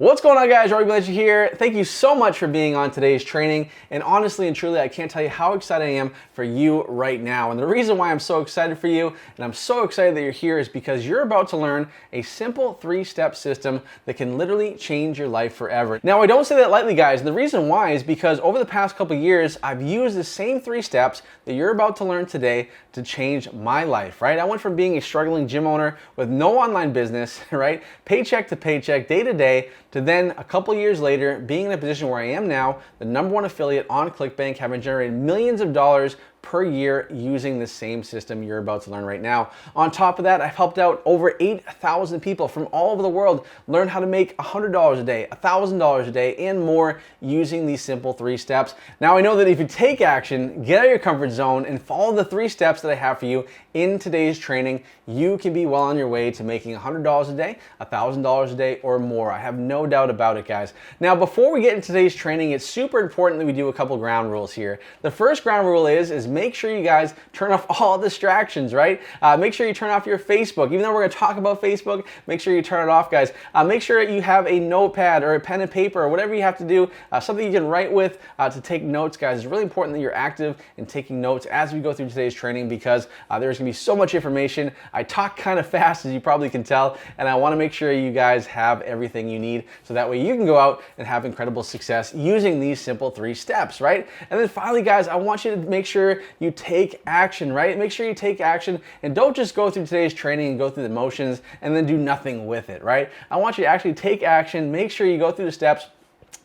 What's going on, guys? Rory Blanchard here. Thank you so much for being on today's training. And honestly and truly, I can't tell you how excited I am for you right now. And the reason why I'm so excited for you, and I'm so excited that you're here, is because you're about to learn a simple 3-step system that can literally change your life forever. Now, I don't say that lightly, guys. And the reason why is because over the past couple years, I've used the same 3 steps that you're about to learn today to change my life, right? I went from being a struggling gym owner with no online business, right? Paycheck to paycheck, day to day, to then a couple years later being in a position where I am now, the #1 affiliate on ClickBank, having generated millions of dollars per year using the same system you're about to learn right now. On top of that, I've helped out over 8,000 people from all over the world learn how to make $100 a day, $1,000 a day, and more using these simple 3 steps. Now, I know that if you take action, get out of your comfort zone, and follow the 3 steps that I have for you in today's training, you can be well on your way to making $100 a day, $1,000 a day, or more. I have no doubt about it, guys. Now, before we get into today's training, it's super important that we do a couple ground rules here. The first ground rule is make sure you guys turn off all distractions, right? Make sure you turn off your Facebook. Even though we're going to talk about Facebook, make sure you turn it off, guys. Make sure you have a notepad or a pen and paper or whatever you have to do, something you can write with to take notes, guys. It's really important that you're active in taking notes as we go through today's training, because there's going to be so much information. I talk kind of fast, as you probably can tell, and I want to make sure you guys have everything you need so that way you can go out and have incredible success using these simple 3 steps, right? And then finally, guys, I want you to make sure you take action, right? Make sure you take action and don't just go through today's training and go through the motions and then do nothing with it, right? I want you to actually take action, make sure you go through the steps,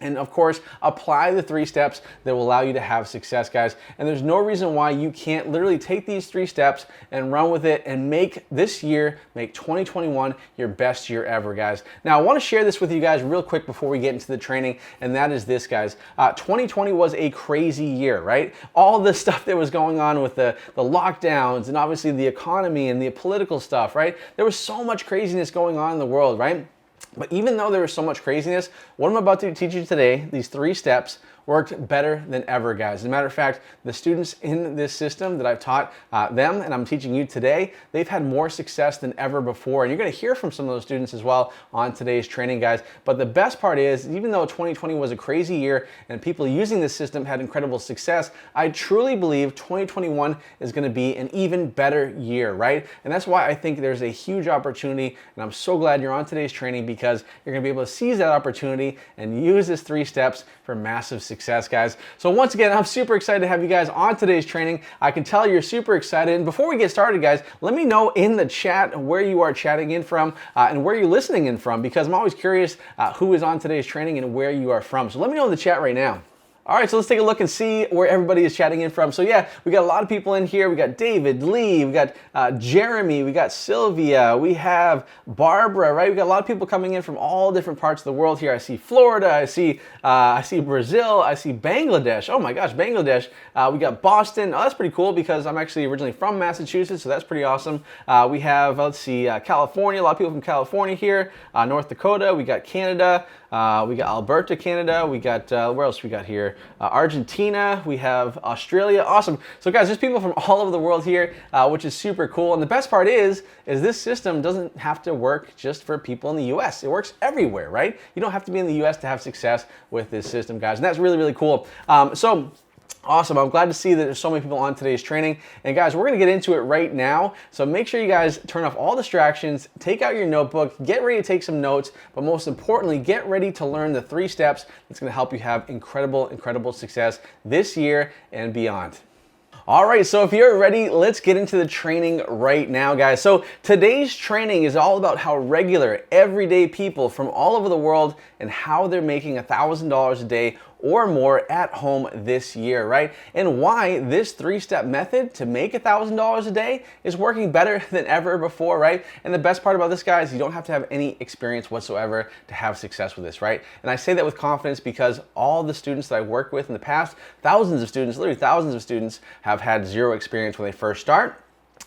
and of course, apply the 3 steps that will allow you to have success, guys. And there's no reason why you can't literally take these 3 steps and run with it and make this year, make 2021 your best year ever, guys. Now, I want to share this with you guys real quick before we get into the training, and that is this, guys. 2020 was a crazy year, right? All the stuff that was going on with the lockdowns and obviously the economy and the political stuff, right? There was so much craziness going on in the world, right? But even though there was so much craziness, what I'm about to teach you today, these 3 steps, worked better than ever, guys. As a matter of fact, the students in this system that I've taught them and I'm teaching you today, they've had more success than ever before. And you're going to hear from some of those students as well on today's training, guys. But the best part is, even though 2020 was a crazy year and people using this system had incredible success, I truly believe 2021 is going to be an even better year, right? And that's why I think there's a huge opportunity. And I'm so glad you're on today's training, because you're going to be able to seize that opportunity and use this 3 steps for massive success, guys. So once again, I'm super excited to have you guys on today's training. I can tell you're super excited. And before we get started, guys, let me know in the chat where you are chatting in from and where you're listening in from, because I'm always curious who is on today's training and where you are from. So let me know in the chat right now. All right, so let's take a look and see where everybody is chatting in from. So yeah, we got a lot of people in here. We got David, Lee, we got Jeremy, we got Sylvia, we have Barbara, right? We got a lot of people coming in from all different parts of the world here. I see Florida, I see Brazil, I see Bangladesh. Oh my gosh, Bangladesh. We got Boston. Oh, that's pretty cool, because I'm actually originally from Massachusetts, so that's pretty awesome. We have, let's see, California. A lot of people from California here. North Dakota. We got Canada. We got Alberta, Canada. We got, where else we got here? Argentina, we have Australia. Awesome. So guys, there's people from all over the world here, which is super cool. And the best part is this system doesn't have to work just for people in the US. It works everywhere, right? You don't have to be in the US to have success with this system, guys. And that's really, really cool. So awesome. I'm glad to see that there's so many people on today's training. And guys, we're going to get into it right now. So make sure you guys turn off all distractions, take out your notebook, get ready to take some notes, but most importantly, get ready to learn the 3 steps that's going to help you have incredible, incredible success this year and beyond. All right, so if you're ready, let's get into the training right now, guys. So today's training is all about how regular, everyday people from all over the world and how they're making $1,000 a day or more at home this year, right? And why this 3-step method to make $1,000 a day is working better than ever before, right? And the best part about this, guys, you don't have to have any experience whatsoever to have success with this, right? And I say that with confidence because all the students that I've worked with in the past, thousands of students, literally thousands of students, have had 0 experience when they first start.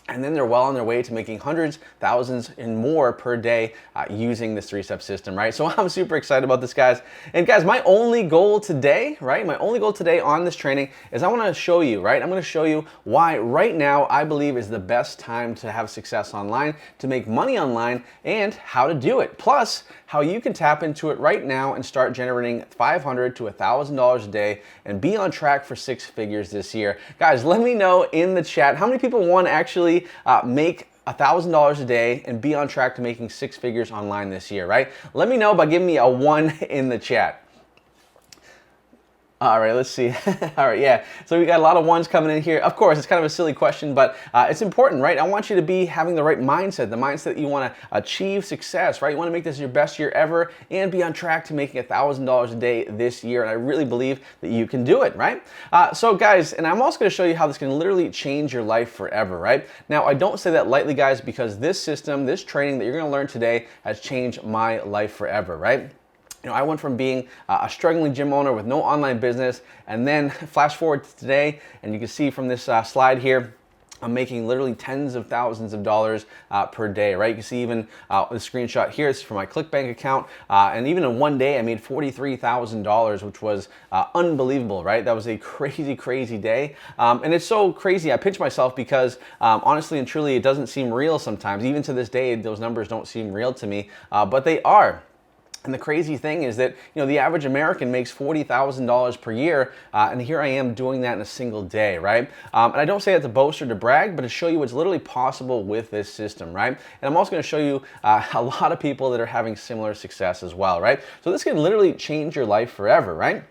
And then they're well on their way to making hundreds, thousands, and more per day using this 3-step system, right? So I'm super excited about this, guys. And guys, my only goal today, right? My only goal today on this training is I want to show you, right? I'm going to show you why right now I believe is the best time to have success online, to make money online, and how to do it. Plus, how you can tap into it right now and start generating $500 to $1,000 a day and be on track for 6 figures this year. Guys, let me know in the chat how many people want to actually make $1,000 a day and be on track to making 6 figures online this year, right? Let me know by giving me a 1 in the chat. All right, let's see. All right, yeah. So we got a lot of ones coming in here. Of course, it's kind of a silly question, but it's important, right? I want you to be having the right mindset, the mindset that you want to achieve success, right? You want to make this your best year ever and be on track to making $1,000 a day this year. And I really believe that you can do it, right? So guys, and I'm also going to show you how this can literally change your life forever, right? Now, I don't say that lightly, guys, because this system, this training that you're going to learn today has changed my life forever, right? You know, I went from being a struggling gym owner with no online business, and then flash forward to today, and you can see from this slide here, I'm making literally tens of thousands of dollars per day, right? You can see even the screenshot here is from my ClickBank account, and even in one day I made $43,000, which was unbelievable, right? That was a crazy, crazy day, and it's so crazy. I pinch myself because honestly and truly, it doesn't seem real sometimes. Even to this day, those numbers don't seem real to me, but they are. And the crazy thing is that, you know, the average American makes $40,000 per year, and here I am doing that in a single day, right? And I don't say that to boast or to brag, but to show you what's literally possible with this system, right? And I'm also going to show you a lot of people that are having similar success as well, right? So this can literally change your life forever, right?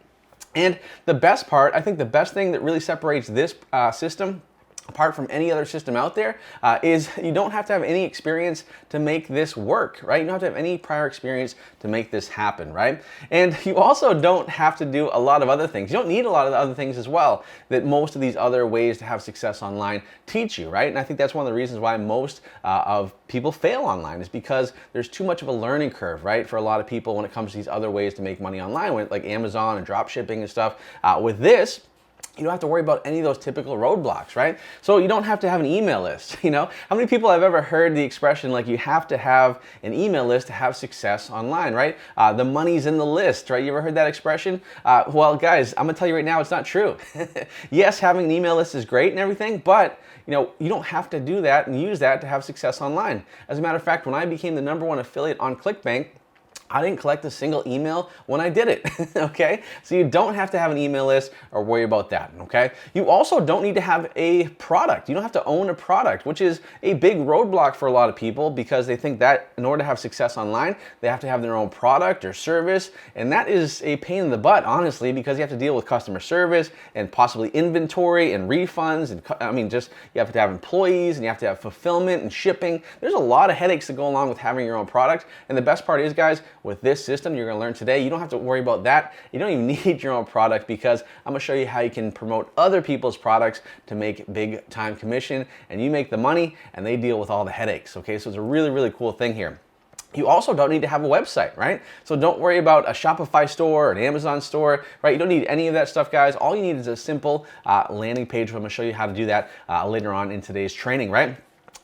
And the best part, I think the best thing that really separates this system apart from any other system out there, is you don't have to have any experience to make this work, right? You don't have to have any prior experience to make this happen, right? And you also don't have to do a lot of other things. You don't need a lot of other things as well that most of these other ways to have success online teach you, right? And I think that's one of the reasons why most of people fail online is because there's too much of a learning curve, right? For a lot of people when it comes to these other ways to make money online, like Amazon and drop shipping and stuff. With this, you don't have to worry about any of those typical roadblocks, right? So you don't have to have an email list, you know? How many people have ever heard the expression like you have to have an email list to have success online, right? The money's in the list, right? You ever heard that expression? Well, guys, I'm gonna tell you right now, it's not true. Yes, having an email list is great and everything, but you know, you don't have to do that and use that to have success online. As a matter of fact, when I became the #1 affiliate on ClickBank, I didn't collect a single email when I did it, okay? So you don't have to have an email list or worry about that, okay? You also don't need to have a product. You don't have to own a product, which is a big roadblock for a lot of people because they think that in order to have success online, they have to have their own product or service, and that is a pain in the butt, honestly, because you have to deal with customer service and possibly inventory and refunds, and I mean, just you have to have employees and you have to have fulfillment and shipping. There's a lot of headaches that go along with having your own product, and the best part is, guys, with this system you're going to learn today, you don't have to worry about that. You don't even need your own product because I'm going to show you how you can promote other people's products to make big time commission, and you make the money and they deal with all the headaches, okay? So it's a really, really cool thing here. You also don't need to have a website, right? So don't worry about a Shopify store or an Amazon store, right? You don't need any of that stuff, guys. All you need is a simple landing page. I'm going to show you how to do that later on in today's training, right?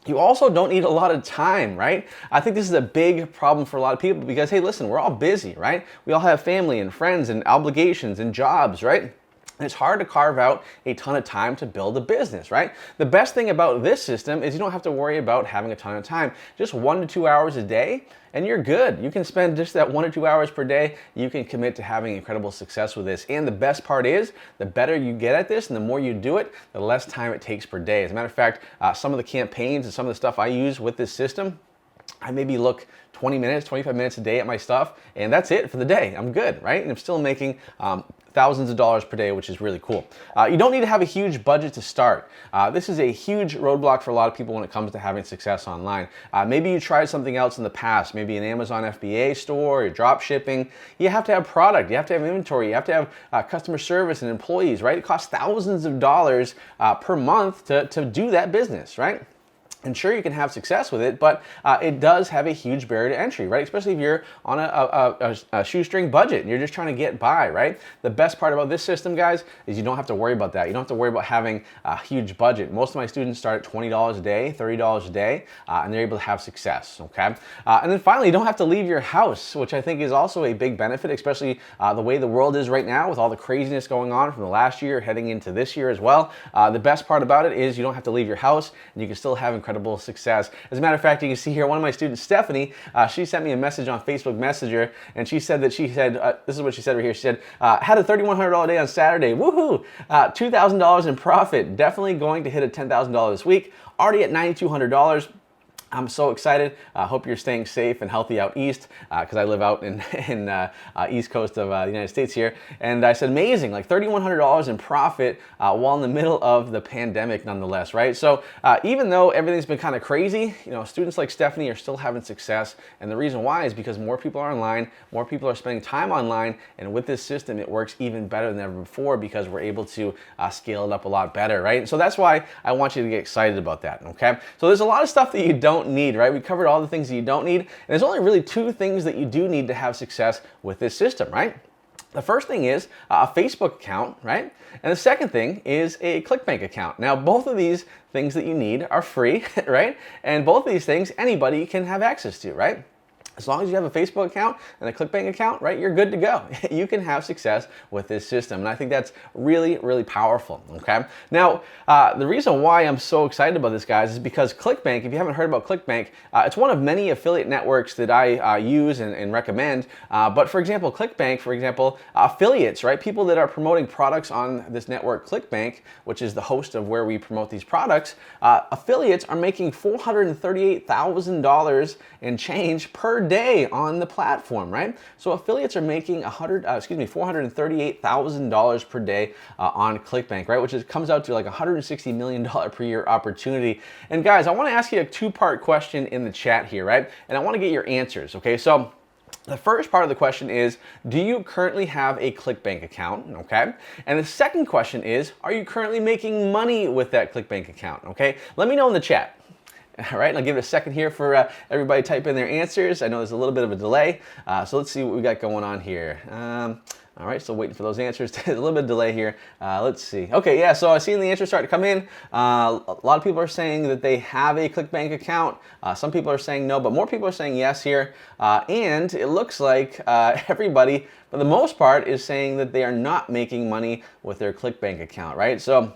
You also don't need a lot of time, right? I think this is a big problem for a lot of people because, hey, listen, we're all busy, right? We all have family and friends and obligations and jobs, right? And it's hard to carve out a ton of time to build a business, right? The best thing about this system is you don't have to worry about having a ton of time. Just 1 to 2 hours a day, and you're good. You can spend just that 1 or 2 hours per day. You can commit to having incredible success with this. And the best part is, the better you get at this and the more you do it, the less time it takes per day. As a matter of fact, some of the campaigns and some of the stuff I use with this system, I maybe look 20 minutes, 25 minutes a day at my stuff, and that's it for the day. I'm good, right? And I'm still making thousands of dollars per day, which is really cool. You don't need to have a huge budget to start. This is a huge roadblock for a lot of people when it comes to having success online. Maybe you tried something else in the past, maybe an Amazon FBA store or drop shipping. You have to have product, you have to have inventory, you have to have customer service and employees, right? It costs thousands of dollars per month to do that business, right? And sure, you can have success with it, but it does have a huge barrier to entry, right? Especially if you're on a shoestring budget and you're just trying to get by, right? The best part about this system, guys, is you don't have to worry about that. You don't have to worry about having a huge budget. Most of my students start at $20 a day, $30 a day, and they're able to have success, okay? And then finally, you don't have to leave your house, which I think is also a big benefit, especially the way the world is right now with all the craziness going on from the last year heading into this year as well. The best part about it is you don't have to leave your house and you can still have incredible success. As a matter of fact, you can see here one of my students, Stephanie, she sent me a message on Facebook Messenger, and she said this is what she said right here. She said, had a $3,100 day on Saturday. Woohoo! $2,000 in profit. Definitely going to hit a $10,000 this week. Already at $9,200. I'm so excited. I hope you're staying safe and healthy out east because I live out in east coast of the United States here. And I said, amazing, like $3,100 in profit while in the middle of the pandemic nonetheless, right? So even though everything's been kind of crazy, you know, students like Stephanie are still having success. And the reason why is because more people are online, more people are spending time online. And with this system, it works even better than ever before because we're able to scale it up a lot better, right? So that's why I want you to get excited about that, okay? So there's a lot of stuff that you don't need, right? We covered all the things that you don't need, and there's only really two things that you do need to have success with this system, right? The first thing is a Facebook account, right? And the second thing is a ClickBank account. Now, both of these things that you need are free, right? And both of these things anybody can have access to, right? As long as you have a Facebook account and a ClickBank account, right, you're good to go. You can have success with this system. And I think that's really, really powerful, okay? Now, the reason why I'm so excited about this, guys, is because ClickBank, if you haven't heard about ClickBank, it's one of many affiliate networks that I use and recommend. But for example, ClickBank, for example, affiliates, right, people that are promoting products on this network, ClickBank, which is the host of where we promote these products, affiliates are making $438,000 and change per day on the platform, right? So affiliates are making $438,000 per day on ClickBank, right? Which comes out to like $160 million per year opportunity. And guys, I want to ask you a two-part question in the chat here, right? And I want to get your answers, okay? So the first part of the question is, do you currently have a ClickBank account, okay? And the second question is, are you currently making money with that ClickBank account, okay? Let me know in the chat. All right, and I'll give it a second here for everybody to type in their answers. I know there's a little bit of a delay, so let's see what we got going on here. All right, still waiting for those answers. There's a little bit of delay here. Let's see. Okay, yeah, so I've seen the answers start to come in. A lot of people are saying that they have a ClickBank account. Some people are saying no, but more people are saying yes here. And it looks like everybody, for the most part, is saying that they are not making money with their ClickBank account, right? So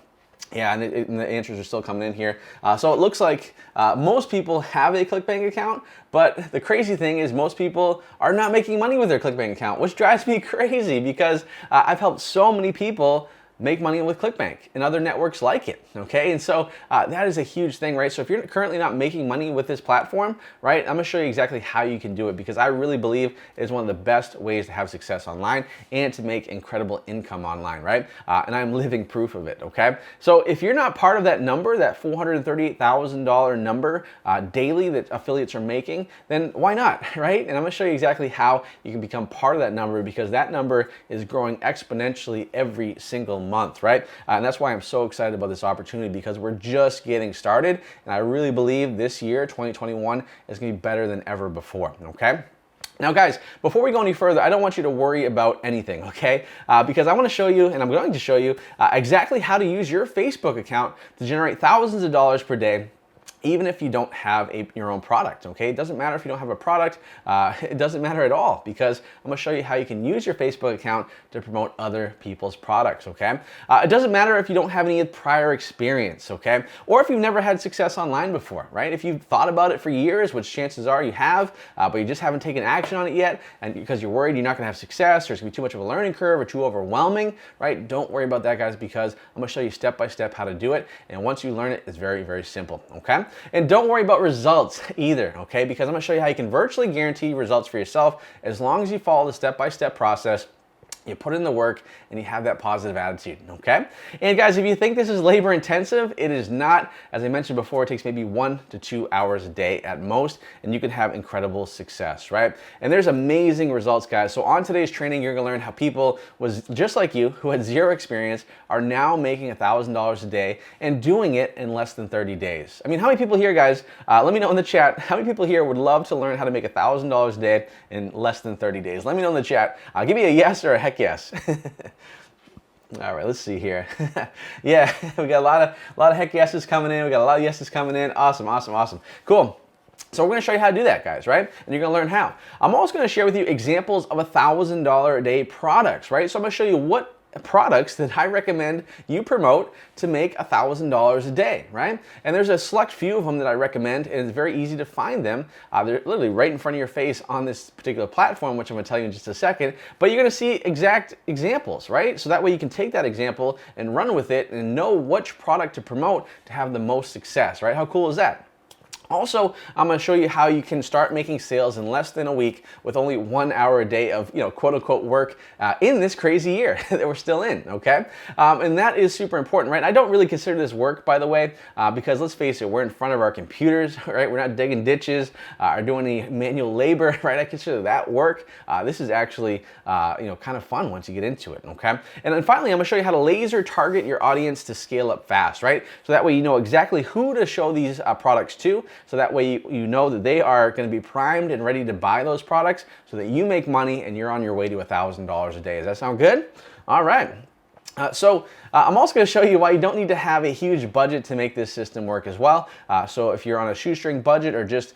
yeah, and the answers are still coming in here. So it looks like most people have a ClickBank account, but the crazy thing is most people are not making money with their ClickBank account, which drives me crazy because I've helped so many people make money with ClickBank and other networks like it, okay? And so that is a huge thing, right? So if you're currently not making money with this platform, right, I'm gonna show you exactly how you can do it because I really believe it's one of the best ways to have success online and to make incredible income online, right? And I'm living proof of it, okay? So if you're not part of that number, that $438,000 number daily that affiliates are making, then why not, right? And I'm gonna show you exactly how you can become part of that number because that number is growing exponentially every single month, right? And that's why I'm so excited about this opportunity because we're just getting started. And I really believe this year, 2021, is gonna be better than ever before, okay? Now guys, before we go any further, I don't want you to worry about anything, okay? Because I want to show you, and I'm going to show you exactly how to use your Facebook account to generate thousands of dollars per day even if you don't have your own product, okay? It doesn't matter if you don't have a product, it doesn't matter at all because I'm gonna show you how you can use your Facebook account to promote other people's products, okay? It doesn't matter if you don't have any prior experience, okay? Or if you've never had success online before, right? If you've thought about it for years, which chances are you have, but you just haven't taken action on it yet, and because you're worried you're not gonna have success, or it's gonna be too much of a learning curve or too overwhelming, right? Don't worry about that, guys, because I'm gonna show you step by step how to do it, and once you learn it, it's very, very simple, okay? And don't worry about results either, okay? Because I'm gonna show you how you can virtually guarantee results for yourself as long as you follow the step-by-step process You put in the work and you have that positive attitude, okay? And guys, if you think this is labor intensive, it is not. As I mentioned before, it takes maybe 1 to 2 hours a day at most, and you can have incredible success, right? And there's amazing results, guys. So on today's training, you're gonna learn how people was just like you, who had zero experience, are now making $1,000 a day and doing it in less than 30 days. I mean, how many people here, guys, let me know in the chat, how many people here would love to learn how to make $1,000 a day in less than 30 days? Let me know in the chat. Give me a yes or a heck yes. All right, let's see here. Yeah, we got a lot of heck yeses coming in. We got a lot of yeses coming in. Awesome, awesome, awesome. Cool. So we're going to show you how to do that, guys, right? And you're going to learn how. I'm also going to share with you examples of $1,000 a day products, right? So I'm going to show you what products that I recommend you promote to make $1,000 a day, right? And there's a select few of them that I recommend, and it's very easy to find them. They're literally right in front of your face on this particular platform, which I'm gonna tell you in just a second, but you're gonna see exact examples, right? So that way you can take that example and run with it and know which product to promote to have the most success, right? How cool is that? Also, I'm going to show you how you can start making sales in less than a week with only 1 hour a day of, quote unquote work in this crazy year that we're still in, okay? And that is super important, right? I don't really consider this work, by the way, because let's face it, we're in front of our computers, right? We're not digging ditches or doing any manual labor, right? I consider that work. This is actually, kind of fun once you get into it, okay? And then finally, I'm going to show you how to laser target your audience to scale up fast, right? So that way you know exactly who to show these products to. So that way you know that they are going to be primed and ready to buy those products so that you make money and you're on your way to $1,000 a day. Does that sound good? All right. I'm also going to show you why you don't need to have a huge budget to make this system work as well. So if you're on a shoestring budget or just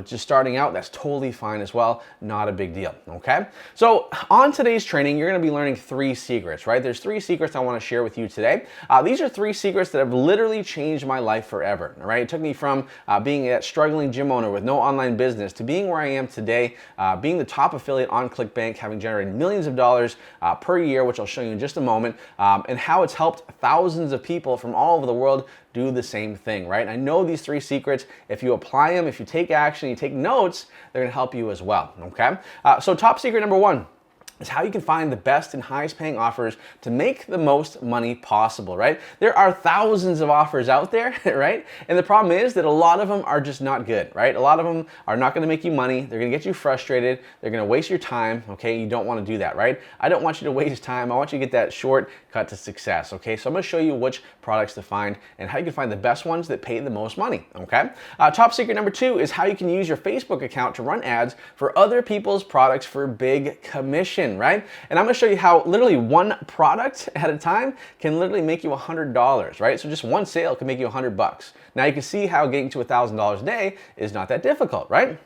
starting out, that's totally fine as well. Not a big deal, okay? So on today's training, you're going to be learning 3 secrets, right? There's 3 secrets I want to share with you today. These are 3 secrets that have literally changed my life forever, all right? It took me from being a struggling gym owner with no online business to being where I am today, being the top affiliate on ClickBank, having generated millions of dollars per year, which I'll show you in just a moment, and how it's helped thousands of people from all over the world do the same thing, right? And I know these 3 secrets, if you apply them, if you take action, you take notes, they're gonna help you as well, okay? So top secret number 1 is how you can find the best and highest paying offers to make the most money possible, right? There are thousands of offers out there, right? And the problem is that a lot of them are just not good, right? A lot of them are not gonna make you money. They're gonna get you frustrated. They're gonna waste your time, okay? You don't wanna do that, right? I don't want you to waste time. I want you to get that shortcut to success, okay? So I'm gonna show you which products to find and how you can find the best ones that pay the most money, okay? Top secret number 2 is how you can use your Facebook account to run ads for other people's products for big commission, right? And I'm going to show you how literally 1 product at a time can literally make you $100, right? So just 1 sale can make you $100. Now you can see how getting to $1,000 a day is not that difficult, right?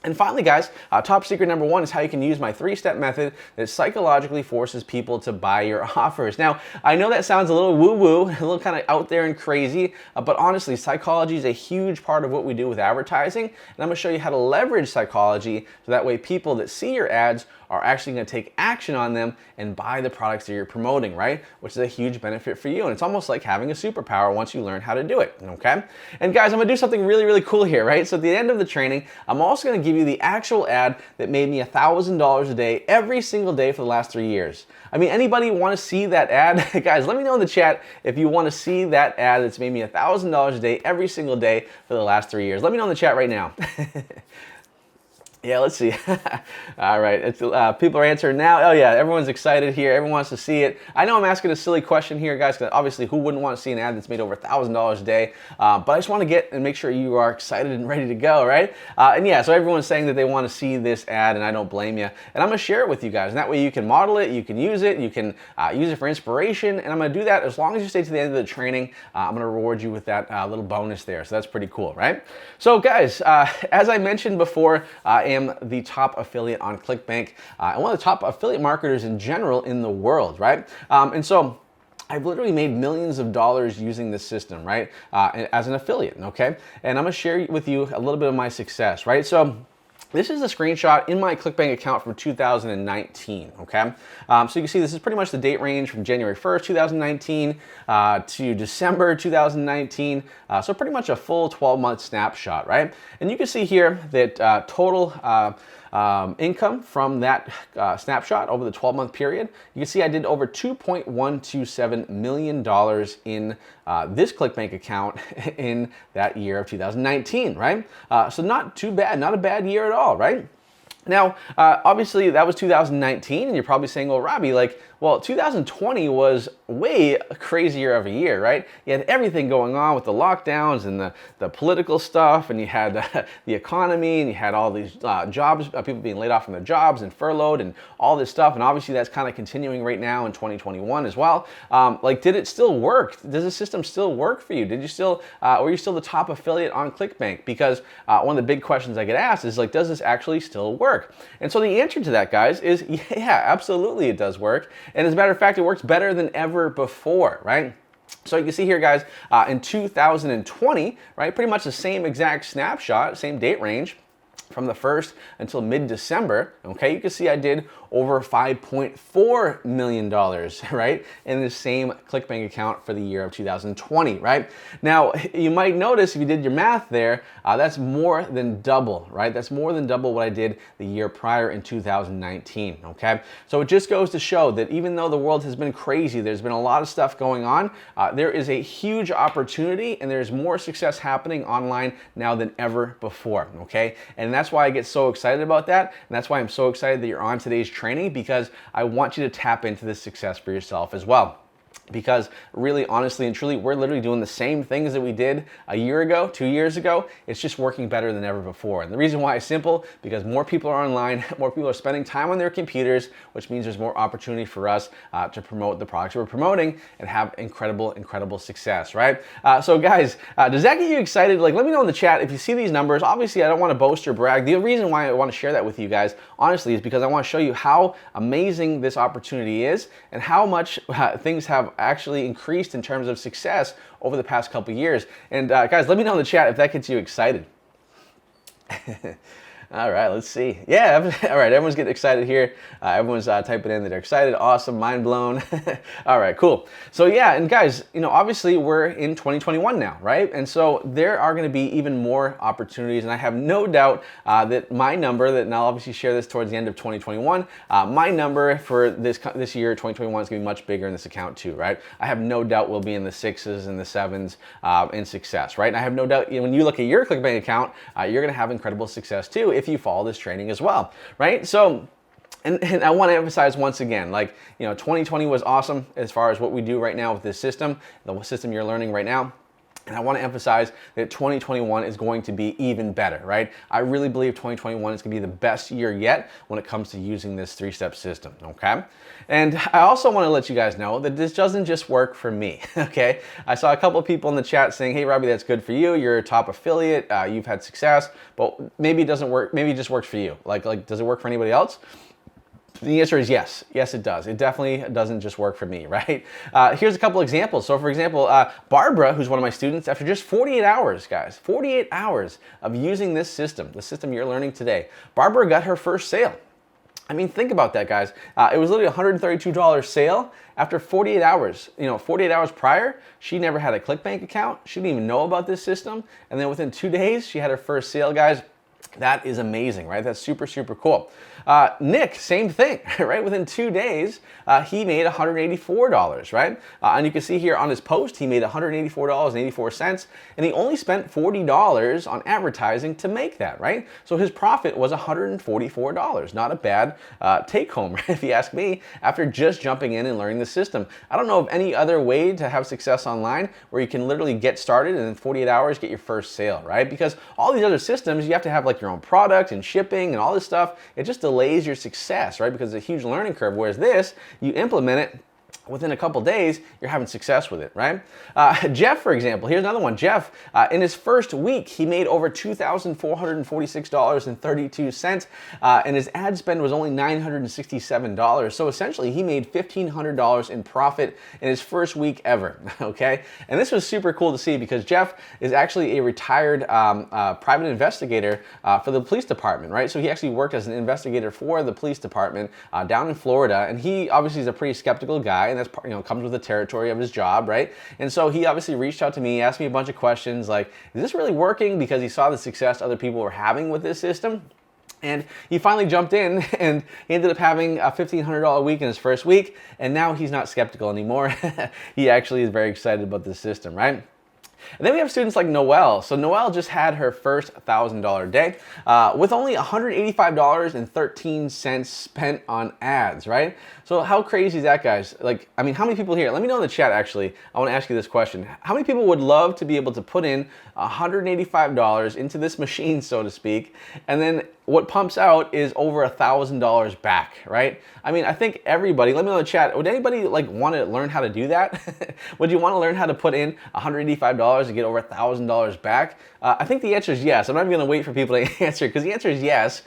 And finally, guys, top secret number 1 is how you can use my 3-step method that psychologically forces people to buy your offers. Now, I know that sounds a little woo-woo, a little kind of out there and crazy, but honestly, psychology is a huge part of what we do with advertising, and I'm going to show you how to leverage psychology so that way people that see your ads are actually going to take action on them and buy the products that you're promoting, right? Which is a huge benefit for you. And it's almost like having a superpower once you learn how to do it, okay? And guys, I'm going to do something really, really cool here, right? So at the end of the training, I'm also going to give you the actual ad that made me $1,000 a day every single day for the last 3 years. I mean, anybody want to see that ad? Guys, let me know in the chat if you want to see that ad that's made me $1,000 a day every single day for the last 3 years. Let me know in the chat right now. Yeah, let's see. All right, people are answering now. Oh yeah, everyone's excited here. Everyone wants to see it. I know I'm asking a silly question here, guys, because obviously who wouldn't want to see an ad that's made over $1,000 a day? But I just want to get and make sure you are excited and ready to go, right? And yeah, so everyone's saying that they want to see this ad, and I don't blame you. And I'm going to share it with you guys. And that way you can model it, you can use it for inspiration. And I'm going to do that as long as you stay to the end of the training. I'm going to reward you with that little bonus there. So that's pretty cool, right? So guys, as I mentioned before, I am the top affiliate on ClickBank and one of the top affiliate marketers in general in the world, right? And so I've literally made millions of dollars using this system, right? As an affiliate, okay? And I'm gonna share with you a little bit of my success, right? So this is a screenshot in my ClickBank account from 2019, okay? So you can see this is pretty much the date range from January 1st, 2019 to December 2019. So pretty much a full 12-month snapshot, right? And you can see here that total income from that snapshot over the 12-month period, you can see I did over $2.127 million in this ClickBank account in that year of 2019, right? So not too bad, not a bad year at all, right? Now, obviously that was 2019, and you're probably saying, well, Robbie, like, well, 2020 was way crazier of a year, right? You had everything going on with the lockdowns and the political stuff, and you had the economy, and you had all these jobs, people being laid off from their jobs and furloughed and all this stuff, and obviously that's kind of continuing right now in 2021 as well. Like, did it still work? Does the system still work for you? Did you still, were you still the top affiliate on ClickBank? Because one of the big questions I get asked is, like, does this actually still work? And so the answer to that, guys, is yeah, absolutely it does work. And as a matter of fact, it works better than ever before, right? So you can see here, guys, in 2020, right, pretty much the same exact snapshot, same date range, from the 1st until mid-December, okay, you can see I did over $5.4 million, right, in the same ClickBank account for the year of 2020, right? Now, you might notice if you did your math there, that's more than double, right? That's more than double what I did the year prior in 2019, okay? So it just goes to show that even though the world has been crazy, there's been a lot of stuff going on, there is a huge opportunity, and there's more success happening online now than ever before, okay? And that's why I get so excited about that, and that's why I'm so excited that you're on today's training, because I want you to tap into this success for yourself as well. Because really, honestly and truly, we're literally doing the same things that we did a year ago, 2 years ago. It's just working better than ever before. And the reason why is simple, because more people are online, more people are spending time on their computers, which means there's more opportunity for us to promote the products we're promoting and have incredible, incredible success, right? So guys, does that get you excited? Like, let me know in the chat if you see these numbers. Obviously, I don't want to boast or brag. The reason why I want to share that with you guys, honestly, is because I want to show you how amazing this opportunity is and how much things have actually increased in terms of success over the past couple years. And guys, let me know in the chat if that gets you excited. All right, let's see. Yeah, all right, everyone's getting excited here. Everyone's typing in that they're excited, awesome, mind blown. All right, cool. So yeah, and guys, you know, obviously we're in 2021 now, right? And so there are gonna be even more opportunities, and I have no doubt that my number, and I'll obviously share this towards the end of 2021, my number for this year, 2021, is gonna be much bigger in this account too, right? I have no doubt we'll be in the 6s and the 7s in success, right? And I have no doubt, you know, when you look at your ClickBank account, you're gonna have incredible success too if you follow this training as well, right? So, and I want to emphasize once again, like, you know, 2020 was awesome as far as what we do right now with this system, the system you're learning right now. And I want to emphasize that 2021 is going to be even better, right? I really believe 2021 is going to be the best year yet when it comes to using this 3-step system, okay? And I also want to let you guys know that this doesn't just work for me, okay? I saw a couple of people in the chat saying, hey, Robbie, that's good for you. You're a top affiliate. You've had success, but maybe it doesn't work. Maybe it just works for you. Like, does it work for anybody else? The answer is yes. Yes, it does. It definitely doesn't just work for me, right? Here's a couple examples. So for example, Barbara, who's one of my students, after just 48 hours, guys, 48 hours of using this system, the system you're learning today, Barbara got her first sale. I mean, think about that, guys. It was literally a $132 sale after 48 hours. You know, 48 hours prior, she never had a ClickBank account. She didn't even know about this system. And then within 2 days, she had her first sale, guys. That is amazing, right? That's super, super cool. Nick, same thing, right? Within 2 days, he made $184, right? And you can see here on his post, he made $184.84, and he only spent $40 on advertising to make that, right? So his profit was $144. Not a bad take home, if you ask me, after just jumping in and learning the system. I don't know of any other way to have success online where you can literally get started and in 48 hours get your first sale, right? Because all these other systems, you have to have like your own product and shipping and all this stuff. It just delays your success, right? Because it's a huge learning curve. Whereas this, you implement it within a couple days, you're having success with it, right? Jeff, for example, here's another one. Jeff, in his first week, he made over $2,446.32, and his ad spend was only $967. So essentially, he made $1,500 in profit in his first week ever, okay? And this was super cool to see because Jeff is actually a retired private investigator for the police department, right? So he actually worked as an investigator for the police department down in Florida, and he obviously is a pretty skeptical guy, and that's, you know, comes with the territory of his job, right? And so he obviously reached out to me, asked me a bunch of questions like, is this really working? Because he saw the success other people were having with this system. And he finally jumped in and he ended up having a $1,500 week in his first week. And now he's not skeptical anymore. He actually is very excited about this system, right? And then we have students like Noelle. So Noelle just had her first $1,000 day with only $185.13 spent on ads, right? So how crazy is that, guys? Like, I mean, how many people here, let me know in the chat actually, I wanna ask you this question. How many people would love to be able to put in $185 into this machine, so to speak, and then what pumps out is over $1,000 back, right? I mean, I think everybody, let me know in the chat, would anybody like want to learn how to do that? Would you want to learn how to put in $185 and get over $1,000 back? I think the answer is yes. I'm not even going to wait for people to answer because the answer is yes,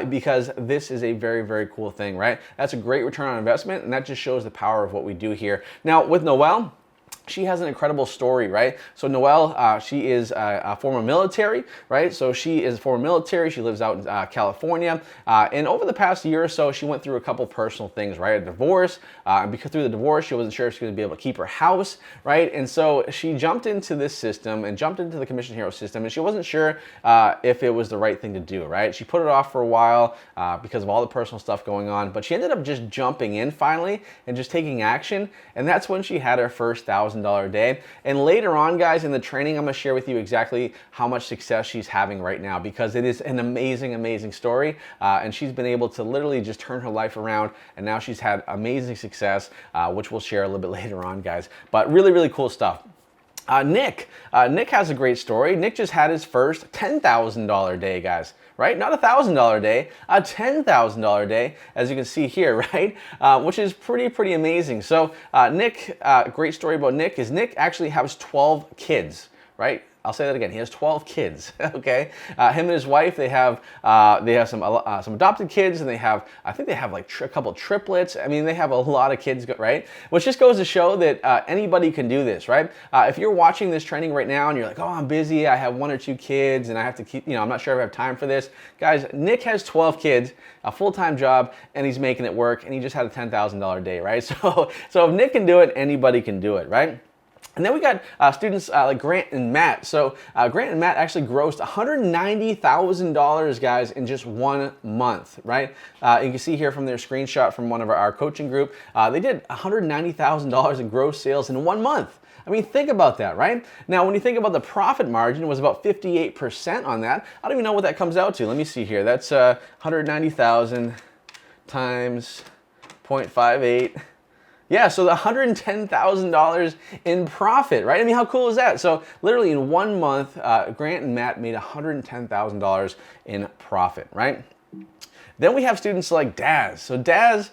because this is a very, very cool thing, right? That's a great return on investment, and that just shows the power of what we do here. Now, with Noelle, she has an incredible story, right? So Noelle, she is a former military, right? So she is former military. She lives out in California. And over the past year or so, she went through a couple personal things, right? A divorce. And because through the divorce, she wasn't sure if she was going to be able to keep her house, right? And so she jumped into this system and jumped into the Commission Hero system. And she wasn't sure if it was the right thing to do, right? She put it off for a while because of all the personal stuff going on. But she ended up just jumping in finally and just taking action. And that's when she had her first $1,000 day. And later on, guys, in the training, I'm going to share with you exactly how much success she's having right now, because it is an amazing, amazing story. And she's been able to literally just turn her life around. And now she's had amazing success, which we'll share a little bit later on, guys. But really, really cool stuff. Nick has a great story. Nick just had his first $10,000 day, guys, right? Not $1,000 day, a $10,000 day, as you can see here, right? Which is pretty amazing. So Nick, great story about Nick is Nick actually has 12 kids, right? I'll say that again. He has 12 kids. Okay, him and his wife. They have some adopted kids, and I think they have like a couple triplets. I mean, they have a lot of kids, right? Which just goes to show that anybody can do this, right? If you're watching this training right now and you're like, oh, I'm busy. I have 1 or 2 kids, and I have to keep, I'm not sure if I have time for this. Guys, Nick has 12 kids, a full-time job, and he's making it work. And he just had a $10,000 day, right? So if Nick can do it, anybody can do it, right? And then we got students like Grant and Matt. So Grant and Matt actually grossed $190,000, guys, in just 1 month, right? You can see here from their screenshot from one of our coaching group, they did $190,000 in gross sales in 1 month. I mean, think about that, right? Now, when you think about the profit margin, it was about 58% on that. I don't even know what that comes out to. Let me see here. That's 190,000 times 0.58. Yeah, so the $110,000 in profit, right? I mean, how cool is that? So literally in 1 month, Grant and Matt made $110,000 in profit, right? Then we have students like Daz. So Daz,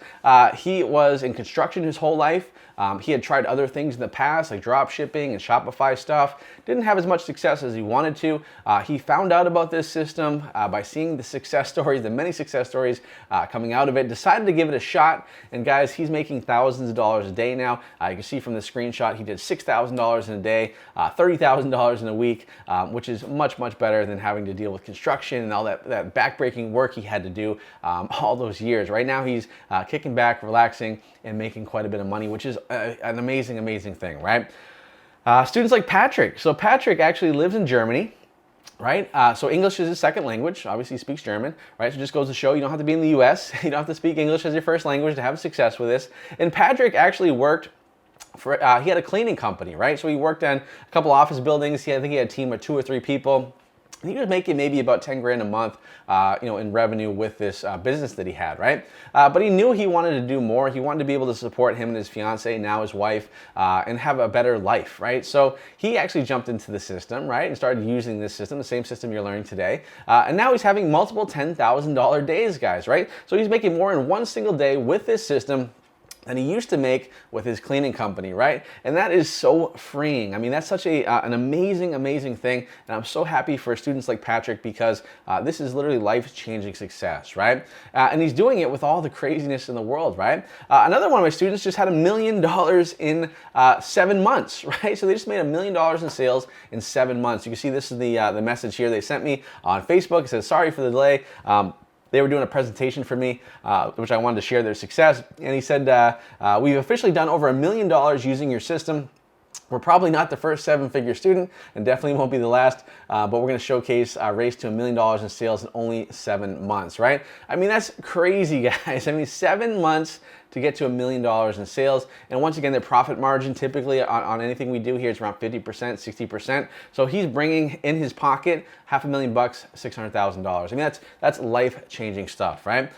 he was in construction his whole life. He had tried other things in the past, like drop shipping and Shopify stuff. Didn't have as much success as he wanted to. He found out about this system by seeing the success stories, the many success stories coming out of it, decided to give it a shot. And guys, he's making thousands of dollars a day now. You can see from the screenshot, he did $6,000 in a day, $30,000 in a week, which is much better than having to deal with construction and all that backbreaking work he had to do all those years. Right now, he's kicking back, relaxing, and making quite a bit of money, which is an amazing thing, right? Students like Patrick. So Patrick actually lives in Germany, right? So English is his second language. Obviously, he speaks German, right? So it just goes to show you don't have to be in the US. You don't have to speak English as your first language to have success with this. And Patrick actually worked for, he had a cleaning company, right? So he worked on a couple office buildings. I think he had a team of 2 or 3 people. He was making maybe about 10 grand a month, in revenue with this business that he had, right? But he knew he wanted to do more. He wanted to be able to support him and his fiance, now his wife, and have a better life, right? So he actually jumped into the system, right, and started using this system, the same system you're learning today. And now he's having multiple $10,000 days, guys, right? So he's making more in one single day with this system than he used to make with his cleaning company, right? And that is so freeing. I mean, that's such an amazing thing. And I'm so happy for students like Patrick because this is literally life-changing success, right? And he's doing it with all the craziness in the world, right? Another one of my students just had $1 million in 7 months, right? So they just made $1 million in sales in 7 months. You can see this is the message here they sent me on Facebook. It says, sorry for the delay. They were doing a presentation for me, which I wanted to share their success. And he said, we've officially done over $1 million using your system. We're probably not the first seven-figure student and definitely won't be the last, but we're gonna showcase a race to $1 million in sales in only 7 months, right? I mean, that's crazy, guys. I mean, 7 months to get to $1 million in sales. And once again, their profit margin typically on anything we do here is around 50%, 60%. So he's bringing in his pocket $500,000, $600,000. I mean, that's life-changing stuff, right?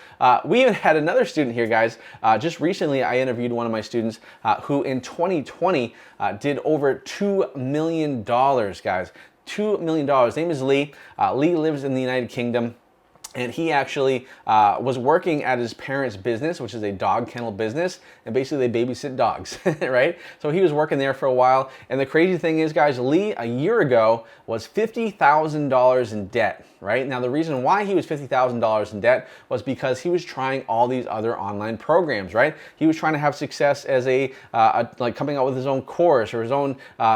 We even had another student here, guys. Just recently, I interviewed one of my students who in 2020 did over $2 million, guys. $2 million. His name is Lee. Lee lives in the United Kingdom. And he actually was working at his parents' business, which is a dog kennel business, and basically they babysit dogs, right? So he was working there for a while. And the crazy thing is, guys, Lee, a year ago, was $50,000 in debt, right? Now, the reason why he was $50,000 in debt was because he was trying all these other online programs, right? He was trying to have success as like coming out with his own course or his own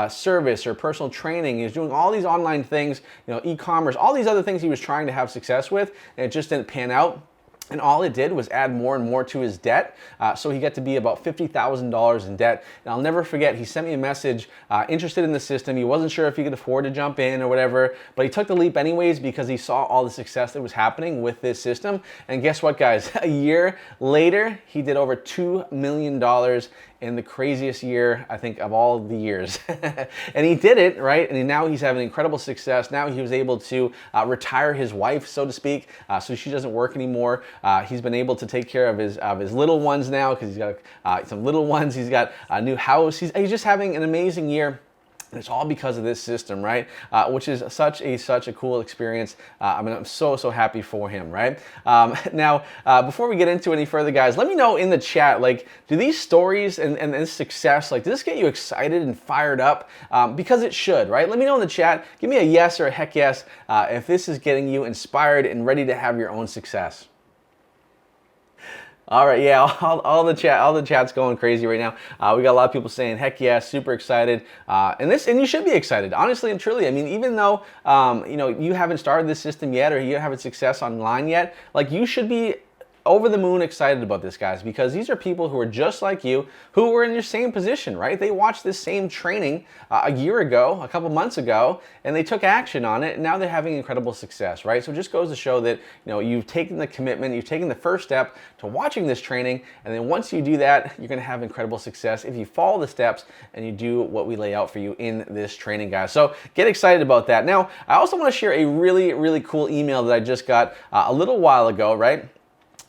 service or personal training. He was doing all these online things, e-commerce, all these other things he was trying to have success with, and it just didn't pan out. And all it did was add more and more to his debt. So he got to be about $50,000 in debt. And I'll never forget, he sent me a message, interested in the system. He wasn't sure if he could afford to jump in or whatever, but he took the leap anyways because he saw all the success that was happening with this system. And guess what, guys? A year later, he did over $2 million in the craziest year, I think, of all the years. And he did it, right? And now he's having incredible success. Now he was able to retire his wife, so to speak, so she doesn't work anymore. He's been able to take care of his little ones now because he's got some little ones. He's got a new house. He's just having an amazing year. And it's all because of this system, right? Which is such a cool experience. I mean, I'm so happy for him, right? Now, before we get into any further, guys, let me know in the chat, like, do these stories and this success, like, does this get you excited and fired up? Because it should, right? Let me know in the chat. Give me a yes or a heck yes if this is getting you inspired and ready to have your own success. All right, yeah, all the chat's going crazy right now. We got a lot of people saying, heck yeah, super excited. And you should be excited, honestly and truly. I mean, even though, you haven't started this system yet or you haven't success online yet, like, you should be over the moon excited about this, guys, because these are people who are just like you, who were in your same position, right? They watched this same training a year ago, a couple months ago, and they took action on it, and now they're having incredible success, right? So it just goes to show that, you've taken the commitment, you've taken the first step to watching this training, and then once you do that, you're gonna have incredible success if you follow the steps and you do what we lay out for you in this training, guys. So get excited about that. Now, I also wanna share a really, really cool email that I just got a little while ago, right?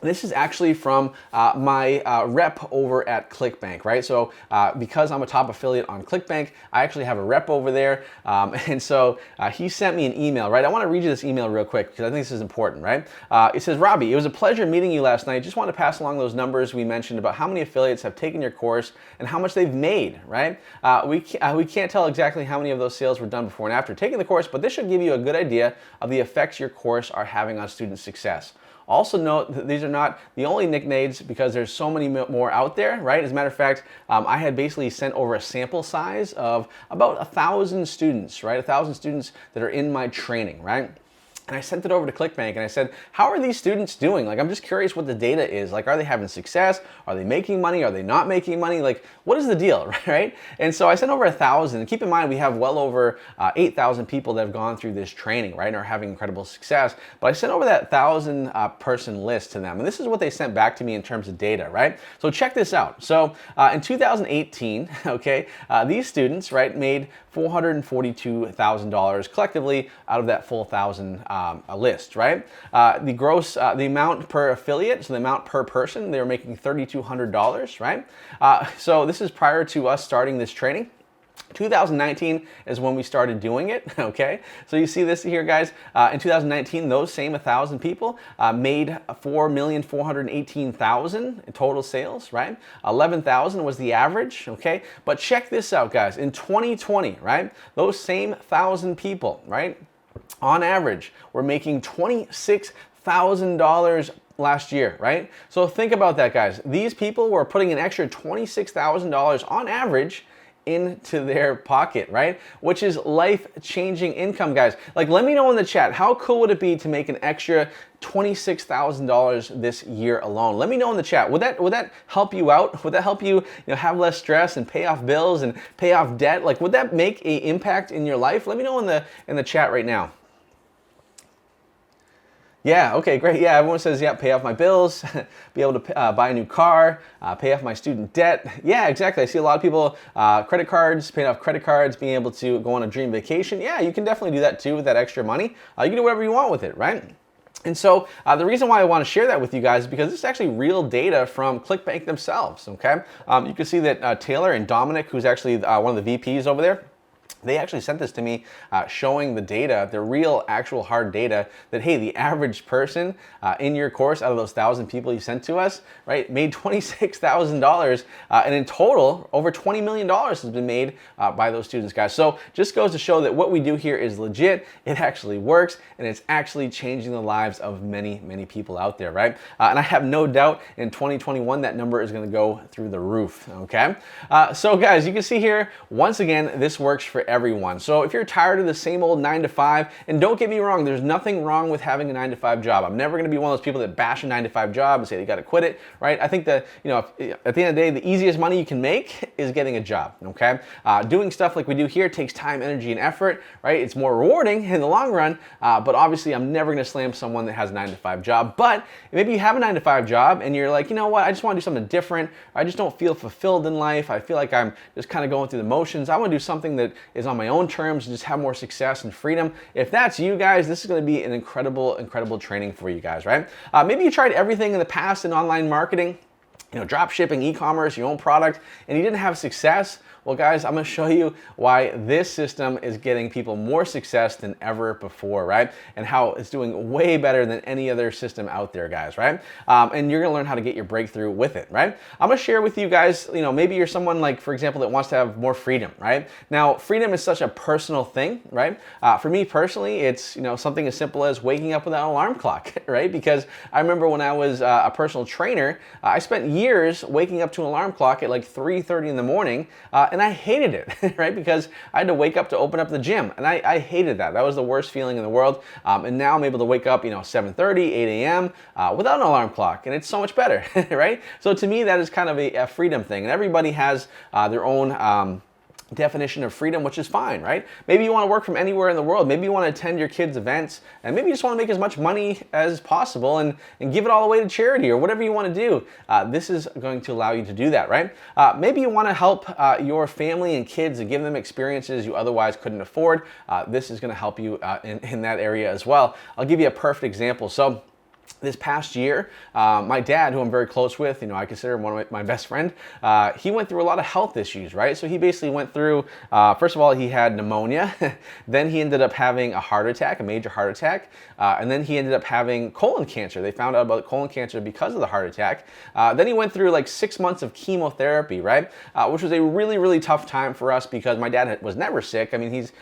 This is actually from my rep over at ClickBank, right? So because I'm a top affiliate on ClickBank, I actually have a rep over there. And so he sent me an email, right? I want to read you this email real quick because I think this is important, right? It says, Robbie, it was a pleasure meeting you last night. Just want to pass along those numbers we mentioned about how many affiliates have taken your course and how much they've made, right? We can't tell exactly how many of those sales were done before and after taking the course, but this should give you a good idea of the effects your course are having on student success. Also note that these are not the only nicknames because there's so many more out there, right? As a matter of fact, I had basically sent over a sample size of about 1,000 students, right? 1,000 students that are in my training, right? And I sent it over to ClickBank and I said, how are these students doing? Like, I'm just curious what the data is. Like, are they having success? Are they making money? Are they not making money? Like, what is the deal, right? And so I sent over 1,000. And keep in mind, we have well over 8,000 people that have gone through this training, right? And are having incredible success. But I sent over that 1,000 person list to them. And this is what they sent back to me in terms of data, right? So check this out. So in 2018, okay, these students, right, made $442,000 collectively out of that full 1,000 list, right? The gross, the amount per affiliate, so the amount per person, they were making $3,200, right? So this is prior to us starting this training. 2019 is when we started doing it, okay? So you see this here, guys. In 2019, those same 1,000 people made $4,418,000 in total sales, right? 11,000 was the average, okay? But check this out, guys. In 2020, right, those same 1,000 people, right, on average, were making $26,000 last year, right? So think about that, guys. These people were putting an extra $26,000 on average into their pocket, right? Which is life-changing income, guys. Like, let me know in the chat, how cool would it be to make an extra $26,000 this year alone? Let me know in the chat. Would that help you out? Would that help you, have less stress and pay off bills and pay off debt? Like, would that make an impact in your life? Let me know in the chat right now. Yeah, okay, great. Yeah, everyone says, yeah, pay off my bills, be able to buy a new car, pay off my student debt. Yeah, exactly. I see a lot of people, credit cards, paying off credit cards, being able to go on a dream vacation. Yeah, you can definitely do that too with that extra money. You can do whatever you want with it, right? And so the reason why I want to share that with you guys is because this is actually real data from ClickBank themselves, okay? You can see that Taylor and Dominic, who's actually one of the VPs over there, they actually sent this to me showing the data, the real actual hard data that, hey, the average person in your course out of those 1,000 people you sent to us, right, made $26,000 and in total over $20 million has been made by those students, guys. So just goes to show that what we do here is legit, it actually works, and it's actually changing the lives of many, many people out there, right? And I have no doubt in 2021 that number is going to go through the roof, okay? So guys, you can see here, once again, this works for everyone. So if you're tired of the same old 9-to-5, and don't get me wrong, there's nothing wrong with having a 9-to-5 job. I'm never going to be one of those people that bash a 9-to-5 job and say you got to quit it, right? I think that, at the end of the day, the easiest money you can make is getting a job, okay? Doing stuff like we do here takes time, energy, and effort, right? It's more rewarding in the long run, but obviously I'm never going to slam someone that has a 9-to-5 job. But maybe you have a 9-to-5 job and you're like, you know what, I just want to do something different. I just don't feel fulfilled in life. I feel like I'm just kind of going through the motions. I want to do something that is on my own terms and just have more success and freedom. If that's you guys, this is going to be an incredible, incredible training for you guys, right? Maybe you tried everything in the past in online marketing, drop shipping, e-commerce, your own product, and you didn't have success. Well, guys, I'm going to show you why this system is getting people more success than ever before, right? And how it's doing way better than any other system out there, guys, right? And you're going to learn how to get your breakthrough with it, right? I'm going to share with you guys, maybe you're someone like, for example, that wants to have more freedom, right? Now, freedom is such a personal thing, right? For me personally, it's, something as simple as waking up without an alarm clock, right? Because I remember when I was a personal trainer, I spent years waking up to an alarm clock at like 3:30 in the morning, and I hated it, right? Because I had to wake up to open up the gym, and I hated that. That was the worst feeling in the world. And now I'm able to wake up, 7:30, 8 a.m. Without an alarm clock, and it's so much better, right? So to me, that is kind of a freedom thing, and everybody has their own definition of freedom, which is fine, right? Maybe you want to work from anywhere in the world. Maybe you want to attend your kids' events, and maybe you just want to make as much money as possible and give it all away to charity or whatever you want to do. This is going to allow you to do that, right? Maybe you want to help your family and kids and give them experiences you otherwise couldn't afford. This is going to help you in that area as well. I'll give you a perfect example. So this past year, my dad, who I'm very close with, I consider him one of my best friend, he went through a lot of health issues, right? So he basically went through, first of all, he had pneumonia, then he ended up having a heart attack, a major heart attack, and then he ended up having colon cancer. They found out about colon cancer because of the heart attack. Then he went through like 6 months of chemotherapy, right? Which was a really, really tough time for us because my dad was never sick. I mean, he's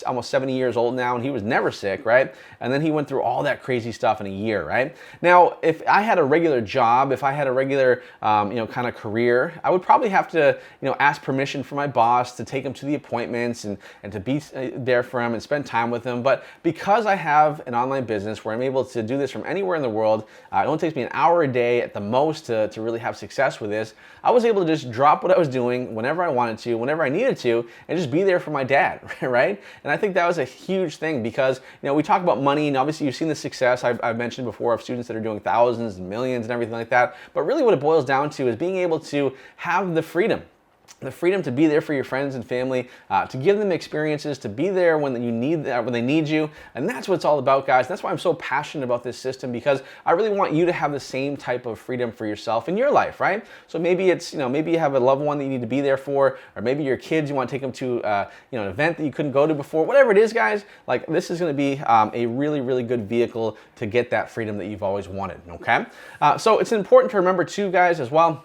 almost 70 years old now, and he was never sick, right? And then he went through all that crazy stuff in a year, right? Now, if I had a regular job, if I had a regular, kind of career, I would probably have to, ask permission from my boss to take him to the appointments and to be there for him and spend time with him. But because I have an online business where I'm able to do this from anywhere in the world, it only takes me an hour a day at the most to really have success with this. I was able to just drop what I was doing whenever I wanted to, whenever I needed to, and just be there for my dad, right? And I think that was a huge thing because, we talk about money, and obviously you've seen the success I've mentioned before of students that are doing thousands and millions and everything like that. But really what it boils down to is being able to have the freedom to be there for your friends and family, to give them experiences, to be there when they need you. And that's what it's all about, guys. That's why I'm so passionate about this system, because I really want you to have the same type of freedom for yourself in your life, right? So maybe it's, maybe you have a loved one that you need to be there for, or maybe your kids, you want to take them to, an event that you couldn't go to before. Whatever it is, guys, like this is going to be a really, really good vehicle to get that freedom that you've always wanted, okay? So it's important to remember too, guys, as well.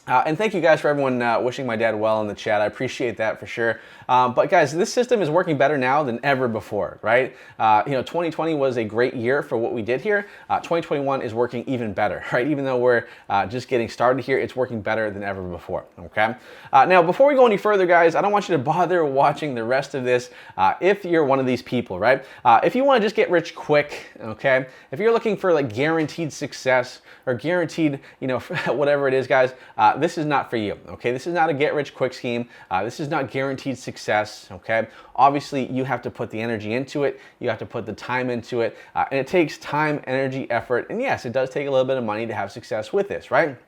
And thank you guys for everyone wishing my dad well in the chat. I appreciate that for sure. But guys, this system is working better now than ever before, right? 2020 was a great year for what we did here. 2021 is working even better, right? Even though we're just getting started here, it's working better than ever before, okay? Now, before we go any further, guys, I don't want you to bother watching the rest of this if you're one of these people, right? If you want to just get rich quick, okay? If you're looking for like guaranteed success or guaranteed, whatever it is, guys, this is not for you, okay? This is not a get-rich-quick scheme. This is not guaranteed success, okay? Obviously, you have to put the energy into it. You have to put the time into it. And it takes time, energy, effort. And yes, it does take a little bit of money to have success with this, right?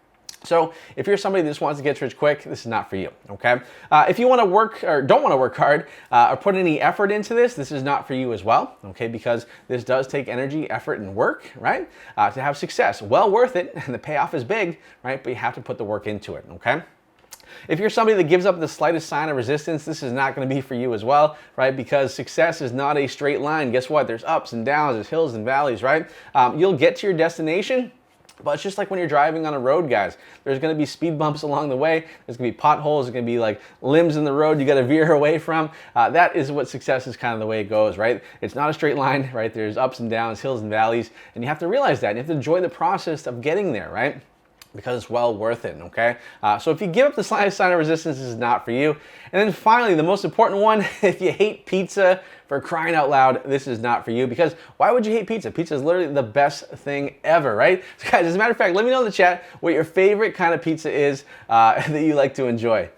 So if you're somebody that just wants to get rich quick, this is not for you, okay? If you want to work or don't want to work hard or put any effort into this, this is not for you as well, okay? Because this does take energy, effort, and work, right? To have success. Well worth it, and the payoff is big, right? But you have to put the work into it, okay? If you're somebody that gives up the slightest sign of resistance, this is not going to be for you as well, right? Because success is not a straight line. Guess what? There's ups and downs, there's hills and valleys, right? You'll get to your destination, but it's just like when you're driving on a road, guys. There's going to be speed bumps along the way. There's going to be potholes. There's going to be like limbs in the road you got to veer away from. That is what success is kind of the way it goes, right? It's not a straight line, right? There's ups and downs, hills and valleys, and you have to realize that. You have to enjoy the process of getting there, right? Because it's well worth it, okay? So if you give up the slightest sign of resistance, this is not for you. And then finally, the most important one, if you hate pizza, for crying out loud, this is not for you. Because why would you hate pizza? Pizza is literally the best thing ever, right? So guys, as a matter of fact, let me know in the chat what your favorite kind of pizza is that you like to enjoy.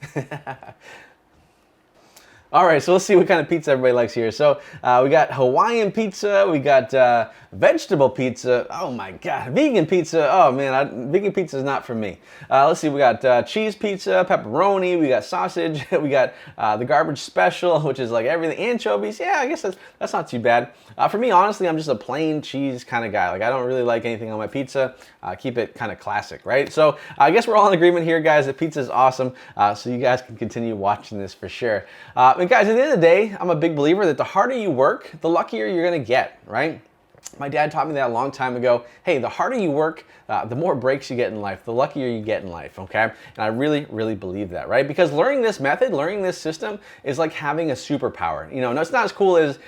All right, so let's see what kind of pizza everybody likes here. So we got Hawaiian pizza, we got vegetable pizza. Oh my God, vegan pizza. Oh man, vegan pizza is not for me. Let's see, we got cheese pizza, pepperoni, we got sausage, we got the garbage special, which is like everything, anchovies. Yeah, I guess that's not too bad. For me, honestly, I'm just a plain cheese kind of guy. Like I don't really like anything on my pizza. Keep it kind of classic, right? So I guess we're all in agreement here, guys, that pizza is awesome. So you guys can continue watching this for sure. And guys, at the end of the day, I'm a big believer that the harder you work, the luckier you're gonna get, right? My dad taught me that a long time ago. Hey, the harder you work, the more breaks you get in life, the luckier you get in life, okay? And I really, really believe that, right? Because learning this method, learning this system is like having a superpower. No, it's not as cool as,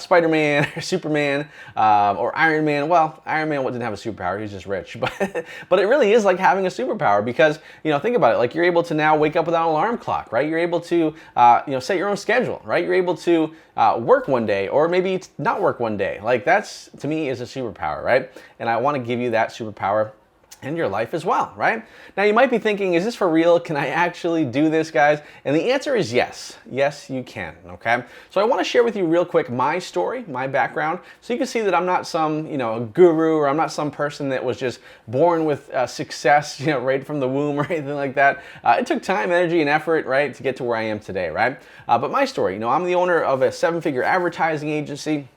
Spider-Man or Superman or Iron Man. Well, Iron Man didn't have a superpower, he's just rich. But it really is like having a superpower because, think about it, like you're able to now wake up without an alarm clock, right? You're able to, set your own schedule, right? You're able to work one day or maybe not work one day. Like that's, to me, is a superpower, right? And I want to give you that superpower in your life as well, right? Now you might be thinking, is this for real? Can I actually do this, guys? And the answer is yes. Yes, you can, okay? So I want to share with you real quick my story, my background, so you can see that I'm not some, guru, or I'm not some person that was just born with success, right from the womb or anything like that. It took time, energy, and effort, right, to get to where I am today, right? But my story, I'm the owner of a 7-figure advertising agency.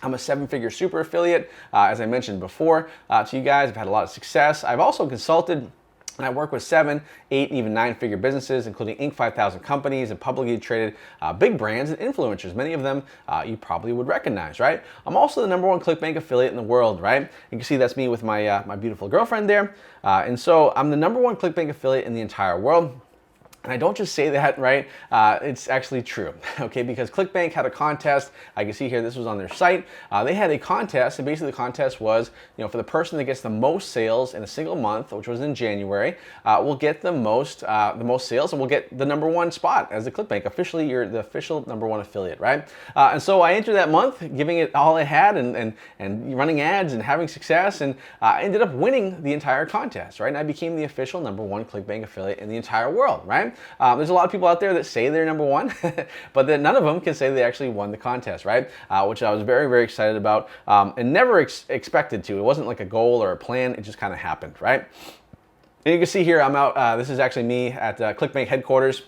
I'm a 7-figure super affiliate, as I mentioned before to you guys. I've had a lot of success. I've also consulted, and I work with 7, 8, and even 9-figure businesses, including Inc. 5000 companies and publicly traded big brands and influencers. Many of them you probably would recognize, right? I'm also the #1 ClickBank affiliate in the world, right? You can see that's me with my, my beautiful girlfriend there. And so I'm the #1 ClickBank affiliate in the entire world. And I don't just say that, right? It's actually true, okay? Because ClickBank had a contest. I can see here, this was on their site. They had a contest, and basically the contest was, for the person that gets the most sales in a single month, which was in January, will get the most sales, and will get the #1 spot as the ClickBank. Officially, you're the official #1 affiliate, right? And so I entered that month, giving it all I had, and running ads and having success, and I ended up winning the entire contest, right? And I became the official #1 ClickBank affiliate in the entire world, right? There's a lot of people out there that say they're #1, but that none of them can say they actually won the contest, right? Which I was very, very excited about and never expected to. It wasn't like a goal or a plan. It just kind of happened, right? And you can see here, I'm out. This is actually me at ClickBank headquarters.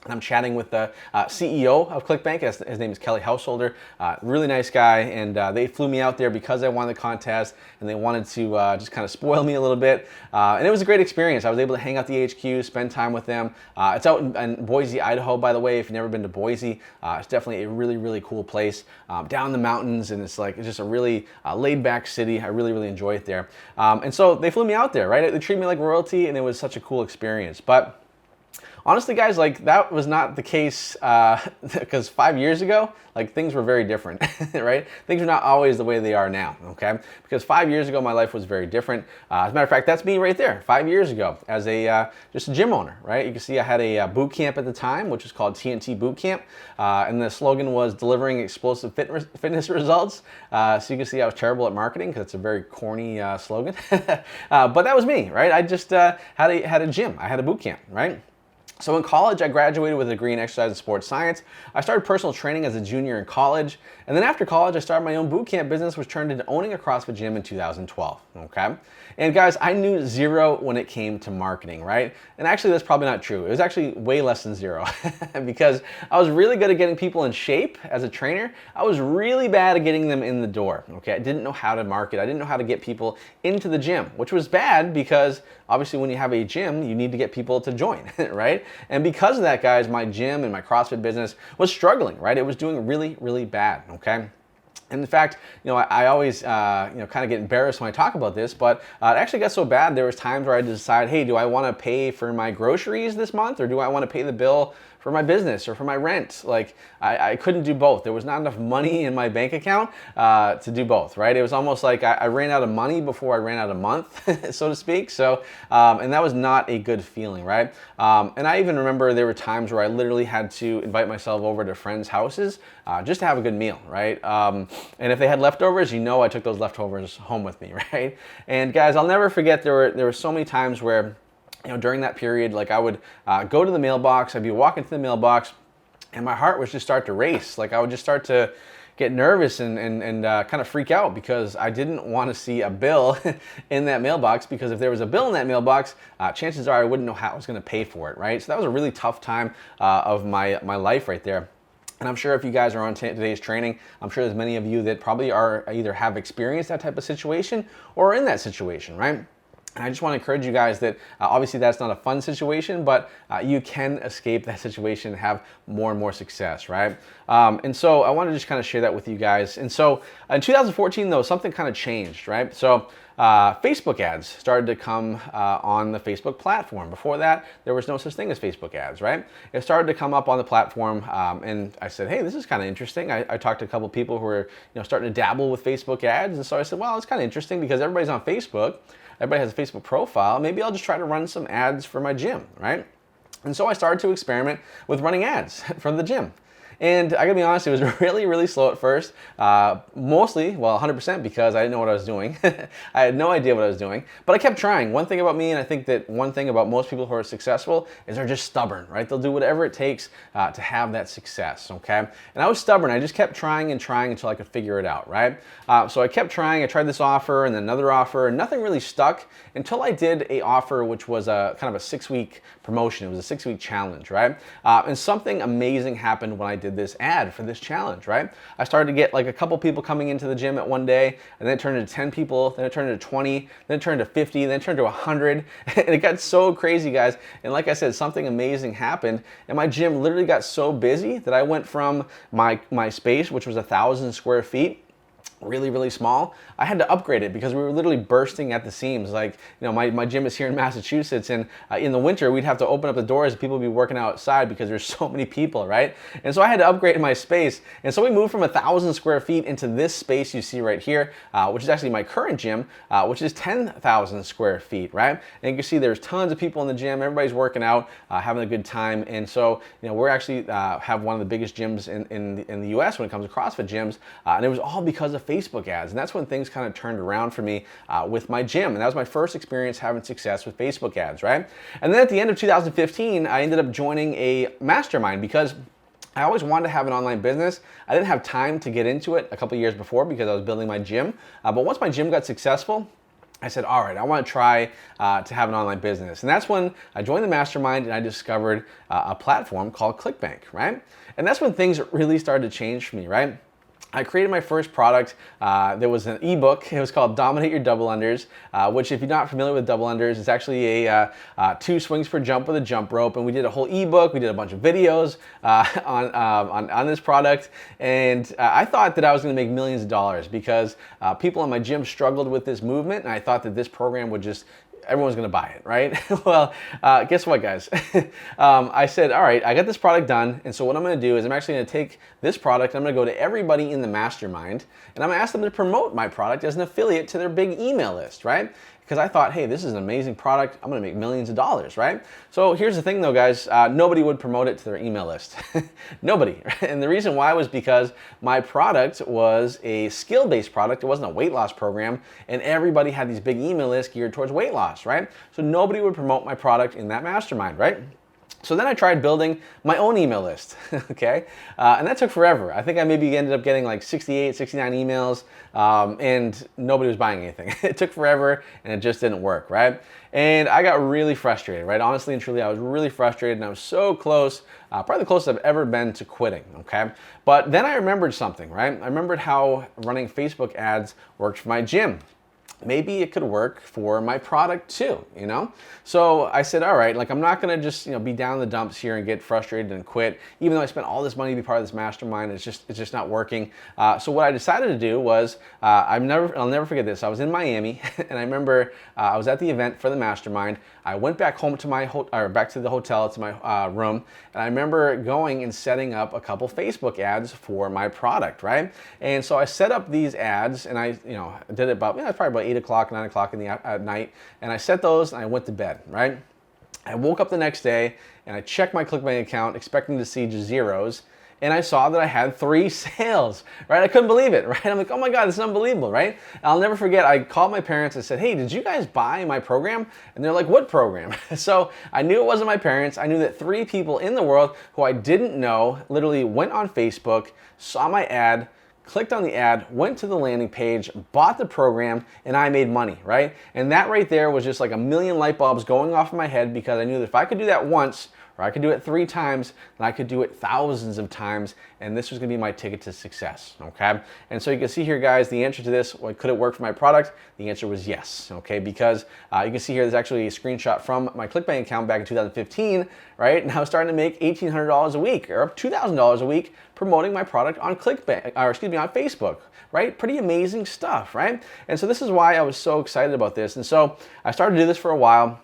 and I'm chatting with the CEO of ClickBank. His name is Kelly Householder. Really nice guy, and they flew me out there because I won the contest, and they wanted to just kind of spoil me a little bit. And it was a great experience. I was able to hang out the HQ, spend time with them. It's out in Boise, Idaho, by the way. If you've never been to Boise, it's definitely a really, really cool place down in the mountains, and it's just a really laid-back city. I really, really enjoy it there. And so they flew me out there, right? They treated me like royalty, and it was such a cool experience. But honestly, guys, like that was not the case because 5 years ago, like things were very different, right? Things are not always the way they are now, okay? Because 5 years ago, my life was very different. As a matter of fact, that's me right there, 5 years ago, as a just a gym owner, right? You can see I had a boot camp at the time, which was called TNT Boot Camp, and the slogan was delivering explosive fitness results. So you can see I was terrible at marketing because it's a very corny slogan, but that was me, right? I just had a gym, I had a boot camp, right? So in college, I graduated with a degree in exercise and sports science. I started personal training as a junior in college. And then after college, I started my own boot camp business, which turned into owning a CrossFit gym in 2012, okay? And guys, I knew zero when it came to marketing, right? And actually, that's probably not true. It was actually way less than zero because I was really good at getting people in shape as a trainer. I was really bad at getting them in the door, okay? I didn't know how to market. I didn't know how to get people into the gym, which was bad because obviously when you have a gym, you need to get people to join, right? And because of that, guys, my gym and my CrossFit business was struggling, right? It was doing really, really bad, okay? And in fact, I always, kind of get embarrassed when I talk about this, but it actually got so bad, there was times where I had to decide, hey, do I want to pay for my groceries this month, or do I want to pay the bill for my business or for my rent? Like, I couldn't do both. There was not enough money in my bank account to do both, right? It was almost like I ran out of money before I ran out of month, so to speak. So, and that was not a good feeling, right? And I even remember there were times where I literally had to invite myself over to friends' houses just to have a good meal, right? And if they had leftovers, I took those leftovers home with me, right? And guys, I'll never forget there were so many times where during that period, like I would go to the mailbox, I'd be walking to the mailbox, and my heart would just start to race. Like I would just start to get nervous and kind of freak out because I didn't want to see a bill in that mailbox, because if there was a bill in that mailbox, chances are I wouldn't know how I was going to pay for it, right? So that was a really tough time of my life right there. And I'm sure if you guys are on today's training, I'm sure there's many of you that probably are either have experienced that type of situation or are in that situation, right? And I just want to encourage you guys that obviously that's not a fun situation, but you can escape that situation and have more and more success, right? And so I want to just kind of share that with you guys. And so in 2014, though, something kind of changed, right? So Facebook ads started to come on the Facebook platform. Before that, there was no such thing as Facebook ads, right? It started to come up on the platform, and I said, hey, this is kind of interesting. I talked to a couple people who were starting to dabble with Facebook ads, and so I said, well, it's kind of interesting because everybody's on Facebook. Everybody has a Facebook profile. Maybe I'll just try to run some ads for my gym, right? And so I started to experiment with running ads for the gym. And I gotta be honest, it was really, really slow at first. Mostly, well, 100% because I didn't know what I was doing. I had no idea what I was doing, but I kept trying. One thing about me, and I think that one thing about most people who are successful, is they're just stubborn, right? They'll do whatever it takes to have that success, okay? And I was stubborn. I just kept trying and trying until I could figure it out, right? So I kept trying. I tried this offer and then another offer, and nothing really stuck until I did a offer which was a kind of a 6-week promotion. It was a 6-week challenge, right? And something amazing happened when I did this ad for this challenge, right? I started to get like a couple people coming into the gym at one day, and then it turned into 10 people, then it turned into 20, then it turned to 50, then it turned to 100, and it got so crazy, guys. And like I said, something amazing happened, and my gym literally got so busy that I went from my space, which was 1,000 square feet, really, really small. I had to upgrade it because we were literally bursting at the seams. Like, my gym is here in Massachusetts, and in the winter, we'd have to open up the doors and people would be working outside because there's so many people, right? And so I had to upgrade my space. And so we moved from 1,000 square feet into this space you see right here, which is actually my current gym, which is 10,000 square feet, right? And you can see there's tons of people in the gym. Everybody's working out, having a good time. And so, we're actually have one of the biggest gyms in the US when it comes to CrossFit gyms. And it was all because of Facebook ads. And that's when things kind of turned around for me with my gym. And that was my first experience having success with Facebook ads, right? And then at the end of 2015, I ended up joining a mastermind because I always wanted to have an online business. I didn't have time to get into it a couple years before because I was building my gym. But once my gym got successful, I said, all right, I want to try to have an online business. And that's when I joined the mastermind and I discovered a platform called ClickBank, right? And that's when things really started to change for me, right? I created my first product. There was an ebook. It was called Dominate Your Double Unders, which, if you're not familiar with double unders, it's actually a 2 swings per jump with a jump rope. And we did a whole ebook. We did a bunch of videos on this product. And I thought that I was going to make millions of dollars because people in my gym struggled with this movement. And I thought that this program would just everyone's gonna buy it, right? Well, guess what, guys? I said, all right, I got this product done, and so what I'm gonna do is I'm actually gonna take this product, I'm gonna go to everybody in the mastermind, and I'm gonna ask them to promote my product as an affiliate to their big email list, right? Because I thought, hey, this is an amazing product. I'm gonna make millions of dollars, right? So here's the thing though, guys, nobody would promote it to their email list. Nobody. And the reason why was because my product was a skill-based product. It wasn't a weight loss program, and everybody had these big email lists geared towards weight loss, right? So nobody would promote my product in that mastermind, right? So then I tried building my own email list, okay? And that took forever. I think I maybe ended up getting like 68, 69 emails, and nobody was buying anything. It took forever, and it just didn't work, right? And I got really frustrated, right? Honestly and truly, I was really frustrated, and I was so close, probably the closest I've ever been to quitting, okay? But then I remembered something, right? I remembered how running Facebook ads worked for my gym. Maybe it could work for my product too, you know? So I said, all right, like I'm not gonna just, be down in the dumps here and get frustrated and quit, even though I spent all this money to be part of this mastermind. It's just not working. So what I decided to do was, I'll never forget this. I was in Miami, and I remember I was at the event for the mastermind. I went back home to back to the hotel, to my room, and I remember going and setting up a couple Facebook ads for my product, right? And so I set up these ads, and I, did it about, probably about 8 o'clock, 9 o'clock at night, and I set those, and I went to bed, right? I woke up the next day, and I checked my ClickBank account, expecting to see just zeros, and I saw that I had 3 sales, right? I couldn't believe it, right? I'm like, oh my God, this is unbelievable, right? And I'll never forget, I called my parents and said, hey, did you guys buy my program? And they're like, what program? So I knew it wasn't my parents. I knew that 3 people in the world who I didn't know literally went on Facebook, saw my ad, clicked on the ad, went to the landing page, bought the program, and I made money, right? And that right there was just like a million light bulbs going off in my head, because I knew that if I could do that once, or I could do it 3 times, then I could do it thousands of times, and this was gonna be my ticket to success, okay? And so you can see here, guys, the answer to this, could it work for my product? The answer was yes, okay? Because you can see here, there's actually a screenshot from my ClickBank account back in 2015, right? And I was starting to make $1,800 a week, or $2,000 a week, promoting my product on ClickBank, or excuse me, on Facebook, right? Pretty amazing stuff, right? And so this is why I was so excited about this. And so I started to do this for a while.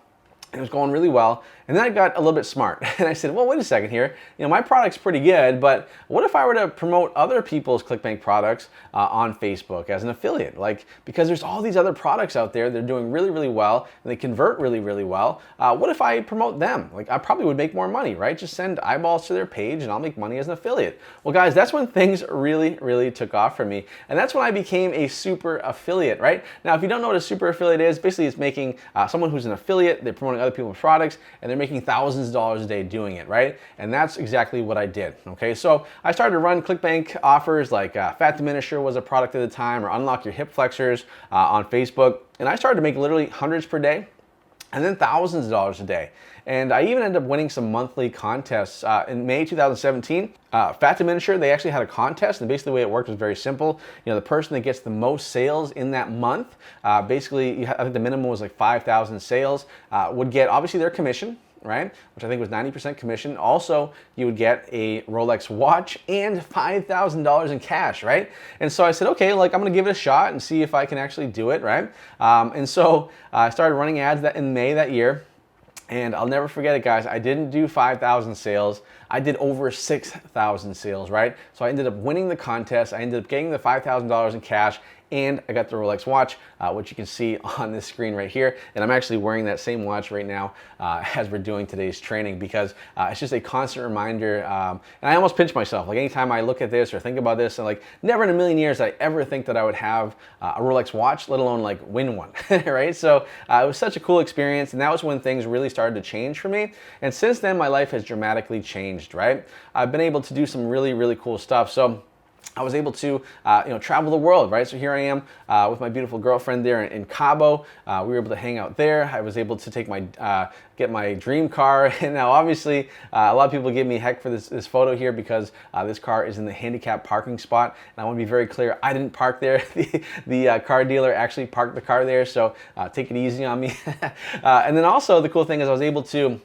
It was going really well. And then I got a little bit smart, and I said, well, wait a second here. My product's pretty good, but what if I were to promote other people's ClickBank products on Facebook as an affiliate? Because there's all these other products out there, they're doing really, really well, and they convert really, really well. What if I promote them? I probably would make more money, right? Just send eyeballs to their page, and I'll make money as an affiliate. Well, guys, that's when things really, really took off for me. And that's when I became a super affiliate, right? Now, if you don't know what a super affiliate is, basically it's making someone who's an affiliate, they're promoting other people's products, and they're making thousands of dollars a day doing it, right? And that's exactly what I did, okay? So I started to run ClickBank offers like Fat Diminisher was a product at the time, or Unlock Your Hip Flexors on Facebook. And I started to make literally hundreds per day, and then thousands of dollars a day. And I even ended up winning some monthly contests. In May 2017, Fat Diminisher, they actually had a contest, and basically the way it worked was very simple. The person that gets the most sales in that month, basically, I think the minimum was like 5,000 sales, would get obviously their commission, right? Which I think was 90% commission. Also, you would get a Rolex watch and $5,000 in cash, right? And so I said, okay, I'm gonna give it a shot and see if I can actually do it, right? And so I started running ads in May that year. And I'll never forget it, guys. I didn't do 5,000 sales. I did over 6,000 sales, right? So I ended up winning the contest. I ended up getting the $5,000 in cash, and I got the Rolex watch, which you can see on this screen right here. And I'm actually wearing that same watch right now as we're doing today's training, because it's just a constant reminder. And I almost pinch myself. Anytime I look at this or think about this, and never in a million years I ever think that I would have a Rolex watch, let alone win one, right? So it was such a cool experience, and that was when things really started to change for me. And since then, my life has dramatically changed, right? I've been able to do some really, really cool stuff. So I was able to, travel the world, right? So here I am with my beautiful girlfriend there in Cabo. We were able to hang out there. I was able to take get my dream car. And now, obviously, a lot of people give me heck for this photo here because this car is in the handicap parking spot. And I want to be very clear, I didn't park there. The car dealer actually parked the car there. So take it easy on me. And then also the cool thing is I was able to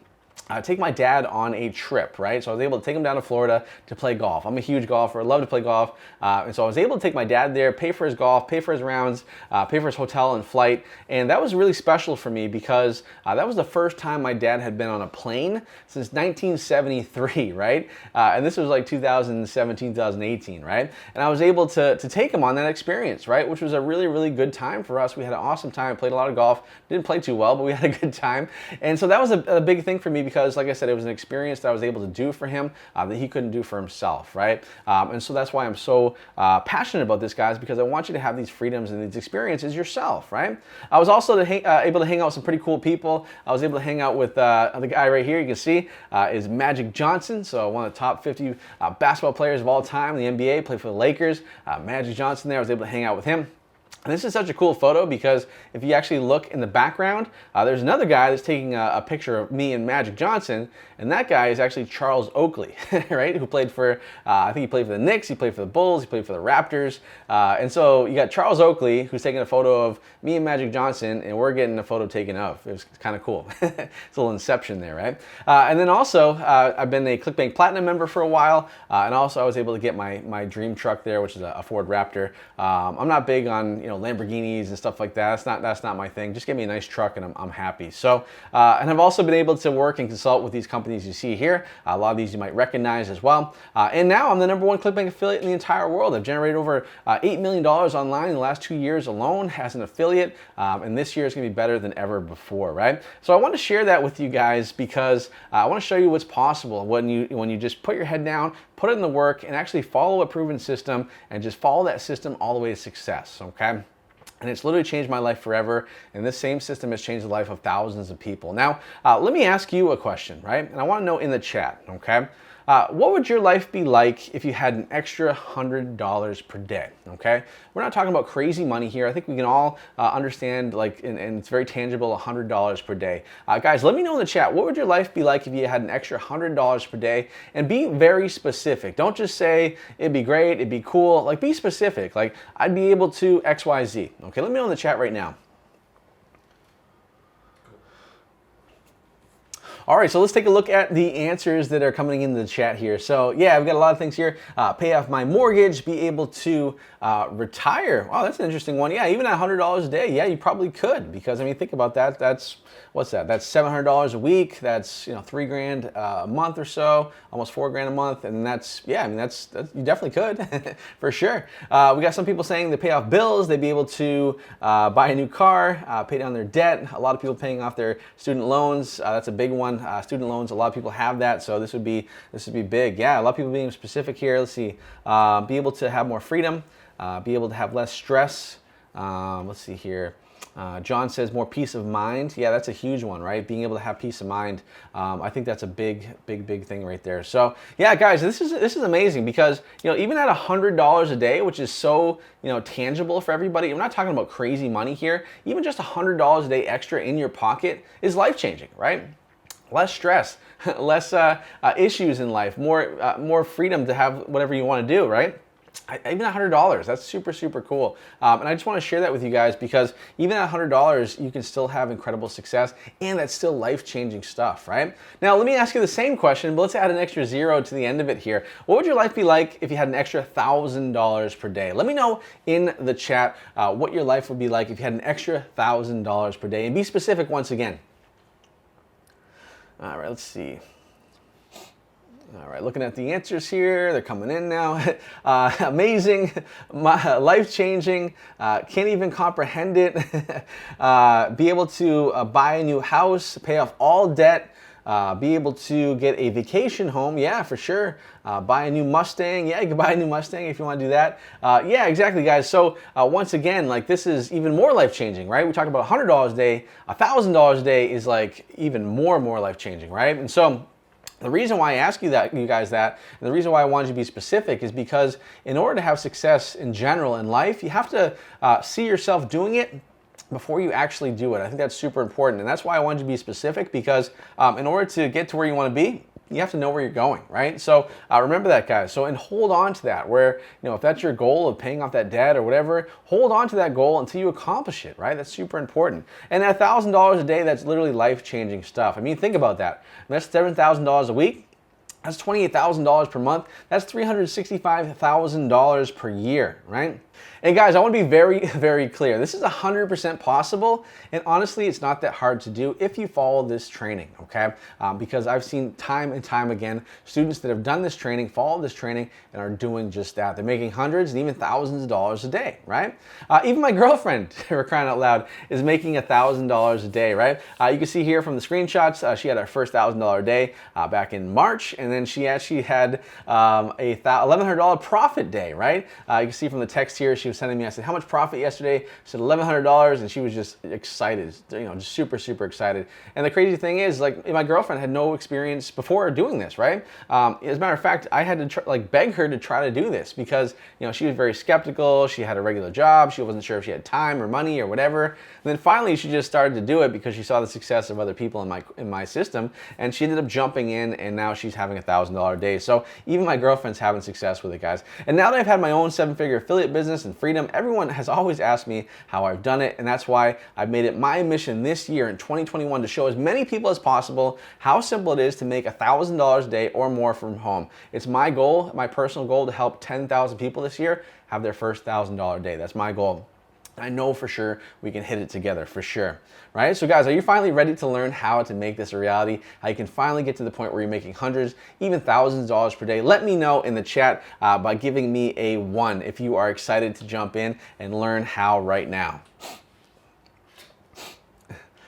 take my dad on a trip, right? So I was able to take him down to Florida to play golf. I'm a huge golfer, I love to play golf. And so I was able to take my dad there, pay for his golf, pay for his rounds, pay for his hotel and flight. And that was really special for me because that was the first time my dad had been on a plane since 1973, right? And this was like 2017, 2018, right? And I was able to take him on that experience, right? Which was a really, really good time for us. We had an awesome time, played a lot of golf, didn't play too well, but we had a good time. And so that was a big thing for me because, like I said, it was an experience that I was able to do for him that he couldn't do for himself, right? And so that's why I'm so passionate about this, guys, because I want you to have these freedoms and these experiences yourself, right? I was also able to hang out with some pretty cool people. I was able to hang out with the guy right here, you can see, is Magic Johnson, so one of the top 50 basketball players of all time in the NBA, played for the Lakers. Magic Johnson there, I was able to hang out with him. And this is such a cool photo because if you actually look in the background, there's another guy that's taking a picture of me and Magic Johnson, and that guy is actually Charles Oakley, right? Who played for, I think he played for the Knicks, he played for the Bulls, he played for the Raptors. And so you got Charles Oakley, who's taking a photo of me and Magic Johnson, and we're getting a photo taken of. It was kind of cool. It's a little inception there, right? And then also, I've been a ClickBank Platinum member for a while, and also I was able to get my dream truck there, which is a Ford Raptor. I'm not big on, Lamborghinis and stuff like that. That's not my thing. Just give me a nice truck and I'm happy. So, and I've also been able to work and consult with these companies you see here. A lot of these you might recognize as well. And now I'm the #1 ClickBank affiliate in the entire world. I've generated over $8 million online in the last 2 years alone as an affiliate. And this year is going to be better than ever before, right? So I want to share that with you guys because I want to show you what's possible when you just put your head down, put it in the work, and actually follow a proven system and just follow that system all the way to success, okay? And it's literally changed my life forever, and this same system has changed the life of thousands of people. Now, let me ask you a question, right? And I want to know in the chat, okay? What would your life be like if you had an extra $100 per day, okay? We're not talking about crazy money here. I think we can all understand, and it's very tangible, $100 per day. Guys, let me know in the chat, what would your life be like if you had an extra $100 per day? And be very specific. Don't just say, it'd be great, it'd be cool. Like, be specific. Like, I'd be able to X, Y, Z. Okay, let me know in the chat right now. All right, so let's take a look at the answers that are coming in the chat here. So yeah, I've got a lot of things here. Pay off my mortgage, be able to retire. Wow, that's an interesting one. Yeah, even at $100 a day, yeah, you probably could, because I mean, think about that. That's, what's that? That's $700 a week. That's, $3 grand a month or so, almost $4 grand a month. And that's, yeah, I mean, that's you definitely could for sure. We got some people saying they pay off bills, they'd be able to buy a new car, pay down their debt. A lot of people paying off their student loans. That's a big one. Student loans, a lot of people have that, so this would be big. Yeah, a lot of people being specific here. Let's see, be able to have more freedom, be able to have less stress. Let's see here. John says more peace of mind. Yeah, that's a huge one, right? Being able to have peace of mind. I think that's a big thing right there. So yeah, guys, this is amazing because even at $100 a day, which is so tangible for everybody. We're not talking about crazy money here. Even just $100 a day extra in your pocket is life changing, right? Less stress, less issues in life, more freedom to have whatever you want to do, right? Even $100, that's super cool. And I just want to share that with you guys because even at $100, you can still have incredible success, and that's still life-changing stuff, right? Now, let me ask you the same question, but let's add an extra zero to the end of it here. What would your life be like if you had an extra $1,000 per day? Let me know in the chat what your life would be like if you had an extra $1,000 per day, and be specific once again. All right, let's see. All right, looking at the answers here, they're coming in now. Amazing, life-changing, can't even comprehend it. Be able to buy a new house, pay off all debt, be able to get a vacation home, yeah, for sure. Buy a new Mustang, yeah, you can buy a new Mustang if you want to do that. Yeah, exactly, guys. So once again, like this is even more life-changing, right? We talk about $100 a day, $1,000 a day is like even more life-changing, right? And so The reason why I ask you guys that, and the reason why I wanted you to be specific is because in order to have success in general in life, you have to see yourself doing it before you actually do it. I think that's super important. And that's why I wanted you to be specific, because in order to get to where you want to be, you have to know where you're going, right? So remember that, guys. So, and hold on to that, where, if that's your goal of paying off that debt or whatever, hold on to that goal until you accomplish it, right? That's super important. And at $1,000 a day, that's literally life-changing stuff. I mean, think about that. That's $7,000 a week. That's $28,000 per month. That's $365,000 per year, right? And guys, I want to be very, very clear. This is 100% possible, and honestly, it's not that hard to do if you follow this training, okay? Because I've seen time and time again students that have done this training, followed this training, and are doing just that. They're making hundreds and even thousands of dollars a day, right? Even my girlfriend, for crying out loud, is making $1,000 a day, right? You can see here from the screenshots, she had her first $1,000 day back in March, and then she actually had a $1,100 profit day, right? You can see from the text here, she was sending me, I said, how much profit yesterday? She said $1,100, and she was just excited, just super, super excited. And the crazy thing is, like, my girlfriend had no experience before doing this, right? As a matter of fact, I had to beg her to try to do this because, she was very skeptical. She had a regular job. She wasn't sure if she had time or money or whatever. And then finally, she just started to do it because she saw the success of other people in my system, and she ended up jumping in, and now she's having $1,000 day. So even my girlfriend's having success with it, guys. And now that I've had my own 7-figure affiliate business and freedom, everyone has always asked me how I've done it, and that's why I've made it my mission this year in 2021 to show as many people as possible how simple it is to make $1,000 a day or more from home. It's my goal, my personal goal, to help 10,000 people this year have their first $1,000 day. That's my goal. I know for sure we can hit it together, for sure, right? So guys, are you finally ready to learn how to make this a reality? How you can finally get to the point where you're making hundreds, even thousands of dollars per day? Let me know in the chat by giving me a 1 if you are excited to jump in and learn how right now.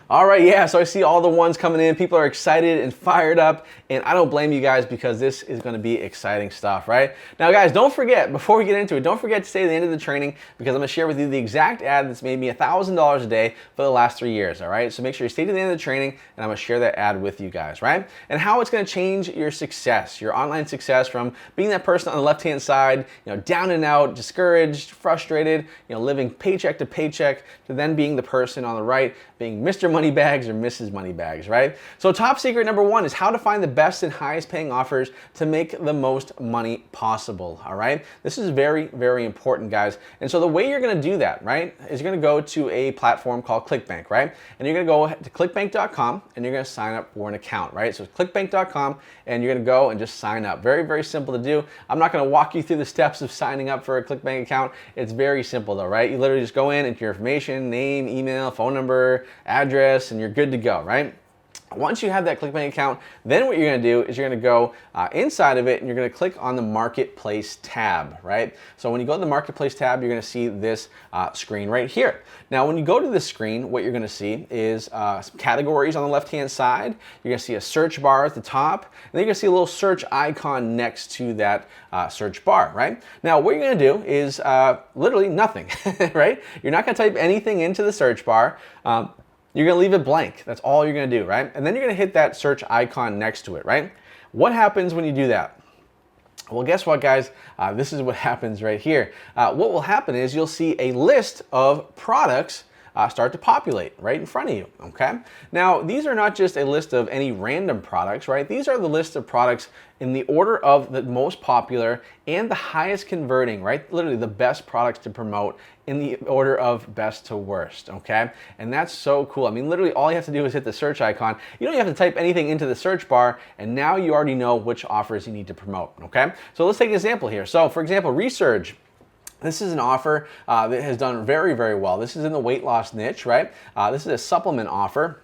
All right, yeah, so I see all the ones coming in. People are excited and fired up, and I don't blame you guys because this is gonna be exciting stuff, right? Now guys, don't forget, before we get into it, don't forget to stay to the end of the training because I'm gonna share with you the exact ad that's made me $1,000 a day for the last 3 years, all right? So make sure you stay to the end of the training, and I'm gonna share that ad with you guys, right? And how it's gonna change your success, your online success, from being that person on the left-hand side, down and out, discouraged, frustrated, living paycheck to paycheck, to then being the person on the right, being Mr. Moneybags or Mrs. Moneybags, right? So top secret number 1 is how to find the best and highest paying offers to make the most money possible, all right? This is very, very important, guys. And so the way you're gonna do that, right, is you're gonna go to a platform called ClickBank, right? And you're gonna go to clickbank.com and you're gonna sign up for an account, right? So it's clickbank.com and you're gonna go and just sign up. Very, very simple to do. I'm not gonna walk you through the steps of signing up for a ClickBank account. It's very simple though, right? You literally just go in, enter your information, name, email, phone number, address, and you're good to go, right? Once you have that ClickBank account, then what you're gonna do is you're gonna go inside of it and you're gonna click on the Marketplace tab, right? So when you go to the Marketplace tab, you're gonna see this screen right here. Now, when you go to this screen, what you're gonna see is some categories on the left-hand side. You're gonna see a search bar at the top, and then you're gonna see a little search icon next to that search bar, right? Now, what you're gonna do is literally nothing, right? You're not gonna type anything into the search bar. You're gonna leave it blank. That's all you're gonna do, right? And then you're gonna hit that search icon next to it, right? What happens when you do that? Well, guess what, guys? This is what happens right here. What will happen is you'll see a list of products start to populate right in front of you, okay? Now, these are not just a list of any random products, right? These are the list of products in the order of the most popular and the highest converting, right? Literally the best products to promote in the order of best to worst, okay? And that's so cool. I mean, literally all you have to do is hit the search icon. You don't even have to type anything into the search bar, and now you already know which offers you need to promote, okay? So let's take an example here. So for example, Resurge. This is an offer that has done very, very well. This is in the weight loss niche, right? This is a supplement offer.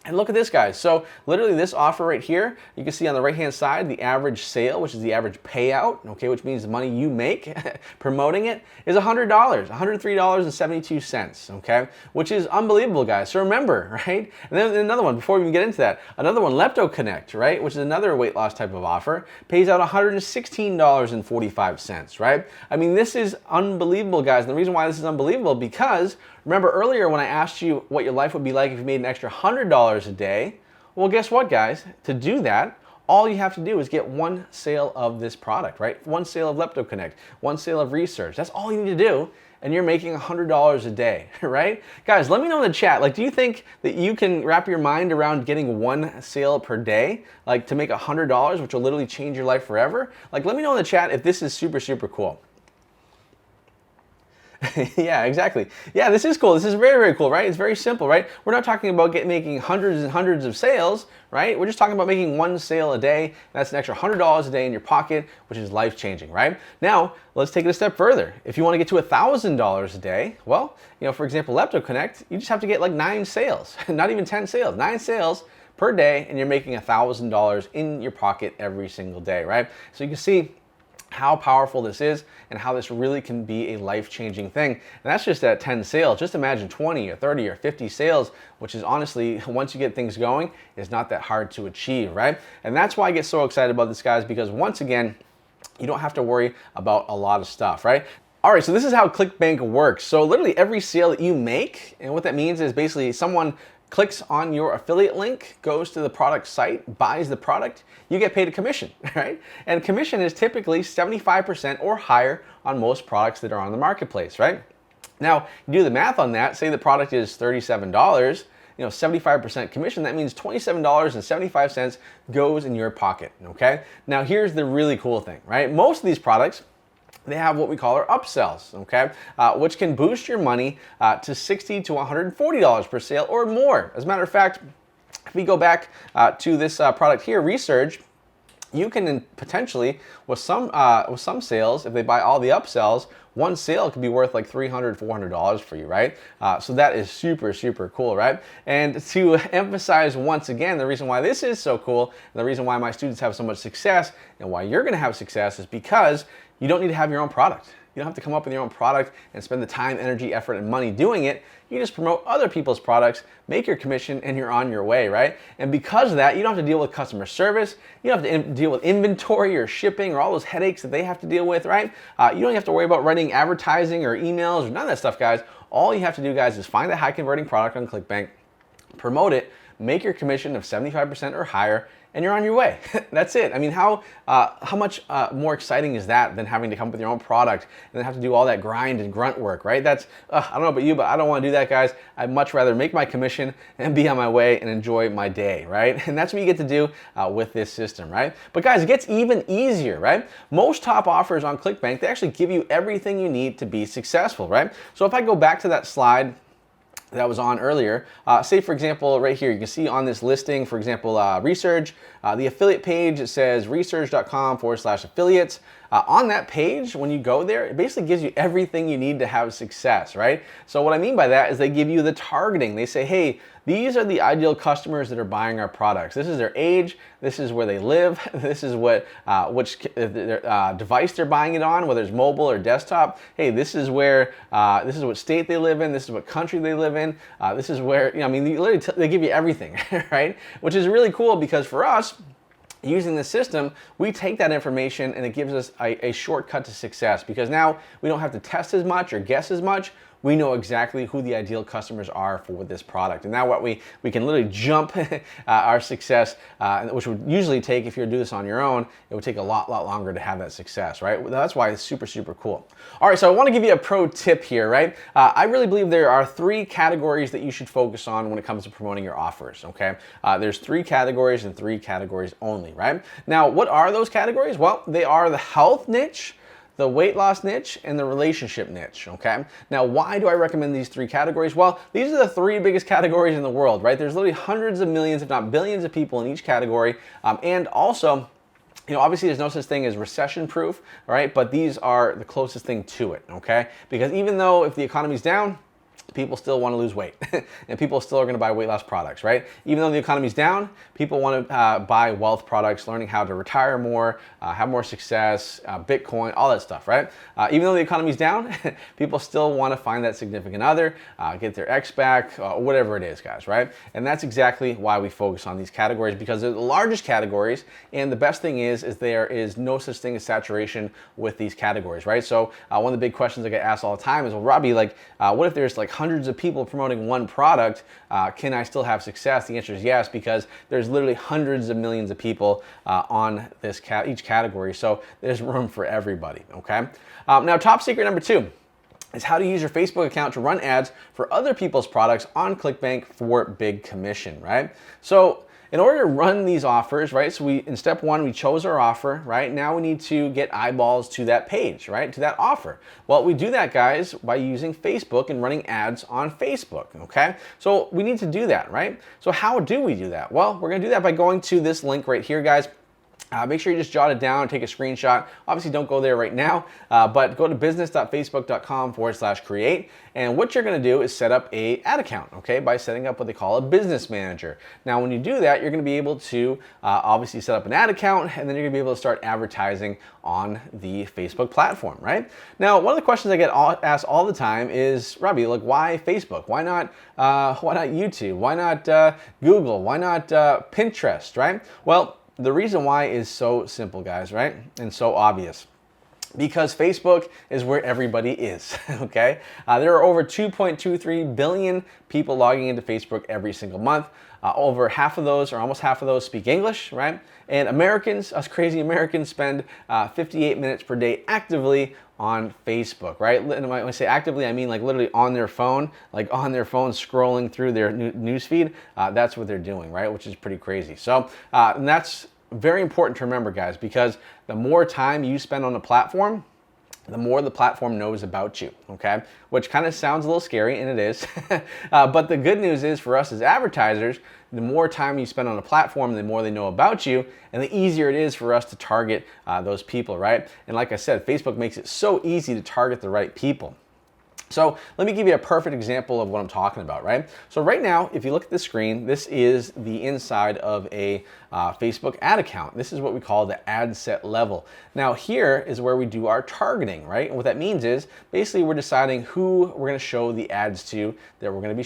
And look at this, guys. So literally this offer right here, you can see on the right-hand side, the average sale, which is the average payout, okay, which means the money you make promoting it, is $100, $103.72, okay, which is unbelievable, guys. So remember, right? And then another one, before we even get into that, another one, Lepto Connect, right, which is another weight loss type of offer, pays out $116.45, right? I mean, this is unbelievable, guys. And the reason why this is unbelievable, because remember earlier when I asked you what your life would be like if you made an extra $100 a day? Well, guess what, guys? To do that, all you have to do is get one sale of this product, right? One sale of LeptoConnect, one sale of research. That's all you need to do, and you're making $100 a day, right? Guys, let me know in the chat, like, do you think that you can wrap your mind around getting one sale per day, like to make $100, which will literally change your life forever? Like, let me know in the chat if this is super, super cool. Yeah, exactly. Yeah, this is cool. This is very, very cool, right? It's very simple, right? We're not talking about making hundreds and hundreds of sales, right? We're just talking about making one sale a day. That's an extra $100 a day in your pocket, which is life-changing, right? Now, let's take it a step further. If you want to get to $1,000 a day, well, for example, LeptoConnect, you just have to get like 9 sales, not even 10 sales, 9 sales per day, and you're making $1,000 in your pocket every single day, right? So you can see how powerful this is and how this really can be a life-changing thing. And that's just at 10 sales. Just imagine 20 or 30 or 50 sales, which is honestly, once you get things going, is not that hard to achieve, right? And that's why I get so excited about this, guys, because once again, you don't have to worry about a lot of stuff, right? All right, so this is how ClickBank works. So literally every sale that you make, and what that means is basically someone clicks on your affiliate link, goes to the product site, buys the product, you get paid a commission, right? And commission is typically 75% or higher on most products that are on the marketplace, right? Now, you do the math on that, say the product is $37, 75% commission, that means $27.75 goes in your pocket, okay? Now, here's the really cool thing, right? Most of these products, they have what we call our upsells, okay? Which can boost your money to $60 to $140 per sale or more. As a matter of fact, if we go back to this product here, Resurge, you can potentially, with some sales, if they buy all the upsells, one sale could be worth like $300, $400 for you, right? So that is super, super cool, right? And to emphasize once again, the reason why this is so cool, and the reason why my students have so much success, and why you're gonna have success is because you don't need to have your own product. You don't have to come up with your own product and spend the time, energy, effort, and money doing it. You just promote other people's products, make your commission, and you're on your way, right? And because of that, you don't have to deal with customer service. You don't have to deal with inventory or shipping or all those headaches that they have to deal with, right? You don't have to worry about writing advertising or emails or none of that stuff, guys. All you have to do, guys, is find a high converting product on ClickBank, promote it, make your commission of 75% or higher, and you're on your way. That's it. I mean, how much more exciting is that than having to come up with your own product and then have to do all that grind and grunt work, right? That's, I don't know about you, but I don't want to do that, guys. I'd much rather make my commission and be on my way and enjoy my day, right? And that's what you get to do with this system, right? But guys, it gets even easier, right? Most top offers on ClickBank, they actually give you everything you need to be successful, right? So if I go back to that slide that was on earlier, say for example, right here, you can see on this listing, for example, Resurge, the affiliate page, it says resurge.com/affiliates. On that page, when you go there, it basically gives you everything you need to have success, right? So what I mean by that is they give you the targeting. They say, hey, these are the ideal customers that are buying our products. This is their age, this is where they live, this is what which device they're buying it on, whether it's mobile or desktop. Hey, this is where this is what state they live in, this is what country they live in, this is where, I mean, they give you everything, right? Which is really cool because for us, using the system, we take that information and it gives us a shortcut to success because now we don't have to test as much or guess as much. We know exactly who the ideal customers are for this product. And now what we can literally jump our success, which would usually take, if you were to do this on your own, it would take a lot longer to have that success, right? That's why it's super, super cool. All right, so I want to give you a pro tip here, right? I really believe there are 3 categories that you should focus on when it comes to promoting your offers, okay? There's 3 categories and 3 categories only, right? Now, what are those categories? Well, they are the health niche, the weight loss niche, and the relationship niche, okay? Now, why do I recommend these 3 categories? Well, these are the 3 biggest categories in the world, right? There's literally hundreds of millions, if not billions of people in each category. And also, obviously there's no such thing as recession proof, right? But these are the closest thing to it, okay? Because even though if the economy's down, people still want to lose weight and people still are going to buy weight loss products, right? Even though the economy's down, people want to buy wealth products, learning how to retire more, have more success, Bitcoin, all that stuff, right? Even though the economy's down, people still want to find that significant other, get their ex back, whatever it is, guys, right? And that's exactly why we focus on these categories because they're the largest categories. And the best thing is there is no such thing as saturation with these categories, right? So one of the big questions I get asked all the time is, well, Robbie, like, what if there's like hundreds of people promoting one product, can I still have success? The answer is yes, because there's literally hundreds of millions of people on this each category, so there's room for everybody, okay? Now, top secret number 2 is how to use your Facebook account to run ads for other people's products on ClickBank for big commission, right? So in order to run these offers, right, so in step 1, we chose our offer, right? Now we need to get eyeballs to that page, right, to that offer. Well, we do that, guys, by using Facebook and running ads on Facebook, okay? So we need to do that, right? So how do we do that? Well, we're gonna do that by going to this link right here, guys. Make sure you just jot it down and take a screenshot. Obviously, don't go there right now, but go to business.facebook.com/create. And what you're going to do is set up an ad account, okay, by setting up what they call a business manager. Now, when you do that, you're going to be able to obviously set up an ad account, and then you're going to be able to start advertising on the Facebook platform, right? Now, one of the questions I get asked all the time is, Robbie, like, why Facebook? Why not YouTube? Why not Google? Why not Pinterest, right? Well, the reason why is so simple, guys, right? And so obvious. Because Facebook is where everybody is, okay? There are over 2.23 billion people logging into Facebook every single month. Over half of those, or almost half of those, speak English, right? And Americans, us crazy Americans, spend 58 minutes per day actively on Facebook, right? And when I say actively, I mean like literally on their phone, scrolling through their news feed. That's what they're doing, right? Which is pretty crazy. So, and that's very important to remember, guys, because the more time you spend on the platform, the more the platform knows about you, okay? Which kind of sounds a little scary, and it is. But the good news is for us as advertisers, the more time you spend on a platform, the more they know about you, and the easier it is for us to target those people, right? And like I said, Facebook makes it so easy to target the right people. So let me give you a perfect example of what I'm talking about, right? So right now, if you look at the screen, this is the inside of a Facebook ad account. This is what we call the ad set level. Now here is where we do our targeting, right? And what that means is basically we're deciding who we're gonna show the ads to that we're gonna be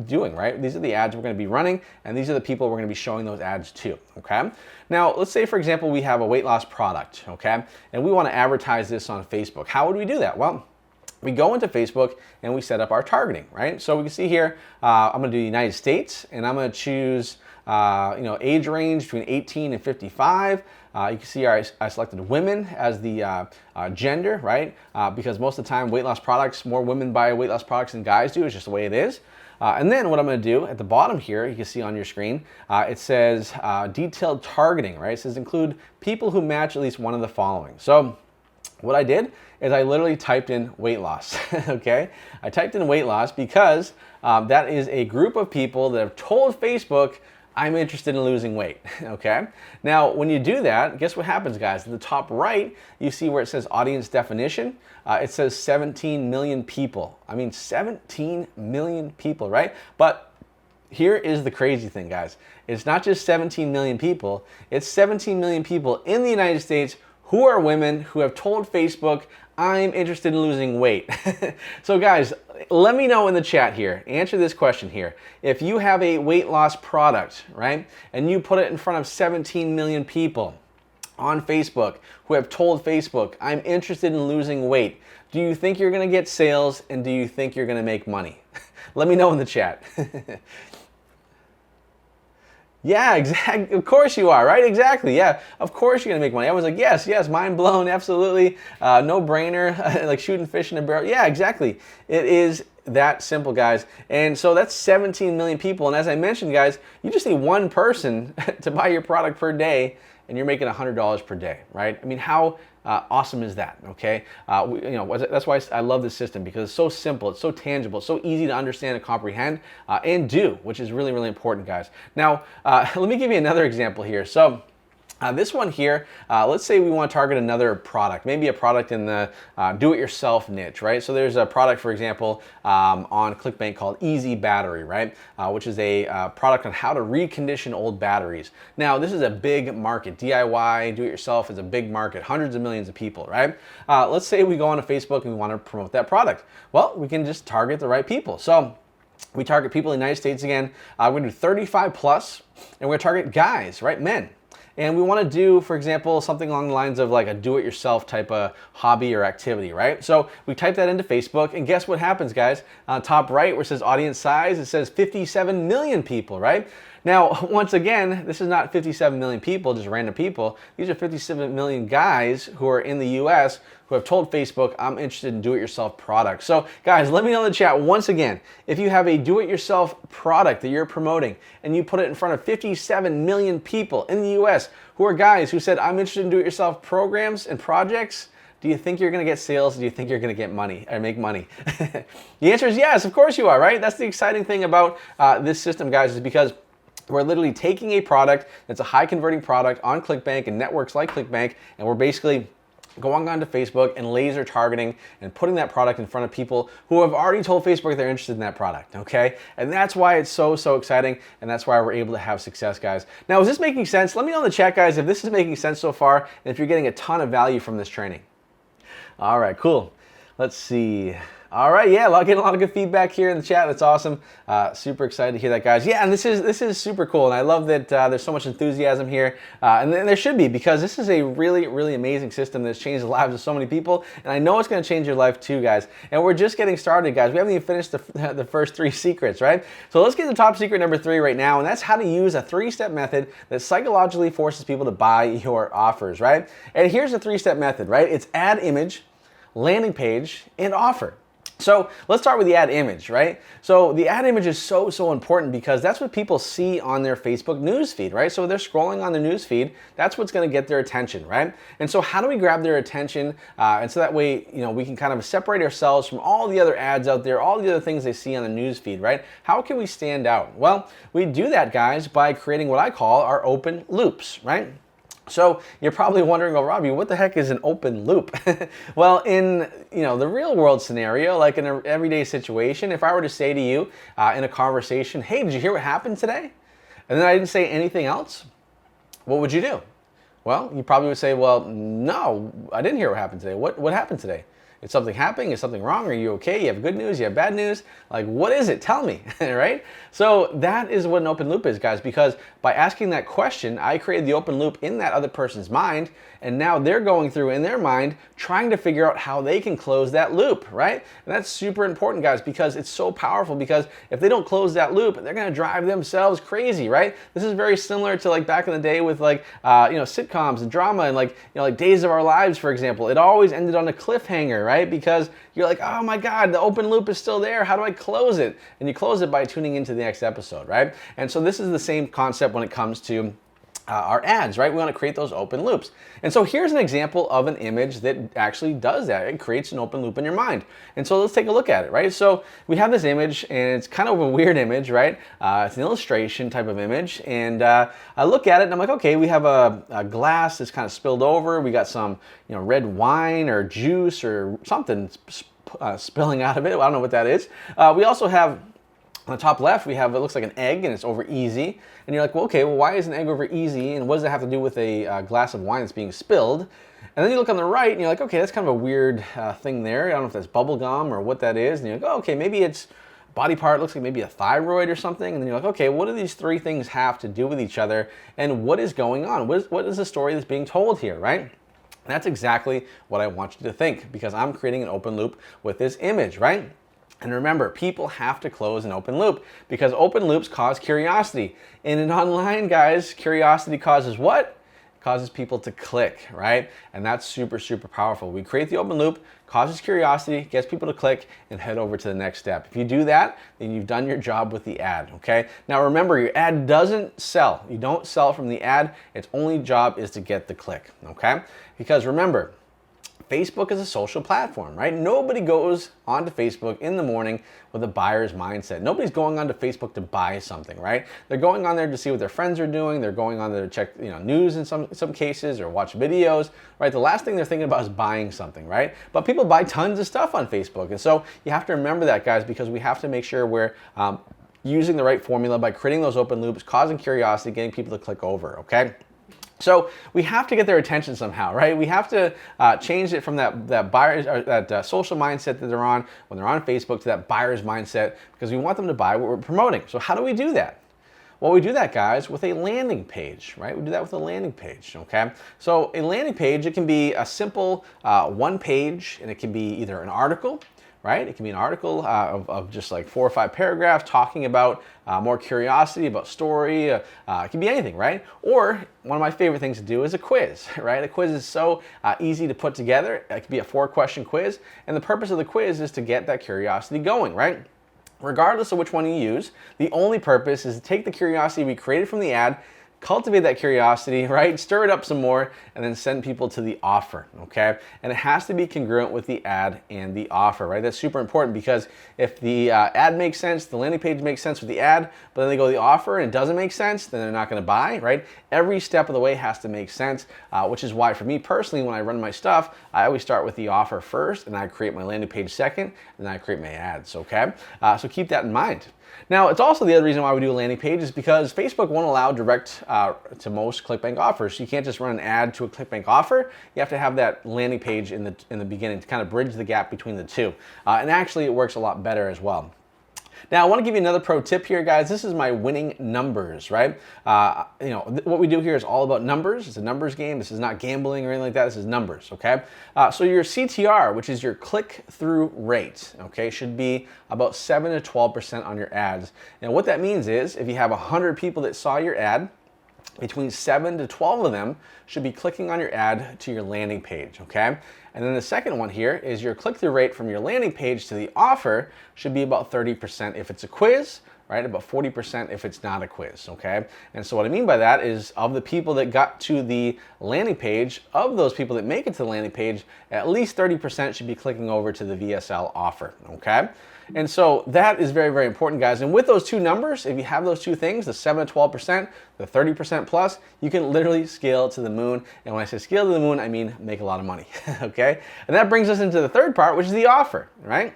doing, right? These are the ads we're gonna be running, and these are the people we're gonna be showing those ads to, okay? Now, let's say, for example, we have a weight loss product, okay? And we wanna advertise this on Facebook. How would we do that? Well, we go into Facebook and we set up our targeting, right? So we can see here, I'm gonna do the United States, and I'm gonna choose age range between 18 and 55. You can see I selected women as the gender, right? Because most of the time, weight loss products, more women buy weight loss products than guys do. It's just the way it is. And then what I'm going to do at the bottom here, you can see on your screen, it says detailed targeting, right? It says include people who match at least one of the following. So what I did is I literally typed in weight loss, okay? I typed in weight loss because that is a group of people that have told Facebook, I'm interested in losing weight, okay? Now, when you do that, guess what happens, guys? At the top right, you see where it says audience definition. It says 17 million people. I mean, 17 million people, right? But here is the crazy thing, guys. It's not just 17 million people. It's 17 million people in the United States who are women who have told Facebook, I'm interested in losing weight. So guys, let me know in the chat here, answer this question here. If you have a weight loss product, right, and you put it in front of 17 million people on Facebook who have told Facebook, I'm interested in losing weight, do you think you're gonna get sales, and do you think you're gonna make money? Let me know in the chat. Yeah, exactly. Of course you are, right? Exactly. Yeah, of course you're gonna make money. Everyone's like, yes, yes, mind blown, absolutely, no brainer, like shooting fish in a barrel. Yeah, exactly. It is that simple, guys. And so that's 17 million people. And as I mentioned, guys, you just need one person to buy your product per day, and you're making $100 per day, right? I mean, how awesome is that, okay? That's why I love this system, because it's so simple, it's so tangible, it's so easy to understand and comprehend and do, which is really, really important, guys. Now, let me give you another example here. So this one here, let's say we want to target another product, maybe a product in the do-it-yourself niche, right? So there's a product, for example, on ClickBank called Easy Battery, right? Which is a product on how to recondition old batteries. Now, this is a big market. DIY, do-it-yourself is a big market, hundreds of millions of people, right? Let's say we go onto Facebook and we want to promote that product. Well, we can just target the right people. So we target people in the United States again. We're going to do 35 plus, and we're going to target guys, right? Men. and we want to do, for example, something along the lines of like a do-it-yourself type of hobby or activity, right? So we type that into Facebook, and guess what happens, guys? On top right where it says audience size, it says 57 million people, right? Now, once again, this is not 57 million people, just random people. These are 57 million guys who are in the US who have told Facebook, I'm interested in do-it-yourself products. So guys, let me know in the chat once again, if you have a do-it-yourself product that you're promoting and you put it in front of 57 million people in the US who are guys who said, I'm interested in do-it-yourself programs and projects, do you think you're going to get sales? Do you think you're going to get money or make money? The answer is yes, of course you are, right? That's the exciting thing about this system, guys, is because we're literally taking a product that's a high converting product on ClickBank and networks like ClickBank, and we're basically going onto Facebook and laser targeting and putting that product in front of people who have already told Facebook they're interested in that product, okay? And that's why it's so exciting, and that's why we're able to have success, guys. Now, is this making sense? Let me know in the chat, guys, if this is making sense so far and if you're getting a ton of value from this training. All right, cool. Let's see. All right, yeah, getting a lot of good feedback here in the chat. That's awesome. Super excited to hear that, guys. Yeah, and this is super cool, and I love that there's so much enthusiasm here, and there should be, because this is a really amazing system that's changed the lives of so many people, and I know it's going to change your life too, guys. And we're just getting started, guys. We haven't even finished the first 3 secrets, right? So let's get to top secret number 3 right now, and that's how to use a 3-step method that psychologically forces people to buy your offers, right? And here's the 3-step method, right? It's add image, landing page, and offer. So let's start with the ad image, right? So the ad image is so important because that's what people see on their Facebook news feed, right? So they're scrolling on their news feed, that's what's going to get their attention, right? And so how do we grab their attention? And so that way, you know, we can kind of separate ourselves from all the other ads out there, all the other things they see on the news feed, right? How can we stand out? Well, we do that, guys, by creating what I call our open loops, right? So you're probably wondering, well, Robbie, what the heck is an open loop? Well, in the real world scenario, like in an everyday situation, if I were to say to you in a conversation, hey, did you hear what happened today? And then I didn't say anything else, what would you do? Well, you probably would say, well, no, I didn't hear what happened today. What happened today? Is something happening? Is something wrong? Are you okay? You have good news? You have bad news? Like, what is it? Tell me, right? So that is what an open loop is, guys, because by asking that question, I created the open loop in that other person's mind, and now they're going through in their mind trying to figure out how they can close that loop, right? And that's super important, guys, because it's so powerful, because if they don't close that loop, they're gonna drive themselves crazy, right? This is very similar to like back in the day with like, sitcoms and drama and like Days of Our Lives, for example. It always ended on a cliffhanger, right? Because you're like, oh my God, the open loop is still there. How do I close it? And you close it by tuning into the next episode, right? And so this is the same concept when it comes to our ads, right? We want to create those open loops. And so here's an example of an image that actually does that. It creates an open loop in your mind. And so let's take a look at it, right? So we have this image, and it's kind of a weird image, right? It's an illustration type of image. And I look at it and I'm like, okay, we have a glass that's kind of spilled over. We got some, red wine or juice or something spilling out of it. I don't know what that is. We also have, on the top left, we have, it looks like an egg, and it's over easy. And you're like, well, okay, well, why is an egg over easy? And what does that have to do with a glass of wine that's being spilled? And then you look on the right, and you're like, okay, that's kind of a weird thing there. I don't know if that's bubble gum or what that is. And you're like, oh, okay, maybe it's body part, looks like maybe a thyroid or something. And then you're like, okay, what do these 3 things have to do with each other? And what is going on? What is the story that's being told here, right? That's exactly what I want you to think, because I'm creating an open loop with this image, right? And remember, people have to close an open loop, because open loops cause curiosity. And in online, guys, curiosity causes what? It causes people to click, right? And that's super powerful. We create the open loop, causes curiosity, gets people to click, and head over to the next step. If you do that, then you've done your job with the ad, okay? Now remember, your ad doesn't sell. You don't sell from the ad. Its only job is to get the click, okay? Because remember, Facebook is a social platform, right? Nobody goes onto Facebook in the morning with a buyer's mindset. Nobody's going onto Facebook to buy something, right? They're going on there to see what their friends are doing. They're going on there to check, news in some cases, or watch videos, right? The last thing they're thinking about is buying something, right? But people buy tons of stuff on Facebook. And so you have to remember that, guys, because we have to make sure we're using the right formula by creating those open loops, causing curiosity, getting people to click over, okay? So we have to get their attention somehow, right? We have to change it from that buyer's or that social mindset that they're on when they're on Facebook to that buyer's mindset, because we want them to buy what we're promoting. So how do we do that? Well, we do that, guys, with a landing page, right? We do that with a landing page, okay? So a landing page, it can be a simple one page, and it can be either an article, right? It can be an article of just like 4 or 5 paragraphs talking about more curiosity, about story. It can be anything, right? Or one of my favorite things to do is a quiz, right? A quiz is so easy to put together. It could be a 4-question quiz, and the purpose of the quiz is to get that curiosity going, right? Regardless of which one you use, the only purpose is to take the curiosity we created from the ad, cultivate that curiosity, right? Stir it up some more, and then send people to the offer, okay? And it has to be congruent with the ad and the offer, right? That's super important, because if the ad makes sense, the landing page makes sense with the ad, but then they go to the offer and it doesn't make sense, then they're not gonna buy, right? Every step of the way has to make sense, which is why for me personally, when I run my stuff, I always start with the offer first, and I create my landing page second, and then I create my ads, okay? So keep that in mind. Now, it's also the other reason why we do a landing page is because Facebook won't allow direct to most ClickBank offers. You can't just run an ad to a ClickBank offer. You have to have that landing page in the beginning to kind of bridge the gap between the two. And actually, it works a lot better as well. Now, I want to give you another pro tip here, guys. This is my winning numbers, right? What we do here is all about numbers. It's a numbers game. This is not gambling or anything like that. This is numbers, okay? So your CTR, which is your click-through rate, okay, should be about 7 to 12% on your ads. And what that means is if you have 100 people that saw your ad, between 7 to 12 of them should be clicking on your ad to your landing page, okay? And then the second one here is your click-through rate from your landing page to the offer should be about 30% if it's a quiz, right? About 40% if it's not a quiz, okay? And so what I mean by that is of the people that got to the landing page, of those people that make it to the landing page, at least 30% should be clicking over to the VSL offer, okay? And so that is very, very important, guys. And with those two numbers, if you have those two things, the 7 to 12%, the 30% plus, you can literally scale to the moon. And when I say scale to the moon, I mean make a lot of money, okay? And that brings us into the third part, which is the offer, right?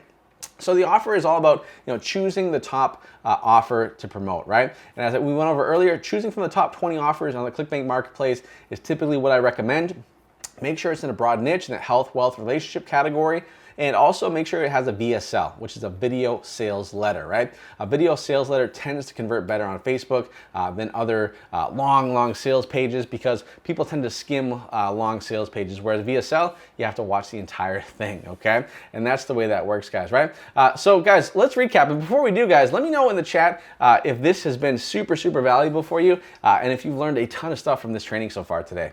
So the offer is all about choosing the top offer to promote, right? And as we went over earlier, choosing from the top 20 offers on the ClickBank Marketplace is typically what I recommend. Make sure it's in a broad niche in the health, wealth, relationship category. And also make sure it has a VSL, which is a video sales letter, right? A video sales letter tends to convert better on Facebook than other long sales pages, because people tend to skim long sales pages, whereas VSL, you have to watch the entire thing, okay? And that's the way that works, guys, right? So guys, let's recap. And before we do, guys, let me know in the chat if this has been super, super valuable for you, and if you've learned a ton of stuff from this training so far today.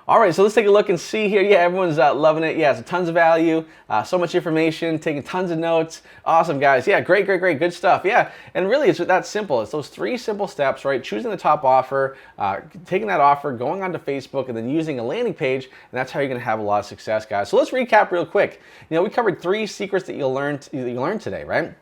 All right, so let's take a look and see here. Yeah, everyone's loving it. Yeah, so tons of value, so much information, taking tons of notes. Awesome, guys. Yeah, great, good stuff. Yeah, and really it's that simple. It's those 3 simple steps, right? Choosing the top offer, taking that offer, going onto Facebook, and then using a landing page, and that's how you're gonna have a lot of success, guys. So let's recap real quick. We covered 3 secrets that you learned today, right?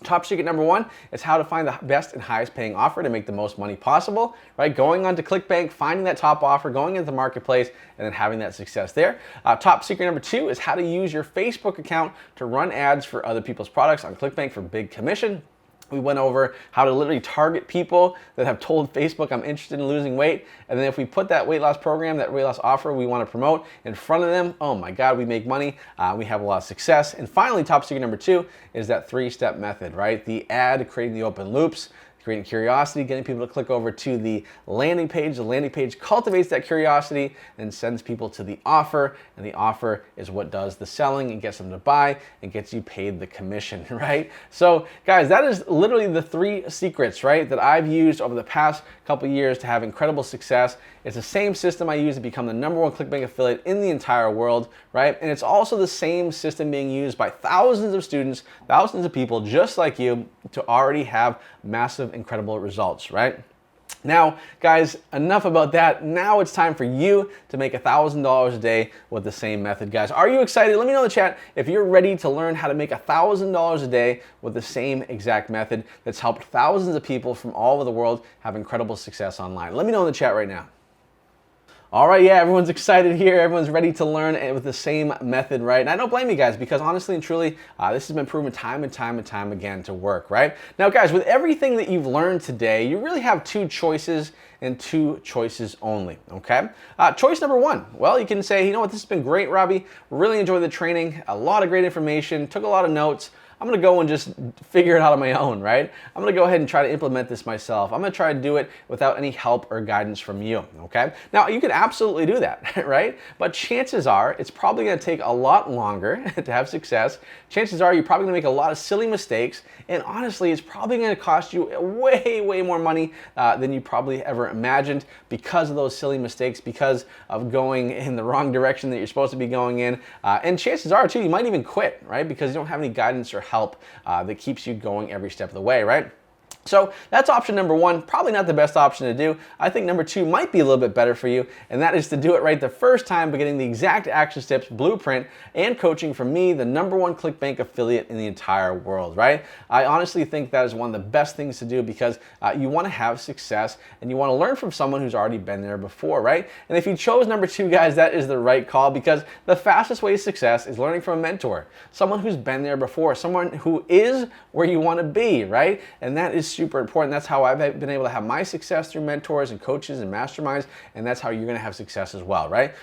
Top secret number 1 is how to find the best and highest paying offer to make the most money possible, right? Going on to ClickBank, finding that top offer, going into the marketplace, and then having that success there. Top secret number 2 is how to use your Facebook account to run ads for other people's products on ClickBank for big commission. We went over how to literally target people that have told Facebook, I'm interested in losing weight. And then if we put that weight loss program, that weight loss offer we want to promote in front of them, oh my God, we make money. We have a lot of success. And finally, top secret number 2 is that 3-step method, right? The ad, creating the open loops, creating curiosity, getting people to click over to the landing page. The landing page cultivates that curiosity and sends people to the offer, and the offer is what does the selling and gets them to buy and gets you paid the commission, right? So guys, that is literally the 3 secrets, right, that I've used over the past couple years to have incredible success. It's the same system I use to become the #1 ClickBank affiliate in the entire world, right? And it's also the same system being used by thousands of students, thousands of people just like you to already have massive, incredible results, right? Now, guys, enough about that. Now it's time for you to make $1,000 a day with the same method, guys. Are you excited? Let me know in the chat if you're ready to learn how to make $1,000 a day with the same exact method that's helped thousands of people from all over the world have incredible success online. Let me know in the chat right now. All right, yeah, everyone's excited here. Everyone's ready to learn with the same method, right? And I don't blame you guys, because honestly and truly, this has been proven time and time again to work, right? Now, guys, with everything that you've learned today, you really have 2 choices and 2 choices only, okay? Choice number 1, well, you can say, you know what, this has been great, Robbie. Really enjoyed the training, a lot of great information, took a lot of notes. I'm gonna go and just figure it out on my own, right? I'm gonna go ahead and try to implement this myself. I'm gonna try to do it without any help or guidance from you, okay? Now, you can absolutely do that, right? But chances are, it's probably gonna take a lot longer to have success. Chances are, you're probably gonna make a lot of silly mistakes, and honestly, it's probably gonna cost you way more money than you probably ever imagined because of those silly mistakes, because of going in the wrong direction that you're supposed to be going in. And chances are, too, you might even quit, right? Because you don't have any guidance or help that keeps you going every step of the way, right? So that's option number one, probably not the best option to do. I think number two might be a little bit better for you, and that is to do it right the first time by getting the exact action steps, blueprint, and coaching from me, the #1 ClickBank affiliate in the entire world, right? I honestly think that is one of the best things to do because you want to have success and you want to learn from someone who's already been there before, right? And if you chose number two, guys, that is the right call because the fastest way to success is learning from a mentor, someone who's been there before, someone who is where you want to be, right? And that is super important. That's how I've been able to have my success through mentors and coaches and masterminds, and that's how you're going to have success as well, right?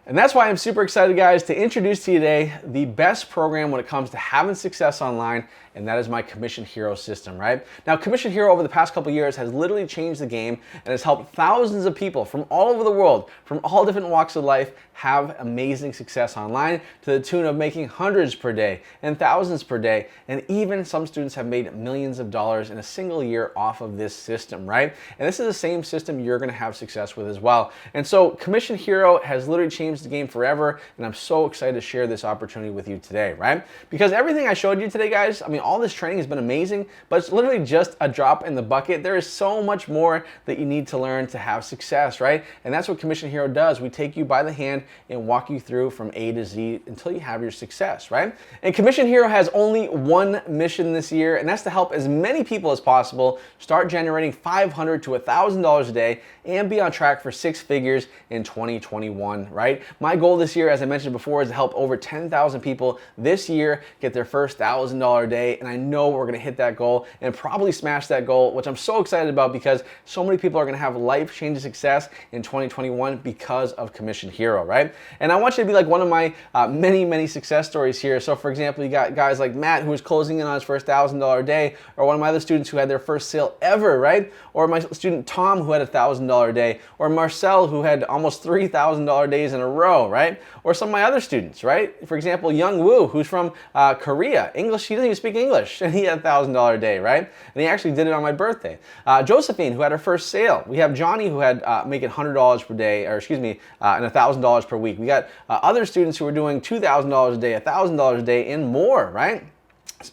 And that's why I'm super excited, guys, to introduce to you today the best program when it comes to having success online, and that is my Commission Hero system, right? Now, Commission Hero over the past couple years has literally changed the game and has helped thousands of people from all over the world, from all different walks of life, have amazing success online to the tune of making hundreds per day and thousands per day. And even some students have made millions of dollars in a single year off of this system, right? And this is the same system you're gonna have success with as well. And so Commission Hero has literally changed the game forever, and I'm so excited to share this opportunity with you today, right? Because everything I showed you today, guys, I mean, all this training has been amazing, but it's literally just a drop in the bucket. There is so much more that you need to learn to have success, right? And that's what Commission Hero does. We take you by the hand and walk you through from A to Z until you have your success, right? And Commission Hero has only one mission this year, and that's to help as many people as possible start generating $500 to $1,000 a day and be on track for 6 figures in 2021, right? My goal this year, as I mentioned before, is to help over 10,000 people this year get their first $1,000 a day, and I know we're gonna hit that goal and probably smash that goal, which I'm so excited about because so many people are gonna have life-changing success in 2021 because of Commission Hero, right? And I want you to be like one of my many success stories here. So for example, you got guys like Matt who was closing in on his first $1,000 a day, or one of my other students who had their first sale ever, right? Or my student Tom who had $1,000 a day, or Marcel who had almost $3,000 days in a row, right? Or some of my other students, right? For example, Young Woo, who's from Korea. English, he doesn't even speak English, and he had $1,000 a day, right? And he actually did it on my birthday. Josephine, who had her first sale. We have Johnny, who had making $100 per day, or excuse me, and $1,000 per week. We got other students who were doing $2,000 a day, $1,000 a day, and more, right?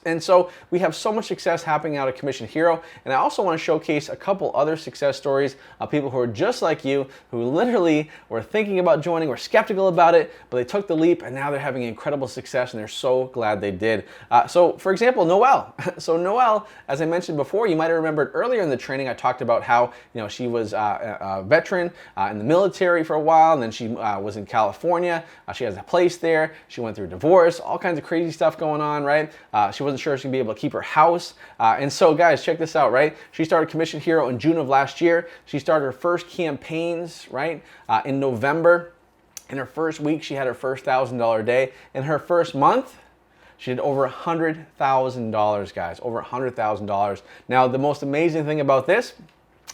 And so we have so much success happening out of Commission Hero, and I also want to showcase a couple other success stories of people who are just like you, who literally were thinking about joining, were skeptical about it, but they took the leap, and now they're having incredible success, and they're so glad they did. So for example, Noelle. So Noelle, as I mentioned before, you might have remembered earlier in the training, I talked about how she was a veteran in the military for a while, and then she was in California. She has a place there. She went through a divorce, all kinds of crazy stuff going on, right? She wasn't sure if she'd be able to keep her house. And so guys, check this out, right? She started Commission Hero in June of last year. She started her first campaigns, right, in November. In her first week, she had her first $1,000 a day. In her first month, she did over $100,000, guys, over $100,000. Now, the most amazing thing about this,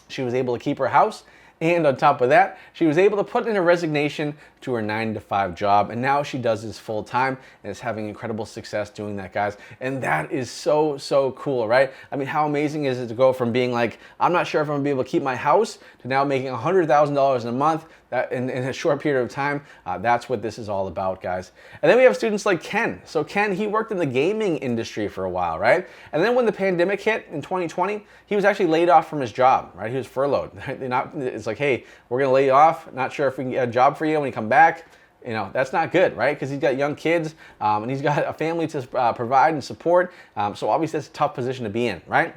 she was able to keep her house. And on top of that, she was able to put in a resignation to her 9-to-5 job, and now she does this full time and is having incredible success doing that, guys. And that is so cool, right? I mean, how amazing is it to go from being like, I'm not sure if I'm gonna be able to keep my house, to now making $100,000 in a month, that in a short period of time. That's what this is all about, guys. And then we have students like Ken. So Ken, he worked in the gaming industry for a while, right? And then when the pandemic hit in 2020, he was actually laid off from his job, right? He was furloughed. It's like, hey, we're gonna lay you off. Not sure if we can get a job for you when you come back. That's not good, right? Because he's got young kids and he's got a family to provide and support. So obviously that's a tough position to be in, right?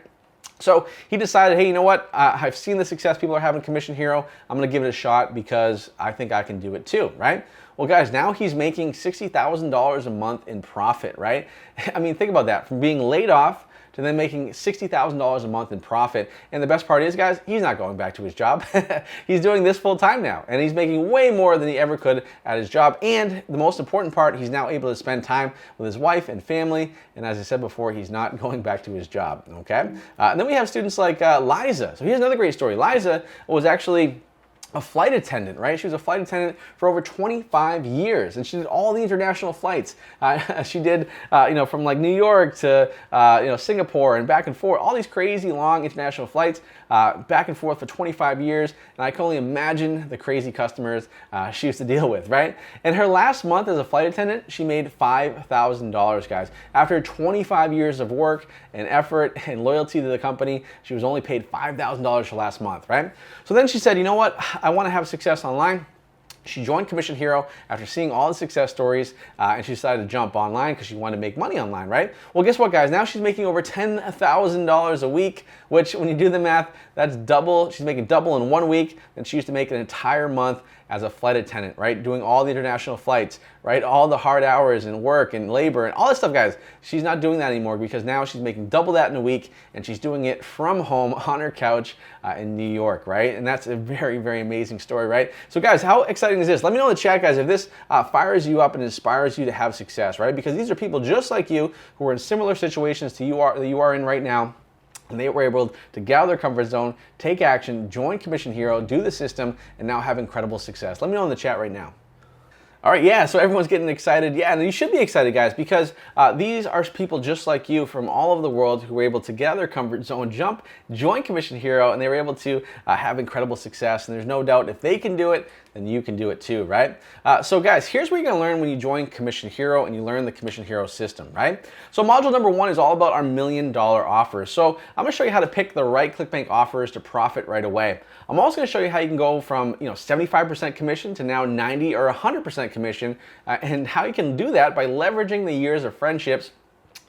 So he decided, hey, you know what? I've seen the success people are having Commission Hero. I'm gonna give it a shot because I think I can do it too, right? Well, guys, now he's making $60,000 a month in profit, right? I mean, think about that. From being laid off to then making $60,000 a month in profit. And the best part is, guys, he's not going back to his job. He's doing this full time now, and he's making way more than he ever could at his job. And the most important part, he's now able to spend time with his wife and family. And as I said before, he's not going back to his job, okay? And then we have students like Liza. So here's another great story. Liza was actually a flight attendant, right? She was a flight attendant for over 25 years, and she did all the international flights. She did, from like New York to, Singapore and back and forth, all these crazy long international flights, back and forth for 25 years. And I can only imagine the crazy customers she used to deal with, right? And her last month as a flight attendant, she made $5,000, guys. After 25 years of work and effort and loyalty to the company, she was only paid $5,000 for last month, right? So then she said, you know what? I want to have success online. She joined Commission Hero after seeing all the success stories, and she decided to jump online because she wanted to make money online, right? Well, guess what, guys? Now she's making over $10,000 a week, which when you do the math, that's double. She's making double in 1 week than she used to make an entire month as a flight attendant, right? Doing all the international flights, right? All the hard hours and work and labor and all this stuff, guys. She's not doing that anymore because now she's making double that in a week, and she's doing it from home on her couch in New York, right? And that's a very, very amazing story, right? So guys, how exciting is this? Let me know in the chat, guys, if this fires you up and inspires you to have success, right? Because these are people just like you who are in similar situations to that you are in right now. And they were able to get out of their comfort zone, take action, join Commission Hero, do the system, and now have incredible success. Let me know in the chat right now. All right, yeah, so everyone's getting excited. Yeah, and you should be excited, guys, because these are people just like you from all over the world who were able to get out of their comfort zone, join Commission Hero, and they were able to have incredible success. And there's no doubt if they can do it, then you can do it too, right? So guys, here's what you're gonna learn when you join Commission Hero and you learn the Commission Hero system, right? So module number 1 is all about our $1 million offers. So I'm gonna show you how to pick the right ClickBank offers to profit right away. I'm also gonna show you how you can go from 75% commission to now 90 or 100% commission, and how you can do that by leveraging the years of friendships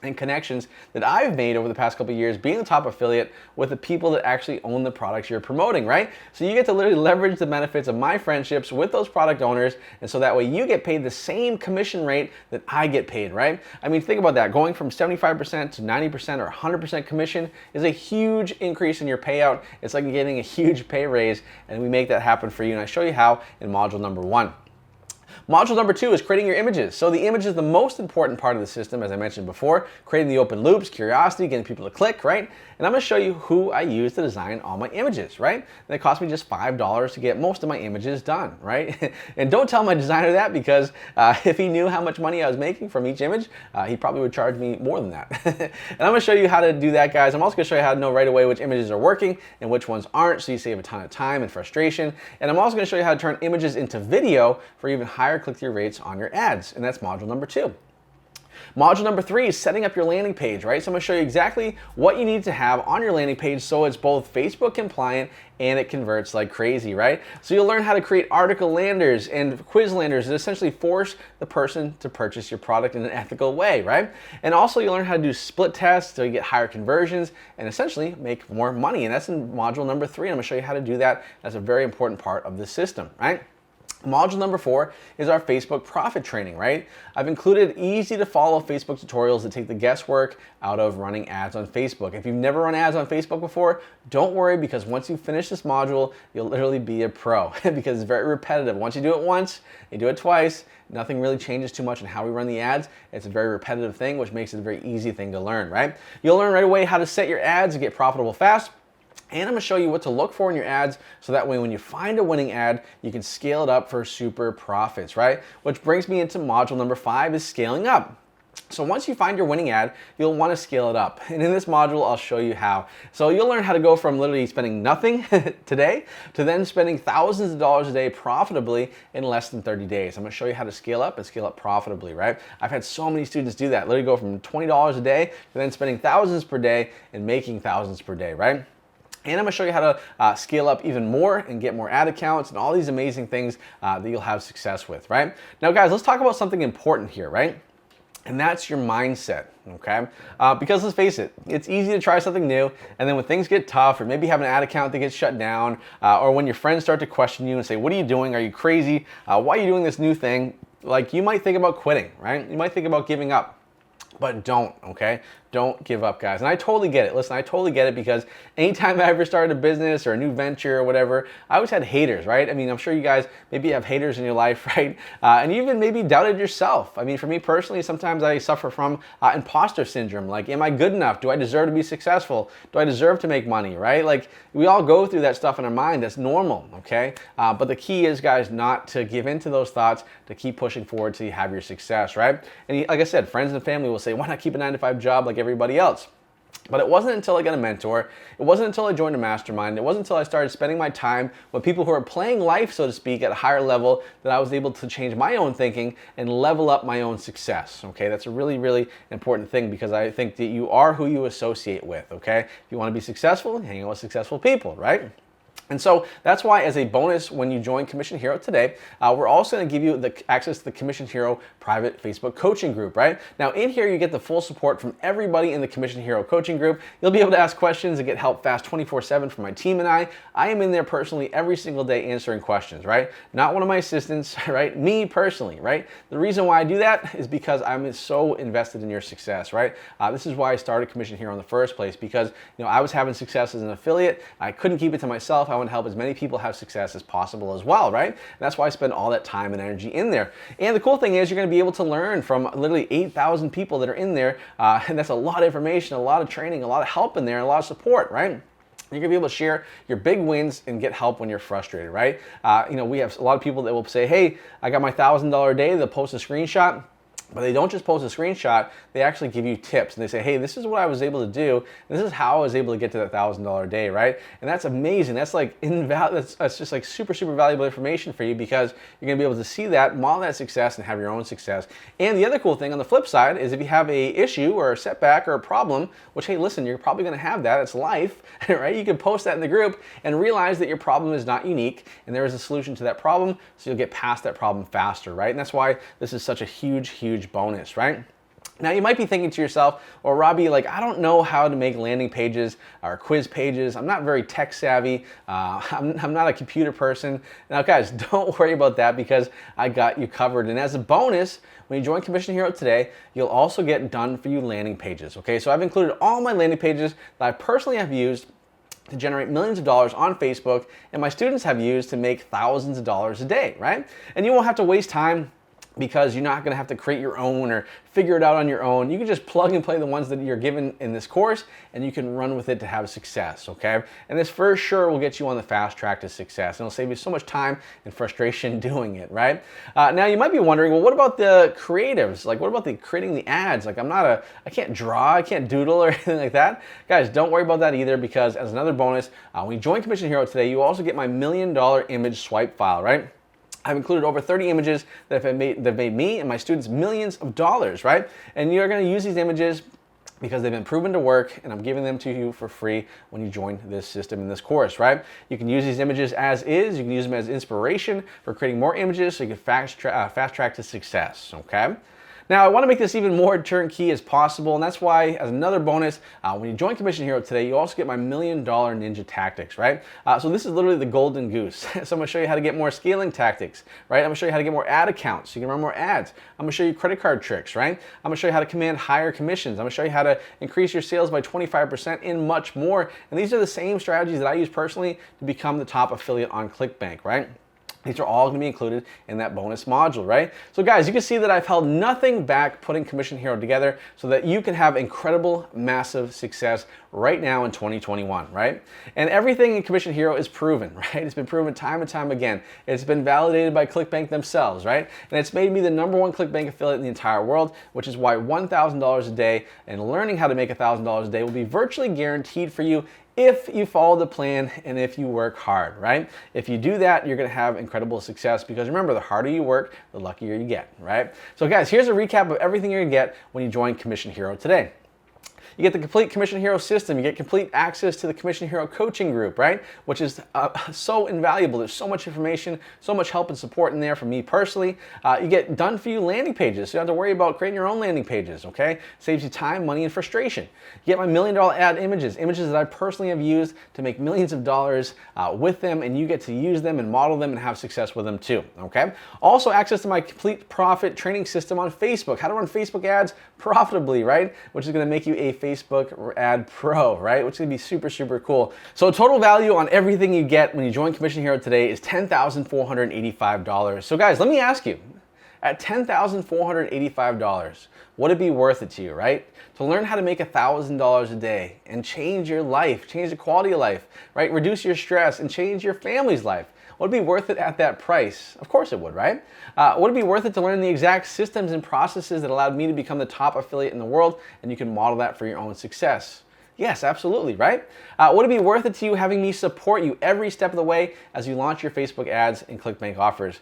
and connections that I've made over the past couple of years being the top affiliate with the people that actually own the products you're promoting, right? So you get to literally leverage the benefits of my friendships with those product owners, and so that way you get paid the same commission rate that I get paid, right? I mean, think about that. Going from 75% to 90% or 100% commission is a huge increase in your payout. It's like getting a huge pay raise, and we make that happen for you, and I show you how in module number 1. Module number 2 is creating your images. So the image is the most important part of the system, as I mentioned before, creating the open loops, curiosity, getting people to click, right? And I'm gonna show you who I use to design all my images, right? And it cost me just $5 to get most of my images done, right? And don't tell my designer that, because if he knew how much money I was making from each image, he probably would charge me more than that. And I'm gonna show you how to do that, guys. I'm also gonna show you how to know right away which images are working and which ones aren't, so you save a ton of time and frustration. And I'm also gonna show you how to turn images into video for even higher click-through rates on your ads, and that's module number 2. Module number 3 is setting up your landing page, right? So I'm gonna show you exactly what you need to have on your landing page so it's both Facebook compliant and it converts like crazy, right? So you'll learn how to create article landers and quiz landers that essentially force the person to purchase your product in an ethical way, right? And also you'll learn how to do split tests so you get higher conversions and essentially make more money. And that's in module number 3. I'm gonna show you how to do that. That's a very important part of the system, right? Module number 4 is our Facebook profit training, right? I've included easy to follow Facebook tutorials that take the guesswork out of running ads on Facebook. If you've never run ads on Facebook before, don't worry, because once you finish this module, you'll literally be a pro because it's very repetitive. Once you do it once, you do it twice, nothing really changes too much in how we run the ads. It's a very repetitive thing, which makes it a very easy thing to learn, right? You'll learn right away how to set your ads and get profitable fast. And I'm gonna show you what to look for in your ads so that way when you find a winning ad, you can scale it up for super profits, right? Which brings me into module number 5 is scaling up. So once you find your winning ad, you'll want to scale it up. And in this module, I'll show you how. So you'll learn how to go from literally spending nothing today to then spending thousands of dollars a day profitably in less than 30 days. I'm going to show you how to scale up and scale up profitably, right? I've had so many students do that. Literally go from $20 a day to then spending thousands per day and making thousands per day, right? And I'm gonna show you how to scale up even more and get more ad accounts and all these amazing things that you'll have success with, right? Now guys, let's talk about something important here, right? And that's your mindset, okay? Because let's face it, it's easy to try something new, and then when things get tough, or maybe you have an ad account that gets shut down, or when your friends start to question you and say, what are you doing? Are you crazy? Why are you doing this new thing? Like, you might think about quitting, right? You might think about giving up. But don't, okay? Don't give up, guys. And I totally get it. Listen, I totally get it, because anytime I ever started a business or a new venture or whatever, I always had haters, right? I mean, I'm sure you guys maybe have haters in your life, right? And you even maybe doubted yourself. I mean, for me personally, sometimes I suffer from imposter syndrome. Like, am I good enough? Do I deserve to be successful? Do I deserve to make money, right? Like, we all go through that stuff in our mind. That's normal, okay? But the key is, guys, not to give in to those thoughts, to keep pushing forward till you have your success, right? And like I said, friends and family will say, why not keep a 9-to-5 job like everybody else? But it wasn't until I got a mentor, it wasn't until I joined a mastermind, it wasn't until I started spending my time with people who are playing life, so to speak, at a higher level, that I was able to change my own thinking and level up my own success, okay? That's a really, really important thing, because I think that you are who you associate with, okay? If you want to be successful, hang out with successful people, right? And so that's why, as a bonus, when you join Commission Hero today, we're also going to give you the access to the Commission Hero private Facebook coaching group, right? Now, in here, you get the full support from everybody in the Commission Hero coaching group. You'll be able to ask questions and get help fast 24/7 from my team and I. I am in there personally every single day answering questions, right? Not one of my assistants, right? Me personally, right? The reason why I do that is because I'm so invested in your success, right? This is why I started Commission Hero in the first place, because I was having success as an affiliate. I couldn't keep it to myself. I want to help as many people have success as possible as well, right? And that's why I spend all that time and energy in there. And the cool thing is, you're going to be able to learn from literally 8,000 people that are in there, and that's a lot of information, a lot of training, a lot of help in there, and a lot of support, right? You're going to be able to share your big wins and get help when you're frustrated, right? We have a lot of people that will say, hey, I got my $1,000 day. They'll post a screenshot. But they don't just post a screenshot, they actually give you tips. And they say, hey, this is what I was able to do. This is how I was able to get to that $1,000 day, right? And that's amazing. That's like that's just like super, super valuable information for you, because you're gonna be able to see that, model that success, and have your own success. And the other cool thing on the flip side is, if you have a issue or a setback or a problem, which, hey, listen, you're probably gonna have that, it's life, right? You can post that in the group and realize that your problem is not unique, and there is a solution to that problem, so you'll get past that problem faster, right? And that's why this is such a huge, huge bonus, right? Now, you might be thinking to yourself, well, Robbie, like, I don't know how to make landing pages or quiz pages. I'm not very tech savvy. I'm not a computer person. Now, guys, don't worry about that, because I got you covered. And as a bonus, when you join Commission Hero today, you'll also get done for you landing pages, okay? So I've included all my landing pages that I personally have used to generate millions of dollars on Facebook, and my students have used to make thousands of dollars a day, right? And you won't have to waste time, because you're not going to have to create your own or figure it out on your own. You can just plug and play the ones that you're given in this course, and you can run with it to have success, okay? And this for sure will get you on the fast track to success, and it'll save you so much time and frustration doing it, right? Now, you might be wondering, well, what about the creatives? Like, what about creating the ads? Like, I can't draw, I can't doodle or anything like that. Guys, don't worry about that either, because as another bonus, when you join Commission Hero today, you also get my $1 million image swipe file, right? I've included over 30 images that have made me and my students millions of dollars, right? And you're going to use these images because they've been proven to work, and I'm giving them to you for free when you join this system in this course, right? You can use these images as is. You can use them as inspiration for creating more images, so you can fast track to success, okay? Now, I want to make this even more turnkey as possible, and that's why, as another bonus, when you join Commission Hero today, you also get my $1 million ninja tactics, right? So this is literally the golden goose. So I'm going to show you how to get more scaling tactics, right? I'm going to show you how to get more ad accounts so you can run more ads. I'm going to show you credit card tricks, right? I'm going to show you how to command higher commissions. I'm going to show you how to increase your sales by 25% and much more. And these are the same strategies that I use personally to become the top affiliate on ClickBank, right? These are all going to be included in that bonus module, right? So guys, you can see that I've held nothing back putting Commission Hero together so that you can have incredible, massive success right now in 2021, right? And everything in Commission Hero is proven, right? It's been proven time and time again. It's been validated by ClickBank themselves, right? And it's made me the #1 ClickBank affiliate in the entire world, which is why $1,000 a day and learning how to make $1,000 a day will be virtually guaranteed for you if you follow the plan and if you work hard, right? If you do that, you're gonna have incredible success, because remember, the harder you work, the luckier you get, right? So guys, here's a recap of everything you're gonna get when you join Commission Hero today. You get the complete Commission Hero system. You get complete access to the Commission Hero coaching group, right? Which is so invaluable. There's so much information, so much help and support in there from me personally. You get done for you landing pages, so you don't have to worry about creating your own landing pages, okay? Saves you time, money, and frustration. You get my $1 million ad images that I personally have used to make millions of dollars with them, and you get to use them and model them and have success with them too, okay? Also access to my complete profit training system on Facebook, how to run Facebook ads profitably, right? Which is gonna make you a Facebook ad pro, right? Which is gonna be super, super cool. So total value on everything you get when you join Commission Hero today is $10,485. So guys, let me ask you, at $10,485, would it be worth it to you, right? To learn how to make $1,000 a day and change your life, change the quality of life, right? Reduce your stress and change your family's life. Would it be worth it at that price? Of course it would, right? Would it be worth it to learn the exact systems and processes that allowed me to become the top affiliate in the world, and you can model that for your own success? Yes, absolutely, right? Would it be worth it to you having me support you every step of the way as you launch your Facebook ads and ClickBank offers?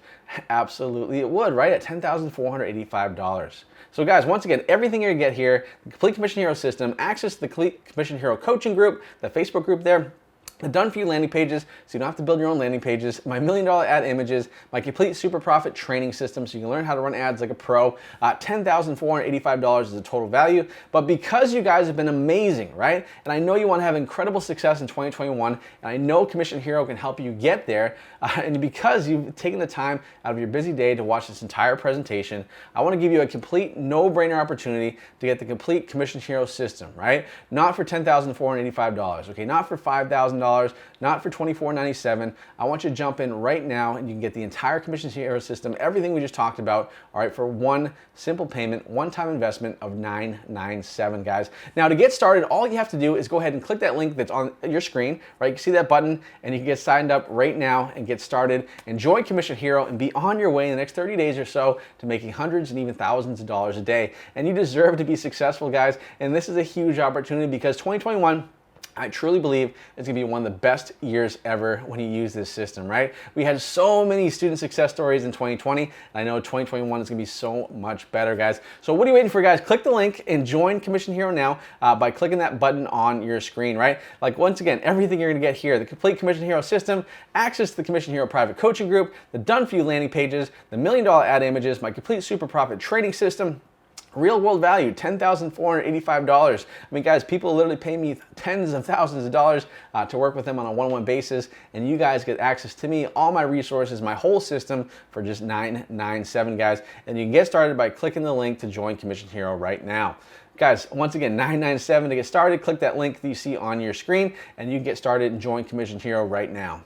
Absolutely it would, right? At $10,485. So guys, once again, everything you're gonna get here, the complete Commission Hero system, access to the complete Commission Hero coaching group, the Facebook group there, the done for you landing pages, so you don't have to build your own landing pages, my $1 million ad images, my complete super profit training system, so you can learn how to run ads like a pro. $10,485 is the total value. But because you guys have been amazing, right? And I know you want to have incredible success in 2021, and I know Commission Hero can help you get there. And because you've taken the time out of your busy day to watch this entire presentation, I want to give you a complete no-brainer opportunity to get the complete Commission Hero system, right? Not for $10,485, okay? Not for $5,000. Not for $24.97. I want you to jump in right now and you can get the entire Commission Hero system, everything we just talked about, all right, for one simple payment, one-time investment of $997, guys. Now to get started, all you have to do is go ahead and click that link that's on your screen, right? You can see that button and you can get signed up right now and get started and join Commission Hero and be on your way in the next 30 days or so to making hundreds and even thousands of dollars a day. And you deserve to be successful, guys. And this is a huge opportunity because 2021, I truly believe it's gonna be one of the best years ever when you use this system, right? We had so many student success stories in 2020, and I know 2021 is gonna be so much better, guys. So what are you waiting for, guys? Click the link and join Commission Hero now by clicking that button on your screen, right? Like once again, everything you're gonna get here, the complete Commission Hero system, access to the Commission Hero private coaching group, the done for you landing pages, the $1 million ad images, my complete super profit trading system, real world value, $10,485. I mean, guys, people literally pay me tens of thousands of dollars to work with them on a one-on-one basis, and you guys get access to me, all my resources, my whole system for just $997, guys. And you can get started by clicking the link to join Commission Hero right now. Guys, once again, $997 to get started. Click that link that you see on your screen, and you can get started and join Commission Hero right now.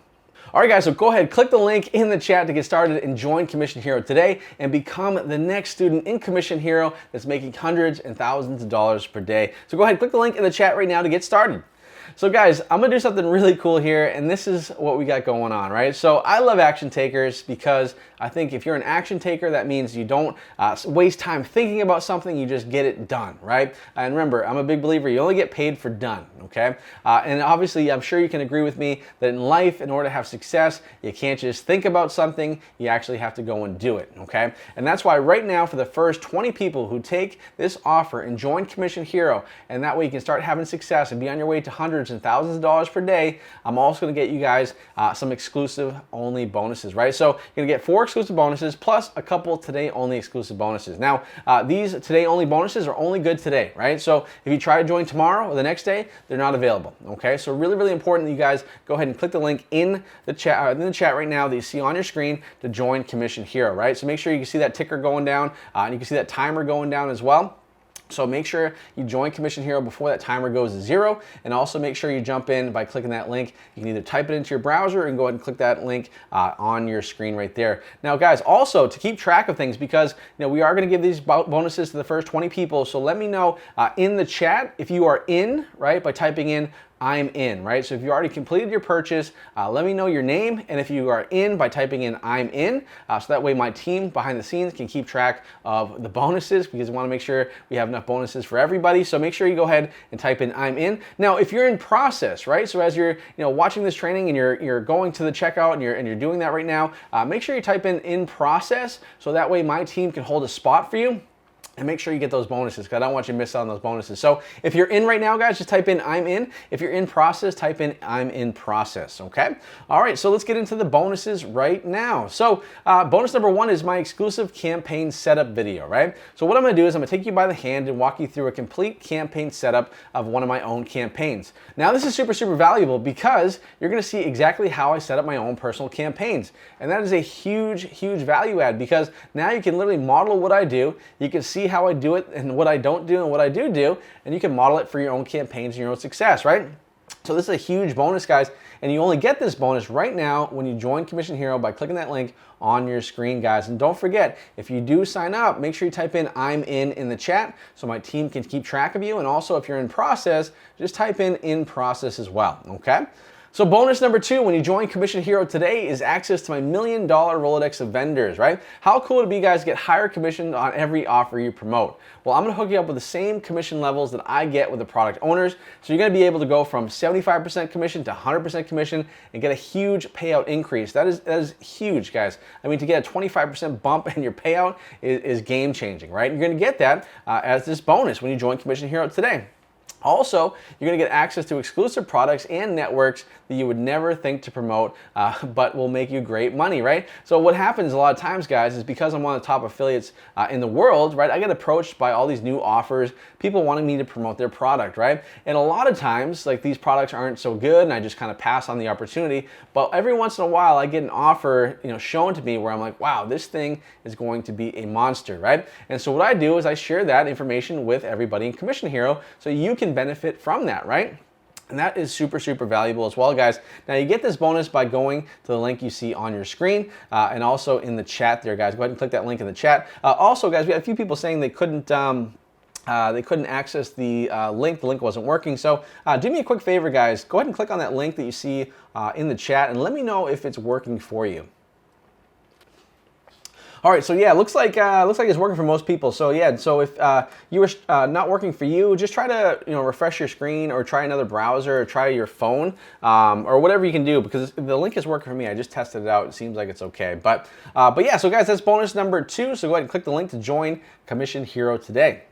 All right, guys, so go ahead, click the link in the chat to get started and join Commission Hero today and become the next student in Commission Hero that's making hundreds and thousands of dollars per day. So go ahead, click the link in the chat right now to get started. So guys, I'm gonna do something really cool here, and this is what we got going on, right? So I love action takers because I think if you're an action taker, that means you don't waste time thinking about something, you just get it done, right? And remember, I'm a big believer, you only get paid for done, okay? And obviously, I'm sure you can agree with me that in life, in order to have success, you can't just think about something, you actually have to go and do it, okay? And that's why right now, for the first 20 people who take this offer and join Commission Hero, and that way you can start having success and be on your way to hundreds and thousands of dollars per day, I'm also gonna get you guys some exclusive only bonuses, right? So you're gonna get 4 exclusive bonuses plus a couple today only exclusive bonuses. Now, these today only bonuses are only good today, right? So if you try to join tomorrow or the next day, they're not available, okay? So really, really important that you guys go ahead and click the link in the chat right now that you see on your screen to join Commission Hero, right? So make sure you can see that ticker going down and you can see that timer going down as well. So make sure you join Commission Hero before that timer goes to 0, and also make sure you jump in by clicking that link. You can either type it into your browser and go ahead and click that link on your screen right there. Now guys, also to keep track of things, because we are gonna give these bonuses to the first 20 people, so let me know in the chat if you are in, right, by typing in I'm in, right? So if you already completed your purchase, let me know your name, and if you are in by typing in I'm in, so that way my team behind the scenes can keep track of the bonuses, because we want to make sure we have enough bonuses for everybody. So make sure you go ahead and type in I'm in. Now, if you're in process, right? So as you're watching this training and you're going to the checkout and you're doing that right now, make sure you type in process, so that way my team can hold a spot for you. and make sure you get those bonuses because I don't want you to miss out on those bonuses. So if you're in right now, guys, just type in I'm in. If you're in process, type in I'm in process, okay? All right, so let's get into the bonuses right now. So bonus number 1 is my exclusive campaign setup video, right? So what I'm gonna do is I'm gonna take you by the hand and walk you through a complete campaign setup of one of my own campaigns. Now this is super, super valuable because you're gonna see exactly how I set up my own personal campaigns. And that is a huge, huge value add because now you can literally model what I do. You can see how I do it and what I don't do and what I do, and you can model it for your own campaigns and your own success, right? So this is a huge bonus, guys, and you only get this bonus right now when you join Commission Hero by clicking that link on your screen, guys. And don't forget, if you do sign up, make sure you type in I'm in the chat so my team can keep track of you. And also, if you're in process, just type in process as well, okay? So bonus number 2, when you join Commission Hero today, is access to my $1 million Rolodex of vendors, right? How cool would it be, guys, to get higher commission on every offer you promote? Well, I'm gonna hook you up with the same commission levels that I get with the product owners. So you're gonna be able to go from 75% commission to 100% commission and get a huge payout increase. That is huge, guys. I mean, to get a 25% bump in your payout is game changing, right? You're gonna get that as this bonus when you join Commission Hero today. Also, you're going to get access to exclusive products and networks that you would never think to promote, but will make you great money, right? So what happens a lot of times, guys, is because I'm one of the top affiliates in the world, right? I get approached by all these new offers, people wanting me to promote their product, right? And a lot of times, like, these products aren't so good, and I just kind of pass on the opportunity. But every once in a while, I get an offer, shown to me where I'm like, wow, this thing is going to be a monster, right? And so what I do is I share that information with everybody in Commission Hero, so you can benefit from that, right? And that is super, super valuable as well, guys. Now you get this bonus by going to the link you see on your screen and also in the chat there, guys. Go ahead and click that link in the chat. Also, guys, we had a few people saying they couldn't access the link. The link wasn't working. So do me a quick favor, guys. Go ahead and click on that link that you see in the chat and let me know if it's working for you. All right, so yeah, looks like it's working for most people. So yeah, so if you were not working for you, just try to refresh your screen or try another browser or try your phone or whatever you can do because the link is working for me. I just tested it out. It seems like it's okay. But yeah, so guys, that's bonus number 2. So go ahead and click the link to join Commission Hero today.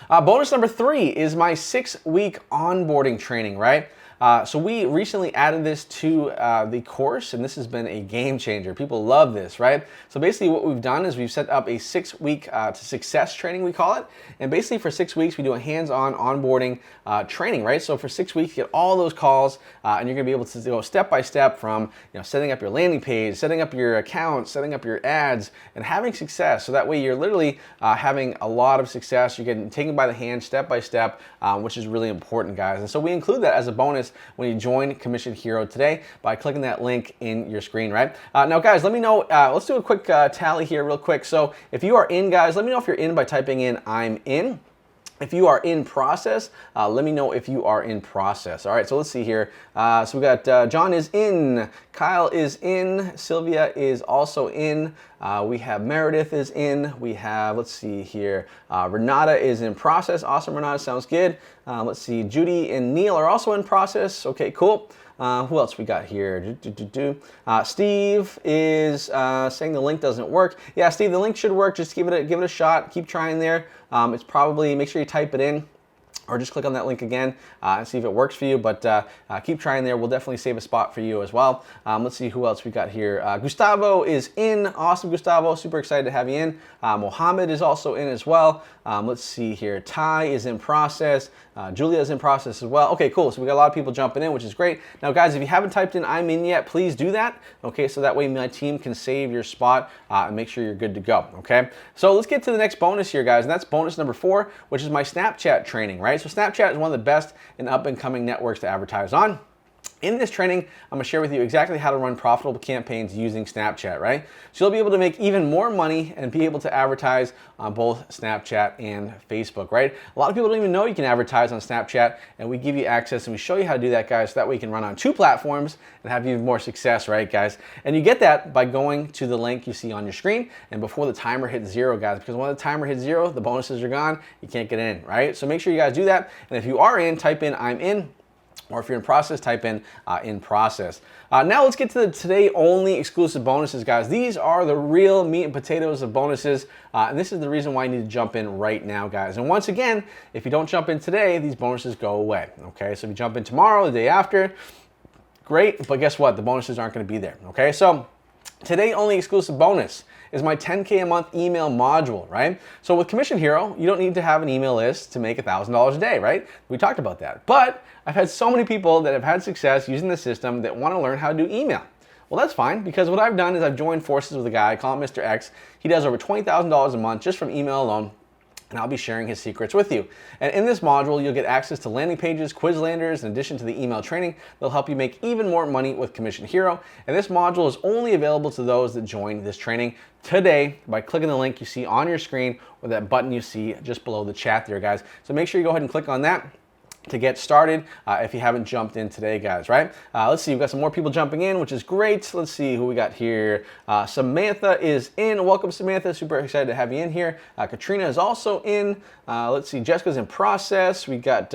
Bonus number 3 is my 6-week onboarding training, right? So we recently added this to the course, and this has been a game changer. People love this, right? So basically what we've done is we've set up a 6-week to success training, we call it. And basically for 6 weeks, we do a hands-on onboarding training, right? So for 6 weeks, you get all those calls, and you're gonna be able to go step by step from setting up your landing page, setting up your account, setting up your ads, and having success. So that way you're literally having a lot of success. You're getting taken by the hand step by step, which is really important, guys. And so we include that as a bonus when you join Commission Hero today by clicking that link in your screen, right? Now, guys, let me know. Let's do a quick tally here real quick. So if you are in, guys, let me know if you're in by typing in I'm in. If you are in process, let me know if you are in process. All right, so let's see here. So we got John is in, Kyle is in, Sylvia is also in, we have Meredith is in, we have, let's see here, Renata is in process. Awesome, Renata, sounds good. Let's see, Judy and Neil are also in process. Okay, cool. Who else we got here? Steve is saying the link doesn't work. Yeah, Steve, the link should work. Just give it a shot. Keep trying there. It's probably, make sure you type it in or just click on that link again and see if it works for you. But keep trying there. We'll definitely save a spot for you as well. Let's see who else we got here. Gustavo is in. Awesome, Gustavo. Super excited to have you in. Mohammed is also in as well. Let's see here. Ty is in process. Julia is in process as well. Okay, cool. So we got a lot of people jumping in, which is great. Now, guys, if you haven't typed in I'm in yet, please do that. Okay, so that way my team can save your spot and make sure you're good to go. Okay, so let's get to the next bonus here, guys, and that's bonus number 4, which is my Snapchat training, right? So Snapchat is one of the best and up-and-coming networks to advertise on. In this training, I'm gonna share with you exactly how to run profitable campaigns using Snapchat, right? So you'll be able to make even more money and be able to advertise on both Snapchat and Facebook, right? A lot of people don't even know you can advertise on Snapchat, and we give you access and we show you how to do that, guys, so that way you can run on 2 platforms and have even more success, right, guys? And you get that by going to the link you see on your screen and before the timer hits 0, guys, because when the timer hits 0, the bonuses are gone, you can't get in, right? So make sure you guys do that. And if you are in, type in I'm in. Or if you're in process, type in process. Now let's get to the today only exclusive bonuses, guys. These are the real meat and potatoes of bonuses, and this is the reason why you need to jump in right now, guys. And once again, if you don't jump in today, these bonuses go away, okay? So if you jump in tomorrow, the day after, great, but guess what? The bonuses aren't gonna be there, okay? So today only exclusive bonus is my 10K a month email module, right? So with Commission Hero, you don't need to have an email list to make $1,000 a day, right? We talked about that. But I've had so many people that have had success using the system that want to learn how to do email. Well, that's fine, because what I've done is I've joined forces with a guy, I call him Mr. X. He does over $20,000 a month just from email alone, and I'll be sharing his secrets with you. And in this module, you'll get access to landing pages, Quizlanders, in addition to the email training. They'll help you make even more money with Commission Hero. And this module is only available to those that join this training today by clicking the link you see on your screen or that button you see just below the chat there, guys. So make sure you go ahead and click on that to get started if you haven't jumped in today, guys, right? Let's see, we've got some more people jumping in, which is great. Let's see who we got here. Samantha is in. Welcome, Samantha. Super excited to have you in here. Katrina is also in. Let's see, Jessica's in process. We got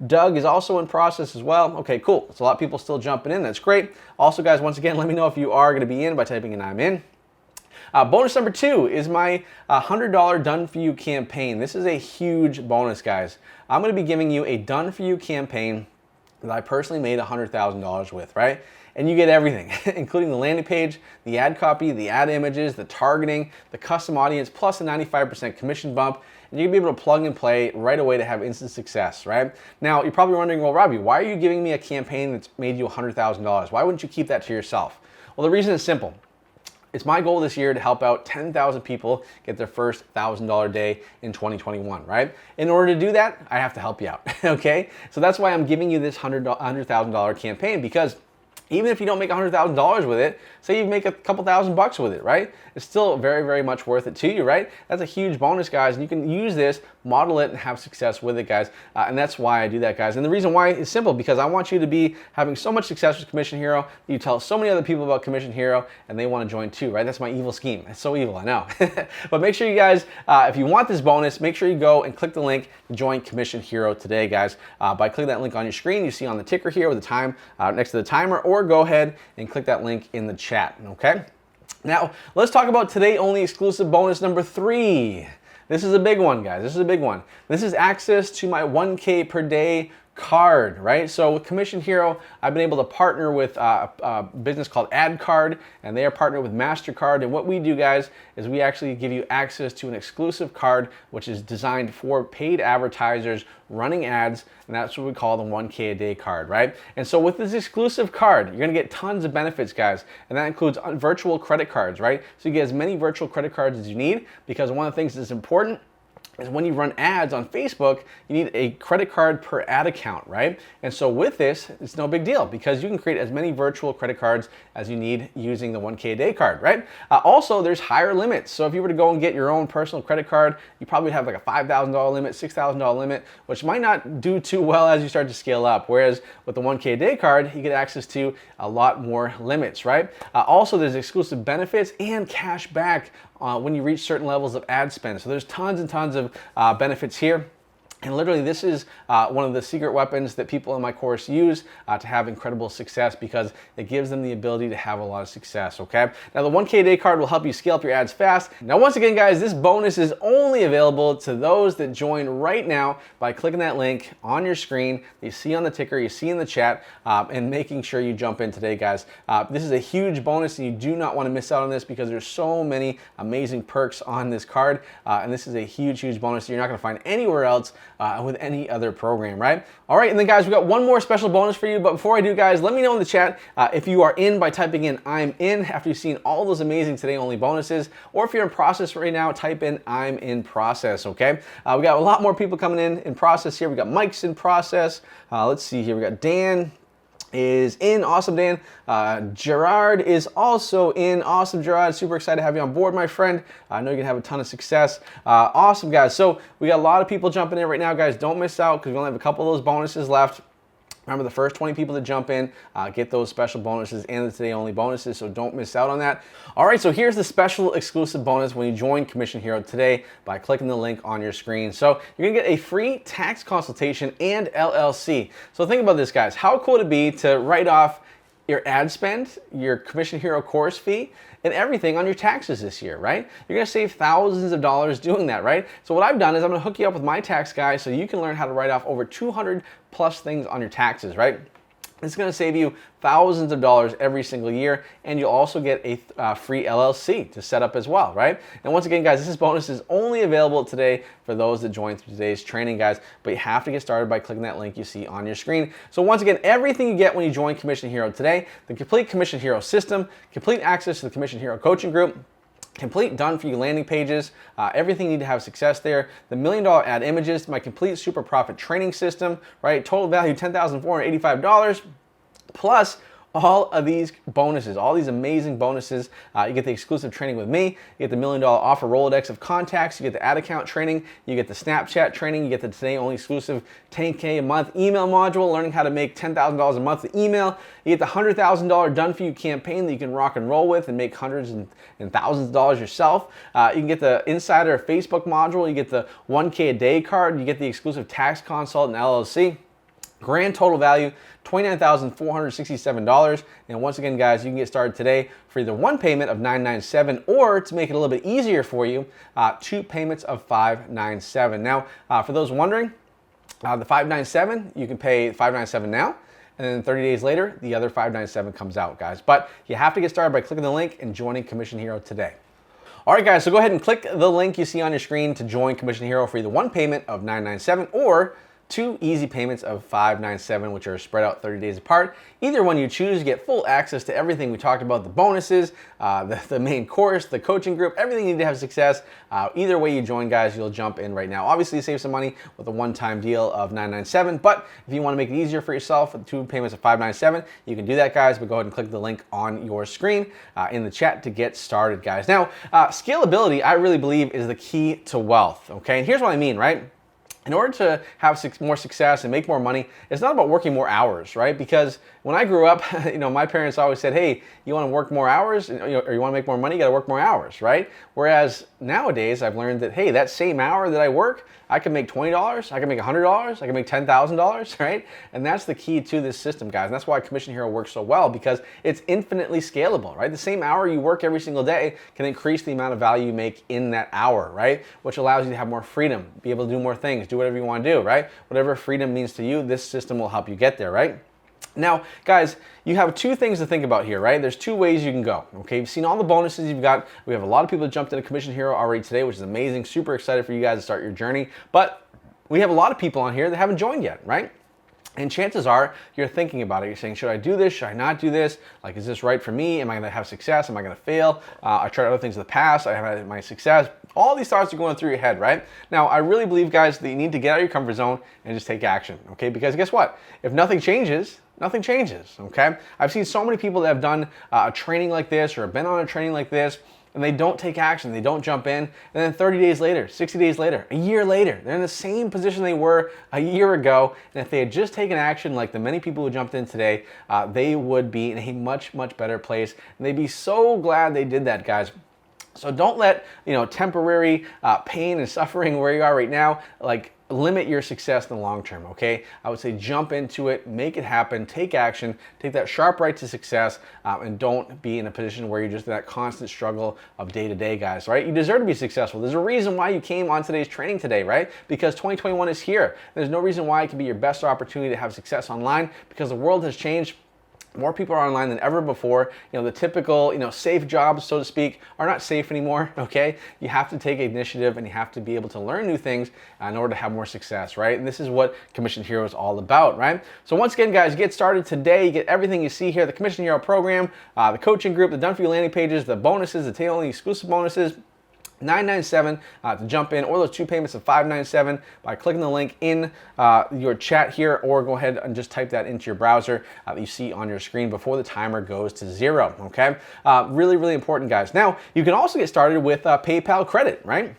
Doug is also in process as well. Okay, cool. It's a lot of people still jumping in. That's great. Also, guys, once again, let me know if you are going to be in by typing in I'm in. Bonus number 2 is my $100 Done For You campaign. This is a huge bonus, guys. I'm going to be giving you a Done For You campaign that I personally made $100,000 with, right? And you get everything, including the landing page, the ad copy, the ad images, the targeting, the custom audience, plus a 95% commission bump. And you'll be able to plug and play right away to have instant success, right? Now, you're probably wondering, well, Robbie, why are you giving me a campaign that's made you $100,000? Why wouldn't you keep that to yourself? Well, the reason is simple. It's my goal this year to help out 10,000 people get their first $1,000 day in 2021, right? In order to do that, I have to help you out, okay? So that's why I'm giving you this $100,000 campaign, because even if you don't make $100,000 with it, say you make a couple $1,000 with it, right? It's still very, very much worth it to you, right? That's a huge bonus, guys. And you can use this, model it, and have success with it, guys. And that's why I do that, guys. And the reason why is simple, because I want you to be having so much success with Commission Hero that you tell so many other people about Commission Hero and they want to join too, right? That's my evil scheme. It's so evil, I know. But make sure you guys, if you want this bonus, make sure you go and click the link to join Commission Hero today, guys. By clicking that link on your screen, you see on the ticker here with the time next to the timer, or go ahead and click that link in the chat, okay? Now, let's talk about today only exclusive bonus number 3. This is a big one, guys. This is a big one. This is access to my 1K per day card, right? So with Commission Hero, I've been able to partner with a business called AdCard, and they are partnered with MasterCard. And what we do, guys, is we actually give you access to an exclusive card, which is designed for paid advertisers running ads, and that's what we call the 1K a day card, right? And so with this exclusive card, you're gonna get tons of benefits, guys, and that includes virtual credit cards, right? So you get as many virtual credit cards as you need, because one of the things that's important is when you run ads on Facebook, you need a credit card per ad account, right? And so with this, it's no big deal, because you can create as many virtual credit cards as you need using the 1K a day card, right? Also, there's higher limits. So if you were to go and get your own personal credit card, you probably have like a $5,000 limit, $6,000 limit, which might not do too well as you start to scale up. Whereas with the 1K a day card, you get access to a lot more limits, right? Also, there's exclusive benefits and cash back when you reach certain levels of ad spend. So there's tons and tons of benefits here. And literally, this is one of the secret weapons that people in my course use to have incredible success, because it gives them the ability to have a lot of success, okay? Now, the 1K a day card will help you scale up your ads fast. Now, once again, guys, this bonus is only available to those that join right now by clicking that link on your screen that you see on the ticker, you see in the chat, and making sure you jump in today, guys. This is a huge bonus, and you do not want to miss out on this, because there's so many amazing perks on this card, and this is a huge, huge bonus that you're not going to find anywhere else with any other program, right? All right, and then guys, we got one more special bonus for you. But before I do, guys, let me know in the chat if you are in by typing in I'm in after you've seen all those amazing today only bonuses, or if you're in process right now, type in I'm in process, okay? We got a lot more people coming in process here. We got Mike's in process. Let's see here. We got Dan is in. Awesome, Dan. Gerard is also in. Awesome, Gerard. Super excited to have you on board, my friend. I know you're gonna have a ton of success. Awesome, guys. So we got a lot of people jumping in right now, guys. Don't miss out, because we only have a couple of those bonuses left. Remember, the first 20 people to jump in get those special bonuses and the today only bonuses, so don't miss out on that. All right, so here's the special exclusive bonus when you join Commission Hero today by clicking the link on your screen. So you're gonna get a free tax consultation and LLC. So think about this, guys. How cool would it be to write off your ad spend, your Commission Hero course fee, and everything on your taxes this year, right? You're gonna save thousands of dollars doing that, right? So what I've done is I'm gonna hook you up with my tax guy so you can learn how to write off over 200 plus things on your taxes, right? It's gonna save you thousands of dollars every single year, and you'll also get a free LLC to set up as well, right? And once again, guys, this bonus is only available today for those that join through today's training, guys, but you have to get started by clicking that link you see on your screen. So once again, everything you get when you join Commission Hero today, the complete Commission Hero system, complete access to the Commission Hero coaching group, complete done-for-you landing pages, everything you need to have success there, the $1 million ad images, my complete super profit training system, right? Total value $10,485, plus all of these bonuses, all these amazing bonuses. You get the exclusive training with me, you get the $1 million offer Rolodex of contacts, you get the ad account training, you get the Snapchat training, you get the today only exclusive 10K a month email module, learning how to make $10,000 a month with email. You get the $100,000 done for you campaign that you can rock and roll with and make hundreds and thousands of dollars yourself. You can get the Insider Facebook module, you get the 1K a day card, you get the exclusive tax consult and LLC. Grand total value, $29,467. And once again, guys, you can get started today for either one payment of $997 or, to make it a little bit easier for you, 2 payments of $597. Now, for those wondering, the $597, you can pay $597 now, and then 30 days later, the other $597 comes out, guys. But you have to get started by clicking the link and joining Commission Hero today. All right, guys, so go ahead and click the link you see on your screen to join Commission Hero for either one payment of $997 or 2 easy payments of $597, which are spread out 30 days apart. Either one you choose, you get full access to everything we talked about, the bonuses, the main course, the coaching group, everything you need to have success. Either way you join, guys, you'll jump in right now. Obviously, you save some money with a one-time deal of $997, but if you want to make it easier for yourself with 2 payments of $597, you can do that, guys, but go ahead and click the link on your screen in the chat to get started, guys. Now, scalability, I really believe, is the key to wealth, okay? And here's what I mean, right? In order to have more success and make more money, it's not about working more hours, right? Because when I grew up, my parents always said, hey, you want to work more hours or you want to make more money, you got to work more hours, right? Whereas nowadays, I've learned that, hey, that same hour that I work, I can make $20, I can make $100, I can make $10,000, right? And that's the key to this system, guys. And that's why Commission Hero works so well, because it's infinitely scalable, right? The same hour you work every single day can increase the amount of value you make in that hour, right? Which allows you to have more freedom, be able to do more things, do whatever you want to do, right? Whatever freedom means to you, this system will help you get there, right? Now, guys, you have 2 things to think about here, right? There's 2 ways you can go, okay? You've seen all the bonuses you've got. We have a lot of people that jumped into Commission Hero already today, which is amazing. Super excited for you guys to start your journey. But we have a lot of people on here that haven't joined yet, right? And chances are you're thinking about it. You're saying, should I do this? Should I not do this? Like, is this right for me? Am I going to have success? Am I going to fail? I tried other things in the past. I have had my success. All these thoughts are going through your head, right? Now, I really believe, guys, that you need to get out of your comfort zone and just take action, okay? Because guess what? If nothing changes, nothing changes, okay? I've seen so many people that have done a training like this or have been on a training like this, and they don't take action, they don't jump in, and then 30 days later, 60 days later, a year later, they're in the same position they were a year ago, and if they had just taken action like the many people who jumped in today, they would be in a much, much better place, and they'd be so glad they did that, guys. So don't let temporary pain and suffering where you are right now limit your success in the long term, okay? I would say jump into it, make it happen, take action, take that sharp right to success, and don't be in a position where you're just in that constant struggle of day to day, guys, right? You deserve to be successful. There's a reason why you came on today's training today, right? Because 2021 is here. There's no reason why it can be your best opportunity to have success online, because the world has changed. More people are online than ever before. The typical, safe jobs, so to speak, are not safe anymore, okay? You have to take initiative and you have to be able to learn new things in order to have more success, right? And this is what Commission Hero is all about, right? So once again, guys, get started today. You get everything you see here, the Commission Hero program, the coaching group, the Done For You landing pages, the bonuses, the tail-only exclusive bonuses, $997 to jump in, or those 2 payments of $597 by clicking the link in your chat here, or go ahead and just type that into your browser that you see on your screen before the timer goes to 0, okay? Really, really important, guys. Now, you can also get started with PayPal credit, right?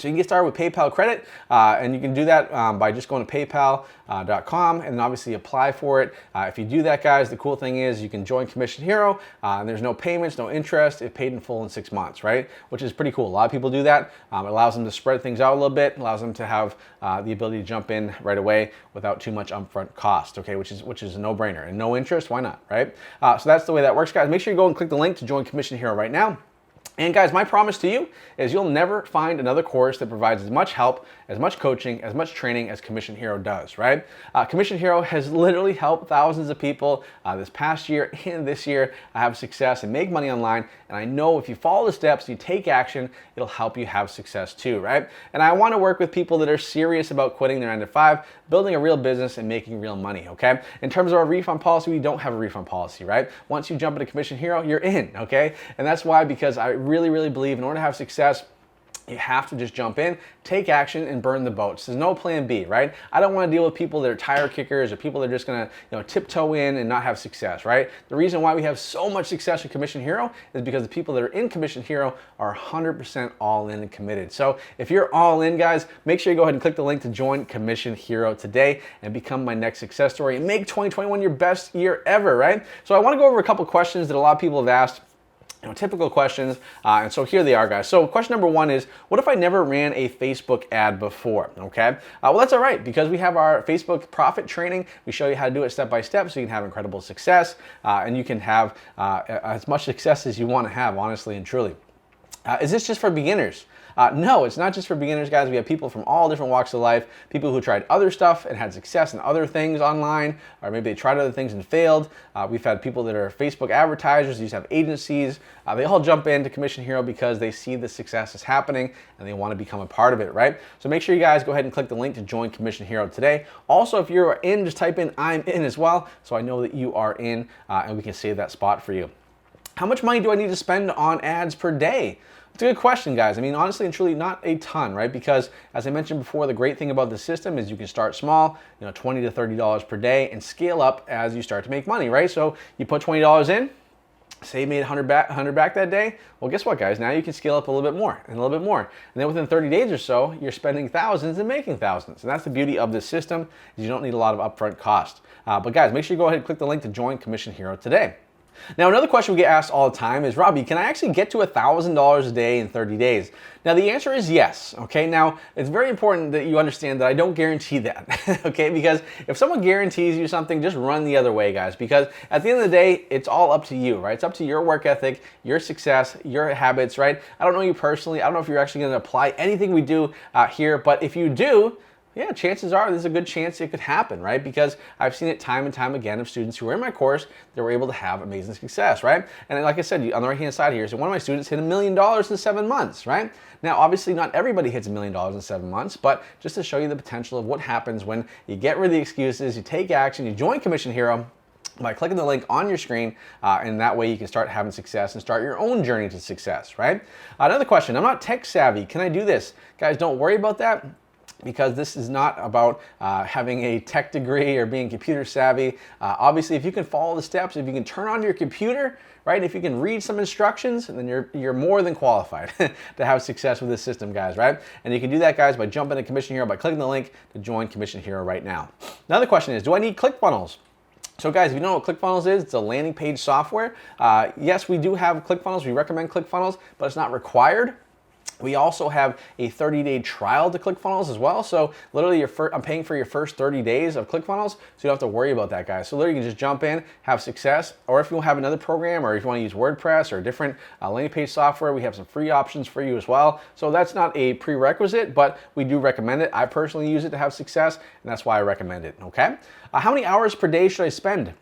So you can get started with PayPal credit, and you can do that by just going to paypal.com and then obviously apply for it. If you do that, guys, the cool thing is you can join Commission Hero, and there's no payments, no interest. It's paid in full in 6 months, right? Which is pretty cool. A lot of people do that. It allows them to spread things out a little bit, allows them to have the ability to jump in right away without too much upfront cost, okay? Which is a no-brainer. And no interest, why not, right? So that's the way that works, guys. Make sure you go and click the link to join Commission Hero right now. And guys, my promise to you is you'll never find another course that provides as much help, as much coaching, as much training as Commission Hero does, right? Commission Hero has literally helped thousands of people this past year and this year have success and make money online. And I know if you follow the steps, you take action, it'll help you have success too, right? And I want to work with people that are serious about quitting their 9-to-5, building a real business and making real money, okay? In terms of our refund policy, we don't have a refund policy, right? Once you jump into Commission Hero, you're in, okay? And that's why, because I really believe in order to have success, you have to just jump in, take action, and burn the boats. There's no plan B, right? I don't want to deal with people that are tire kickers or people that are just going to, tiptoe in and not have success, right? The reason why we have so much success with Commission Hero is because the people that are in Commission Hero are 100% all in and committed. So if you're all in, guys, make sure you go ahead and click the link to join Commission Hero today and become my next success story and make 2021 your best year ever, right? So I want to go over a couple questions that a lot of people have asked. Typical questions, and so here they are, guys. So question number one is, what if I never ran a Facebook ad before? Okay, well, that's all right, because we have our Facebook profit training. We show you how to do it step by step so you can have incredible success, and you can have as much success as you want to have, honestly and truly. Is this just for beginners? No, it's not just for beginners, guys. We have people from all different walks of life, people who tried other stuff and had success in other things online, or maybe they tried other things and failed. We've had people that are Facebook advertisers, these have agencies. They all jump into Commission Hero because they see the success is happening and they want to become a part of it, right? So make sure you guys go ahead and click the link to join Commission Hero today. Also, if you're in, just type in "I'm in" as well, so I know that you are in, and we can save that spot for you. How much money do I need to spend on ads per day? It's a good question, guys. I mean, honestly and truly, not a ton, right? Because as I mentioned before, the great thing about the system is you can start small, $20 to $30 per day, and scale up as you start to make money, right? So you put $20 in, say you made 100 back that day. Well, guess what, guys? Now you can scale up a little bit more and a little bit more. And then within 30 days or so, you're spending thousands and making thousands. And that's the beauty of this system, is you don't need a lot of upfront cost. But guys, make sure you go ahead and click the link to join Commission Hero today. Now, another question we get asked all the time is, Robbie, can I actually get to $1,000 a day in 30 days? Now, the answer is yes, okay? Now, it's very important that you understand that I don't guarantee that, okay? Because if someone guarantees you something, just run the other way, guys, because at the end of the day, it's all up to you, right? It's up to your work ethic, your success, your habits, right? I don't know you personally. I don't know if you're actually going to apply anything we do here, but if you do, yeah, chances are there's a good chance it could happen, right? Because I've seen it time and time again of students who were in my course that were able to have amazing success, right? And like I said, on the right-hand side here, so one of my students hit $1 million in 7 months, right? Now, obviously, not everybody hits $1 million in 7 months, but just to show you the potential of what happens when you get rid of the excuses, you take action, you join Commission Hero by clicking the link on your screen, and that way you can start having success and start your own journey to success, right? Another question, I'm not tech savvy. Can I do this? Guys, don't worry about that, because this is not about having a tech degree or being computer savvy. Obviously, if you can follow the steps, if you can turn on your computer, right, if you can read some instructions, then you're more than qualified to have success with this system, guys, right? And you can do that, guys, by jumping to Commission Hero by clicking the link to join Commission Hero right now. Another question is, do I need ClickFunnels? So guys, if you know what ClickFunnels is, it's a landing page software. Yes, we do have ClickFunnels. We recommend ClickFunnels, but it's not required. We also have a 30-day trial to ClickFunnels as well. So literally, I'm paying for your first 30 days of ClickFunnels, so you don't have to worry about that, guys. So literally, you can just jump in, have success, or if you have another program, or if you want to use WordPress or a different landing page software, we have some free options for you as well. So that's not a prerequisite, but we do recommend it. I personally use it to have success, and that's why I recommend it, okay? How many hours per day should I spend?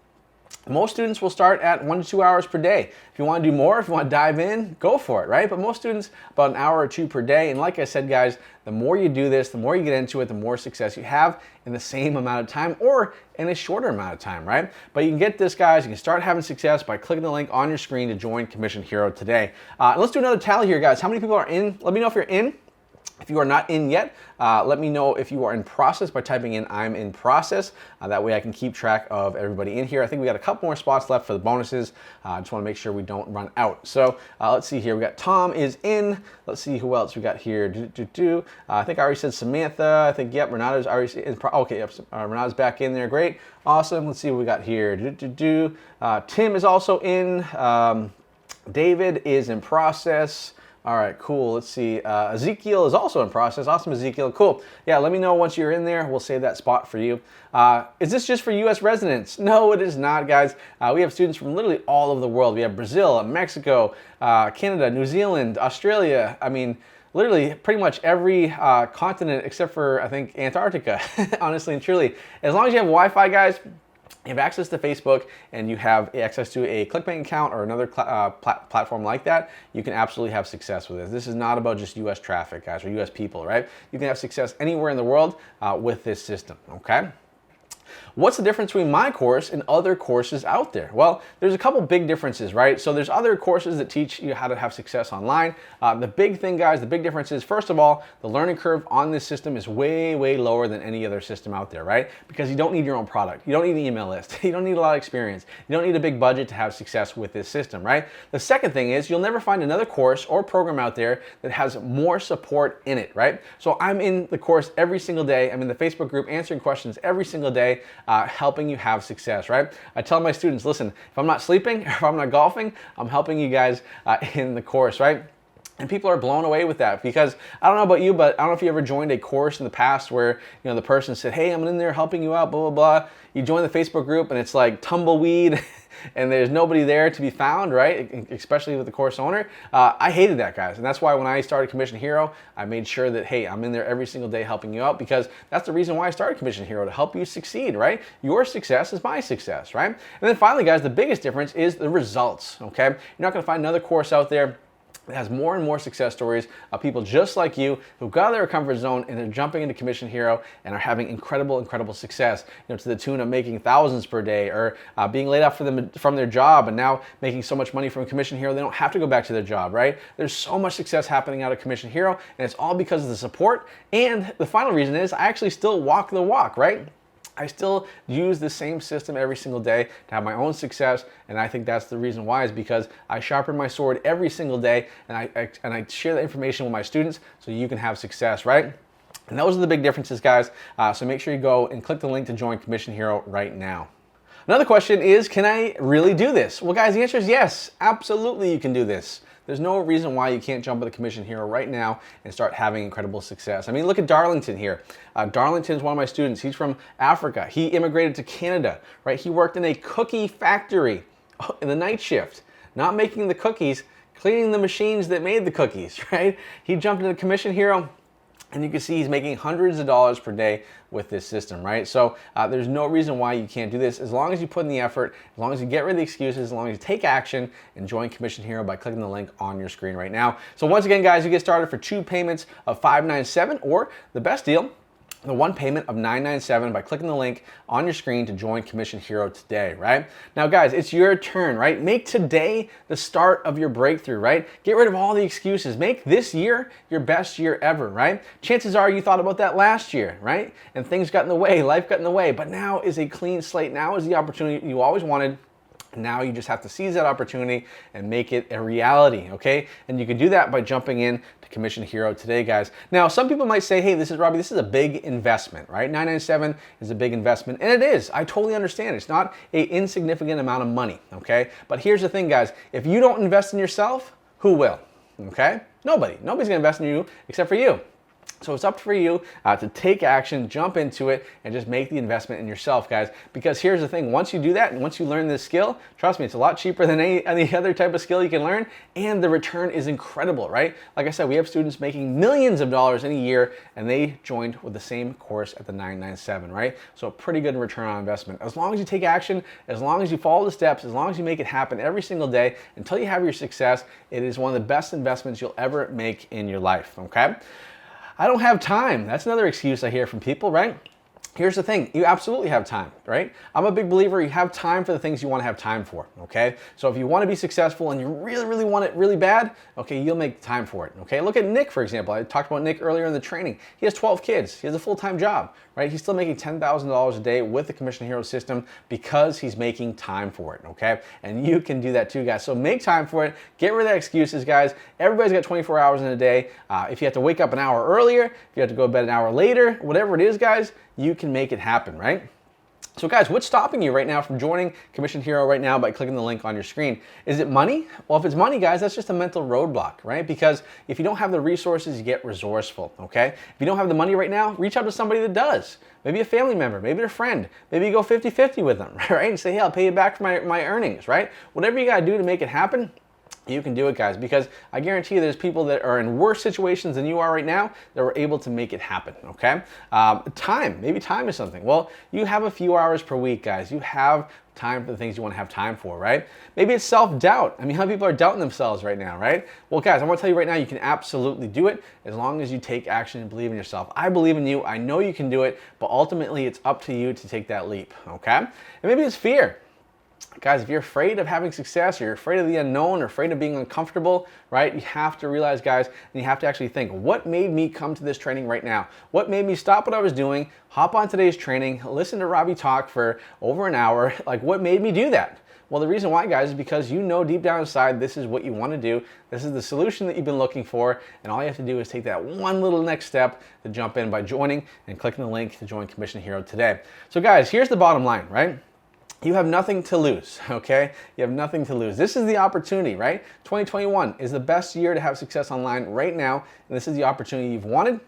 Most students will start at 1 to 2 hours per day. If you want to do more, if you want to dive in, go for it, right? But most students, about 1 hour or 2 per day. And like I said, guys, the more you do this, the more you get into it, the more success you have in the same amount of time or in a shorter amount of time, right? But you can get this, guys. You can start having success by clicking the link on your screen to join Commission Hero today. Let's do another tally here, guys. How many people are in? Let me know if you're in. If you are not in yet, let me know if you are in process by typing in "I'm in process." That way I can keep track of everybody in here. I think we got a couple more spots left for the bonuses. I just want to make sure we don't run out. So let's see here. We got Tom is in. Let's see who else we got here. I think I already said Samantha. I think, yep, Renata's already in. Okay, yep, Renata's back in there. Great. Awesome. Let's see what we got here. Tim is also in. David is in process. All right, cool. Let's see. Ezekiel is also in process. Awesome, Ezekiel. Cool. Yeah, let me know once you're in there. We'll save that spot for you. Is this just for U.S. residents? No, it is not, guys. We have students from literally all over the world. We have Brazil, Mexico, Canada, New Zealand, Australia. I mean, literally pretty much every continent except for, I think, Antarctica, honestly and truly. As long as you have Wi-Fi, guys, you have access to Facebook and you have access to a ClickBank account or another platform like that, you can absolutely have success with this. This is not about just US traffic, guys, or US people, right? You can have success anywhere in the world with this system, okay? What's the difference between my course and other courses out there? Well, there's a couple big differences, right? So there's other courses that teach you how to have success online. The big thing, guys, the big difference is, first of all, the learning curve on this system is way, way lower than any other system out there, right? Because you don't need your own product. You don't need an email list. You don't need a lot of experience. You don't need a big budget to have success with this system, right? The second thing is you'll never find another course or program out there that has more support in it, right? So I'm in the course every single day. I'm in the Facebook group answering questions every single day, helping you have success, right? I tell my students, listen, if I'm not sleeping or if I'm not golfing, I'm helping you guys in the course, right? And people are blown away with that because I don't know about you, but I don't know if you ever joined a course in the past where, you know, the person said, hey, I'm in there helping you out, blah, blah, blah. You join the Facebook group and it's like tumbleweed and there's nobody there to be found, right? Especially with the course owner. I hated that, guys. And that's why when I started Commission Hero, I made sure that, hey, I'm in there every single day helping you out because that's the reason why I started Commission Hero, to help you succeed, right? Your success is my success, right? And then finally, guys, the biggest difference is the results, okay? You're not gonna find another course out there that has more and more success stories of people just like you who got out of their comfort zone and they're jumping into Commission Hero and are having incredible, incredible success, you know, to the tune of making thousands per day, or being laid off from their job and now making so much money from Commission Hero they don't have to go back to their job, right? There's so much success happening out of Commission Hero, and it's all because of the support. And the final reason is I actually still walk the walk, right? I still use the same system every single day to have my own success, and I think that's the reason why, is because I sharpen my sword every single day, and I share the information with my students so you can have success, right? And those are the big differences, guys. So make sure you go and click the link to join Commission Hero right now. Another question is, can I really do this? Well, guys, the answer is yes, absolutely you can do this. There's no reason why you can't jump with the Commission Hero right now and start having incredible success. I mean, look at Darlington here. Darlington is one of my students. He's from Africa. He immigrated to Canada, right? He worked in a cookie factory in the night shift, not making the cookies, cleaning the machines that made the cookies, right? He jumped into Commission Hero, and you can see he's making hundreds of dollars per day with this system, right? So there's no reason why you can't do this as long as you put in the effort, as long as you get rid of the excuses, as long as you take action and join Commission Hero by clicking the link on your screen right now. So once again, guys, you get started for 2 payments of $597, or the best deal, the 1 payment of $997 by clicking the link on your screen to join Commission Hero today, right? Now, guys, it's your turn, right? Make today the start of your breakthrough, right? Get rid of all the excuses. Make this year your best year ever, right? Chances are you thought about that last year, right? And things got in the way, life got in the way, but now is a clean slate. Now is the opportunity you always wanted. Now you just have to seize that opportunity and make it a reality, okay? And you can do that by jumping in to Commission Hero today, guys. Now, some people might say, hey, Robbie, this is a big investment, right? $997 is a big investment, and it is. I totally understand. It's not an insignificant amount of money, okay? But here's the thing, guys. If you don't invest in yourself, who will, okay? Nobody. Nobody's gonna invest in you except for you. So it's up for you to take action, jump into it, and just make the investment in yourself, guys. Because here's the thing, once you do that, and once you learn this skill, trust me, it's a lot cheaper than any other type of skill you can learn, and the return is incredible, right? Like I said, we have students making millions of dollars in a year, and they joined with the same course at the $997, right? So pretty good return on investment. As long as you take action, as long as you follow the steps, as long as you make it happen every single day until you have your success, it is one of the best investments you'll ever make in your life, okay? I don't have time. That's another excuse I hear from people, right? here's the thing, you absolutely have time, right? I'm a big believer you have time for the things you want to have time for, okay? So if you want to be successful and you really, really want it really bad, okay, you'll make time for it, okay? Look at Nick, for example. I talked about Nick earlier in the training. He has 12 kids. He has a full-time job, right? He's still making $10,000 a day with the Commission Hero system because he's making time for it, okay? And you can do that too, guys. So make time for it. Get rid of the excuses, guys. Everybody's got 24 hours in a day. If you have to wake up an hour earlier, if you have to go to bed an hour later, whatever it is, guys, you can make it happen, right? So guys, what's stopping you right now from joining Commission Hero right now by clicking the link on your screen? Is it money? Well, if it's money, guys, that's just a mental roadblock, right? Because if you don't have the resources, you get resourceful, okay? If you don't have the money right now, reach out to somebody that does. Maybe a family member, maybe a friend. Maybe you go 50-50 with them, right? And say, hey, I'll pay you back for my earnings, right? Whatever you gotta do to make it happen, you can do it, guys, because I guarantee you there's people that are in worse situations than you are right now that were able to make it happen, okay? Maybe time is something. Well, you have a few hours per week, guys. You have time for the things you want to have time for, right? Maybe it's self-doubt. I mean, how many people are doubting themselves right now, right? Well, guys, I want to tell you right now, you can absolutely do it as long as you take action and believe in yourself. I believe in you. I know you can do it, but ultimately it's up to you to take that leap, okay? And maybe it's fear. Guys, if you're afraid of having success, or you're afraid of the unknown, or afraid of being uncomfortable, right? You have to realize, guys, and you have to actually think, what made me come to this training right now? What made me stop what I was doing, hop on today's training, listen to Robbie talk for over an hour? Like, what made me do that? Well, the reason why, guys, is because you know deep down inside this is what you want to do. This is the solution that you've been looking for, and all you have to do is take that one little next step to jump in by joining and clicking the link to join Commission Hero today. So, guys, here's the bottom line, right? You have nothing to lose, okay? You have nothing to lose. This is the opportunity, right? 2021 is the best year to have success online right now, and this is the opportunity you've wanted,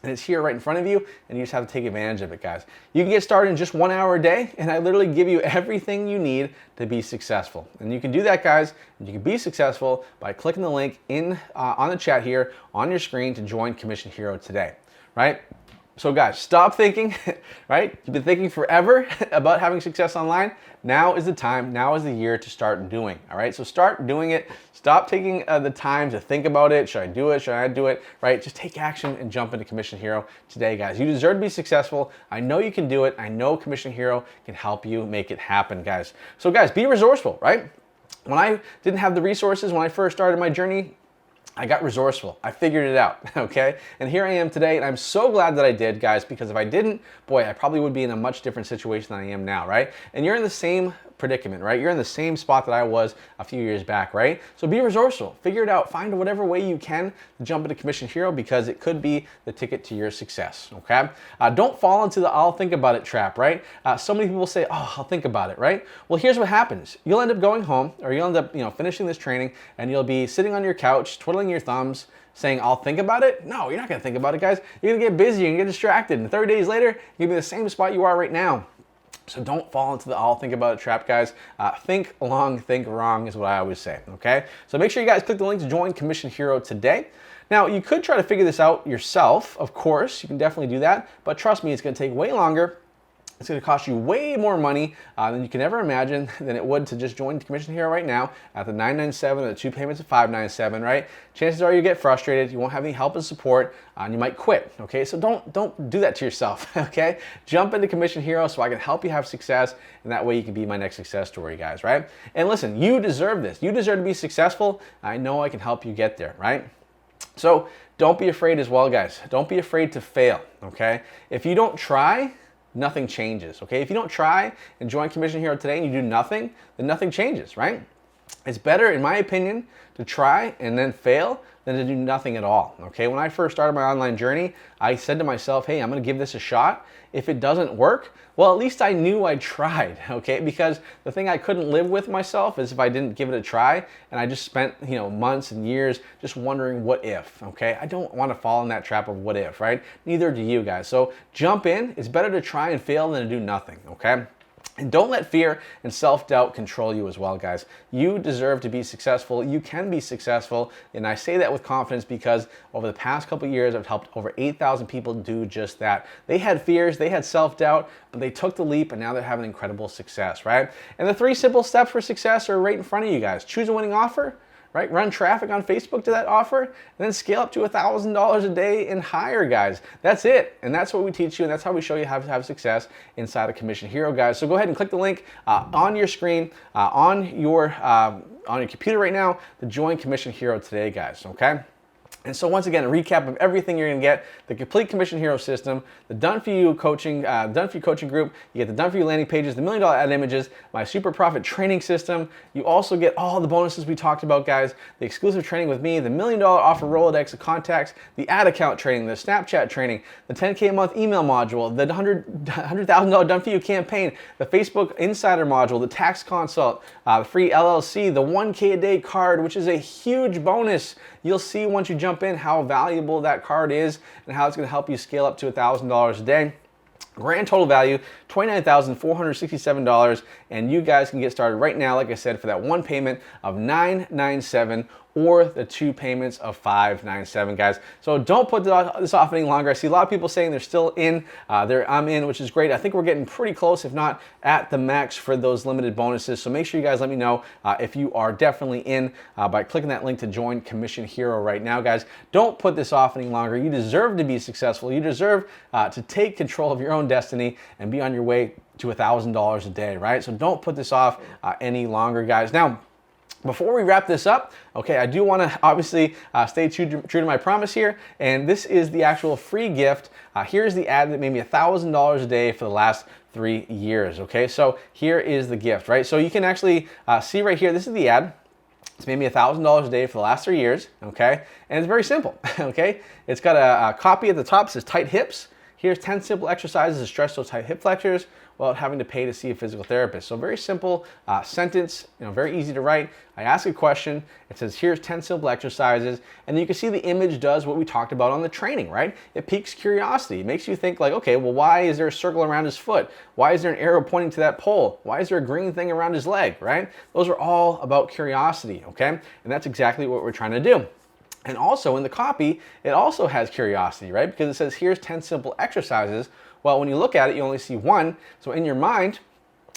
and it's here right in front of you, and you just have to take advantage of it, guys. You can get started in just 1 hour a day, and I literally give you everything you need to be successful. And you can do that, guys, and you can be successful by clicking the link in on the chat here on your screen to join Commission Hero today, right? So guys, stop thinking, right? You've been thinking forever about having success online. Now is the time, now is the year to start doing, all right? So start doing it. Stop taking the time to think about it. Should I do it? Should I do it, right? Just take action and jump into Commission Hero today, guys. You deserve to be successful. I know you can do it. I know Commission Hero can help you make it happen, guys. So guys, be resourceful, right? When I didn't have the resources, when I first started my journey, I got resourceful. I figured it out, okay? And here I am today, and I'm so glad that I did, guys, because if I didn't, boy, I probably would be in a much different situation than I am now, right? And you're in the same predicament, right? You're in the same spot that I was a few years back, right? So be resourceful. Figure it out. Find whatever way you can to jump into Commission Hero because it could be the ticket to your success, okay? Don't fall into the I'll think about it trap, right? So many people say, oh, I'll think about it, right? Well, here's what happens. You'll end up going home, or you'll end up, finishing this training, and you'll be sitting on your couch, twiddling your thumbs, saying, I'll think about it? No, you're not gonna think about it, guys. You're gonna get busy, you're gonna get distracted, and 30 days later, you're gonna be in the same spot you are right now. So don't fall into the I'll think about it trap, guys. Think long, think wrong is what I always say, okay? So make sure you guys click the link to join Commission Hero today. Now, you could try to figure this out yourself, of course. You can definitely do that, but trust me, it's gonna take way longer. It's going to cost you way more money than you can ever imagine than it would to just join Commission Hero right now at the $997 or the 2 payments of $597, right? Chances are you get frustrated, you won't have any help and support, and you might quit, okay? So don't do that to yourself, okay? Jump into Commission Hero so I can help you have success, and that way you can be my next success story, guys, right? And listen, you deserve this. You deserve to be successful. I know I can help you get there, right? So don't be afraid as well, guys. Don't be afraid to fail, okay? If you don't try, nothing changes, okay? If you don't try and join Commission Hero today and you do nothing, then nothing changes, right? It's better, in my opinion, to try and then fail than to do nothing at all, okay? When I first started my online journey, I said to myself, hey, I'm gonna give this a shot. If it doesn't work, well, at least I knew I tried, okay? Because the thing I couldn't live with myself is if I didn't give it a try, and I just spent, months and years just wondering what if, okay? I don't wanna fall in that trap of what if, right? Neither do you guys. So jump in. It's better to try and fail than to do nothing, okay? And don't let fear and self-doubt control you as well, guys. You deserve to be successful. You can be successful. And I say that with confidence because over the past couple of years, I've helped over 8,000 people do just that. They had fears, they had self-doubt, but they took the leap and now they're having incredible success, right? And the 3 simple steps for success are right in front of you guys. Choose a winning offer, right? Run traffic on Facebook to that offer, and then scale up to $1,000 a day and higher, guys. That's it. And that's what we teach you, and that's how we show you how to have success inside of Commission Hero, guys. So go ahead and click the link on your screen, on your computer right now to join Commission Hero today, guys, okay? And so once again, a recap of everything you're gonna get: the complete Commission Hero system, the Done For You coaching, group, you get the Done For You landing pages, the $1 Million Ad Images, my Super Profit training system. You also get all the bonuses we talked about, guys: the exclusive training with me, the $1 Million Offer Rolodex of contacts, the ad account training, the Snapchat training, the 10K a month email module, the $100,000 Done For You campaign, the Facebook Insider module, the tax consult, the free LLC, the 1K a day card, which is a huge bonus. You'll see once you jump in how valuable that card is and how it's going to help you scale up to $1,000 a day. Grand total value, $29,467, and you guys can get started right now, like I said, for that one payment of $997 or the two payments of $597, guys. So don't put this off any longer. I see a lot of people saying they're still in. I'm in, which is great. I think we're getting pretty close, if not at the max for those limited bonuses. So make sure you guys let me know if you are definitely in by clicking that link to join Commission Hero right now, guys. Don't put this off any longer. You deserve to be successful. You deserve to take control of your own destiny and be on your way to $1,000 a day, right? So don't put this off any longer, guys. Now, before we wrap this up, okay, I do want to obviously stay true to my promise here, and this is the actual free gift. Here's the ad that made me $1,000 a day for the last 3 years, okay? So here is the gift, right? So you can actually see right here, this is the ad. It's made me $1,000 a day for the last 3 years, okay? And it's very simple, okay? It's got a copy at the top that says tight hips. Here's 10 simple exercises to stretch those tight hip flexors without having to pay to see a physical therapist. So very simple sentence, very easy to write. I ask a question, it says here's 10 simple exercises, and you can see the image does what we talked about on the training, right? It piques curiosity. It makes you think like, okay, well, why is there a circle around his foot? Why is there an arrow pointing to that pole? Why is there a green thing around his leg, right? Those are all about curiosity, okay? And that's exactly what we're trying to do. And also in the copy, it also has curiosity, right? Because it says, here's 10 simple exercises. Well, when you look at it, you only see one. So in your mind,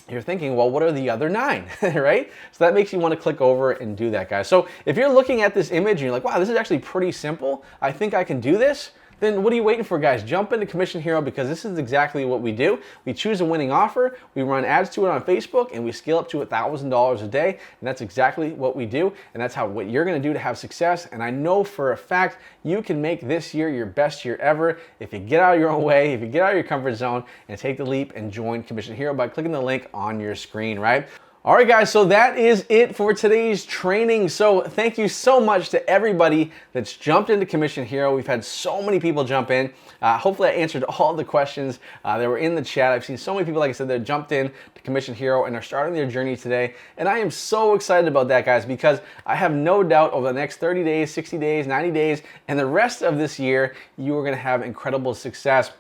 you're thinking, well, what are the other 9, right? So that makes you want to click over and do that, guys. So if you're looking at this image and you're like, wow, this is actually pretty simple, I think I can do this, then what are you waiting for, guys? Jump into Commission Hero, because this is exactly what we do. We choose a winning offer, we run ads to it on Facebook, and we scale up to $1,000 a day, and that's exactly what we do, and that's what you're gonna do to have success. And I know for a fact you can make this year your best year ever if you get out of your own way, if you get out of your comfort zone, and take the leap and join Commission Hero by clicking the link on your screen, right? All right, guys, so that is it for today's training. So thank you so much to everybody that's jumped into Commission Hero. We've had so many people jump in. Hopefully I answered all the questions that were in the chat. I've seen so many people, like I said, that jumped in to Commission Hero and are starting their journey today. And I am so excited about that, guys, because I have no doubt over the next 30 days, 60 days, 90 days, and the rest of this year, you are gonna have incredible success.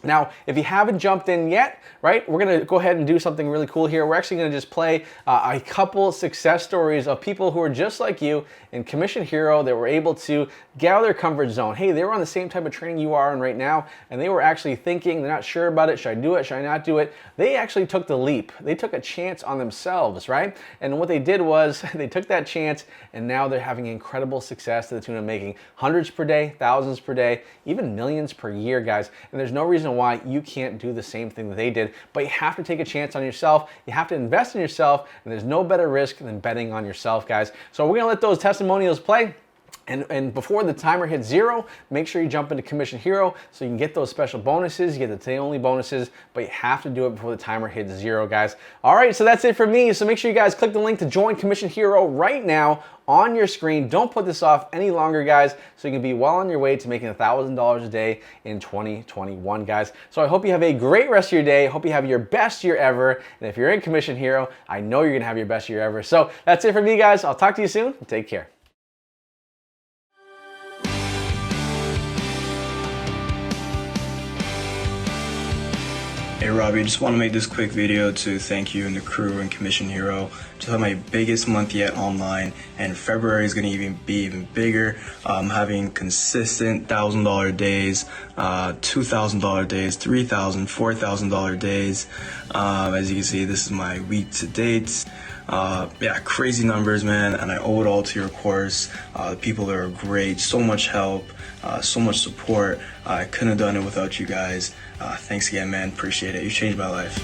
Now, if you haven't jumped in yet, right, we're gonna go ahead and do something really cool here. We're actually gonna just play a couple success stories of people who are just like you in Commission Hero that were able to get out of their comfort zone. Hey, they were on the same type of training you are in right now, and they were actually thinking, they're not sure about it, should I do it, should I not do it? They actually took the leap. They took a chance on themselves, right? And what they did was, they took that chance, and now they're having incredible success to the tune of making hundreds per day, thousands per day, even millions per year, guys. And there's no reason why you can't do the same thing that they did, but you have to take a chance on yourself. You have to invest in yourself, and there's no better risk than betting on yourself, guys. So we're gonna let those testimonials play. And before the timer hits 0, make sure you jump into Commission Hero so you can get those special bonuses. You get the today only bonuses, but you have to do it before the timer hits 0, guys. All right, so that's it for me. So make sure you guys click the link to join Commission Hero right now on your screen. Don't put this off any longer, guys, so you can be well on your way to making $1,000 a day in 2021, guys. So I hope you have a great rest of your day. I hope you have your best year ever. And if you're in Commission Hero, I know you're gonna have your best year ever. So that's it for me, guys. I'll talk to you soon. Take care. Hey Robbie, just want to make this quick video to thank you and the crew and Commission Hero. Just had my biggest month yet online, and February is going to be even bigger. I'm having consistent $1,000 days, $2,000 days, $3,000, $4,000 days. As you can see, this is my week to date. Yeah, crazy numbers, man, and I owe it all to your course. The people there are great, so much help, so much support. I couldn't have done it without you guys. Thanks again, man. Appreciate it. You changed my life.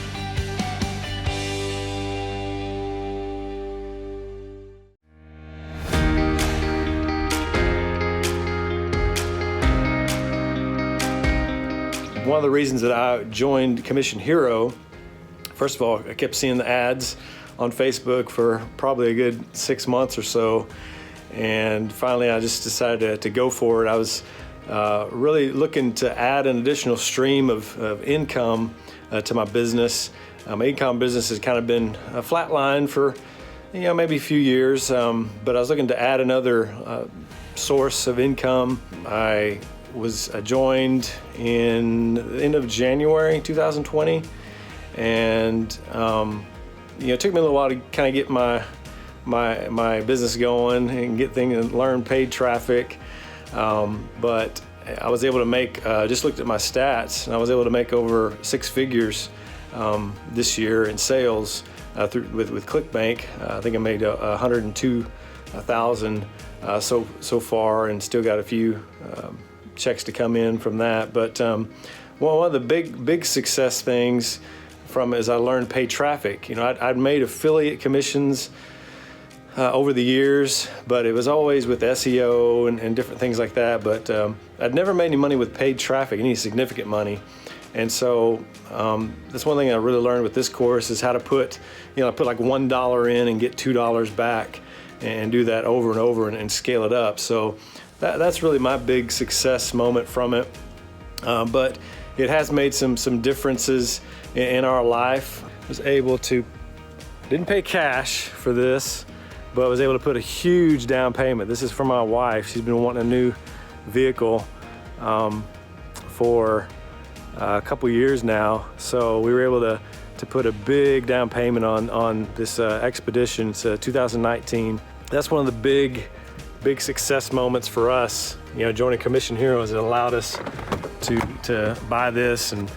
One of the reasons that I joined Commission Hero, first of all, I kept seeing the ads on Facebook for probably a good 6 months or so, and finally I just decided to go for it. I was really looking to add an additional stream of income to my business. My e-com business has kind of been flatlined for maybe a few years, but I was looking to add another source of income. I joined in the end of January 2020, and it took me a little while to kind of get my business going and get things and learn paid traffic, but I was able to make, just looked at my stats, and I was able to make over 6 figures this year in sales with ClickBank. I think I made 102,000 so far, and still got a few checks to come in from that. But one of the big success things from it is I learned paid traffic. I'd made affiliate commissions over the years, but it was always with SEO and different things like that. But I'd never made any money with paid traffic, any significant money. And so that's one thing I really learned with this course is how to put like $1 in and get $2 back, and do that over and over and scale it up. So that's really my big success moment from it. But it has made some differences in our life. I was able to, didn't pay cash for this, but I was able to put a huge down payment. This is for my wife. She's been wanting a new vehicle for a couple years now. So we were able to put a big down payment on this Expedition. It's 2019. That's one of the big success moments for us. Joining Commission Heroes, it allowed us to buy this and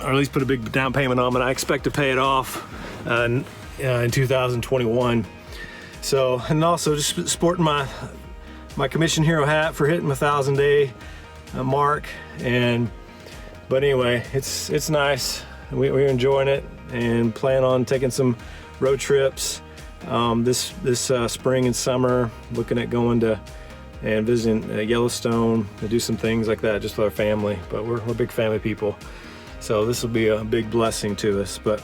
or at least put a big down payment on it. I expect to pay it off in 2021. So, and also just sporting my Commission Hero hat for hitting my 1,000-day mark. But anyway, it's nice. We're enjoying it and plan on taking some road trips this spring and summer, looking at going to and visiting Yellowstone to do some things like that just with our family. But we're big family people, so this will be a big blessing to us. But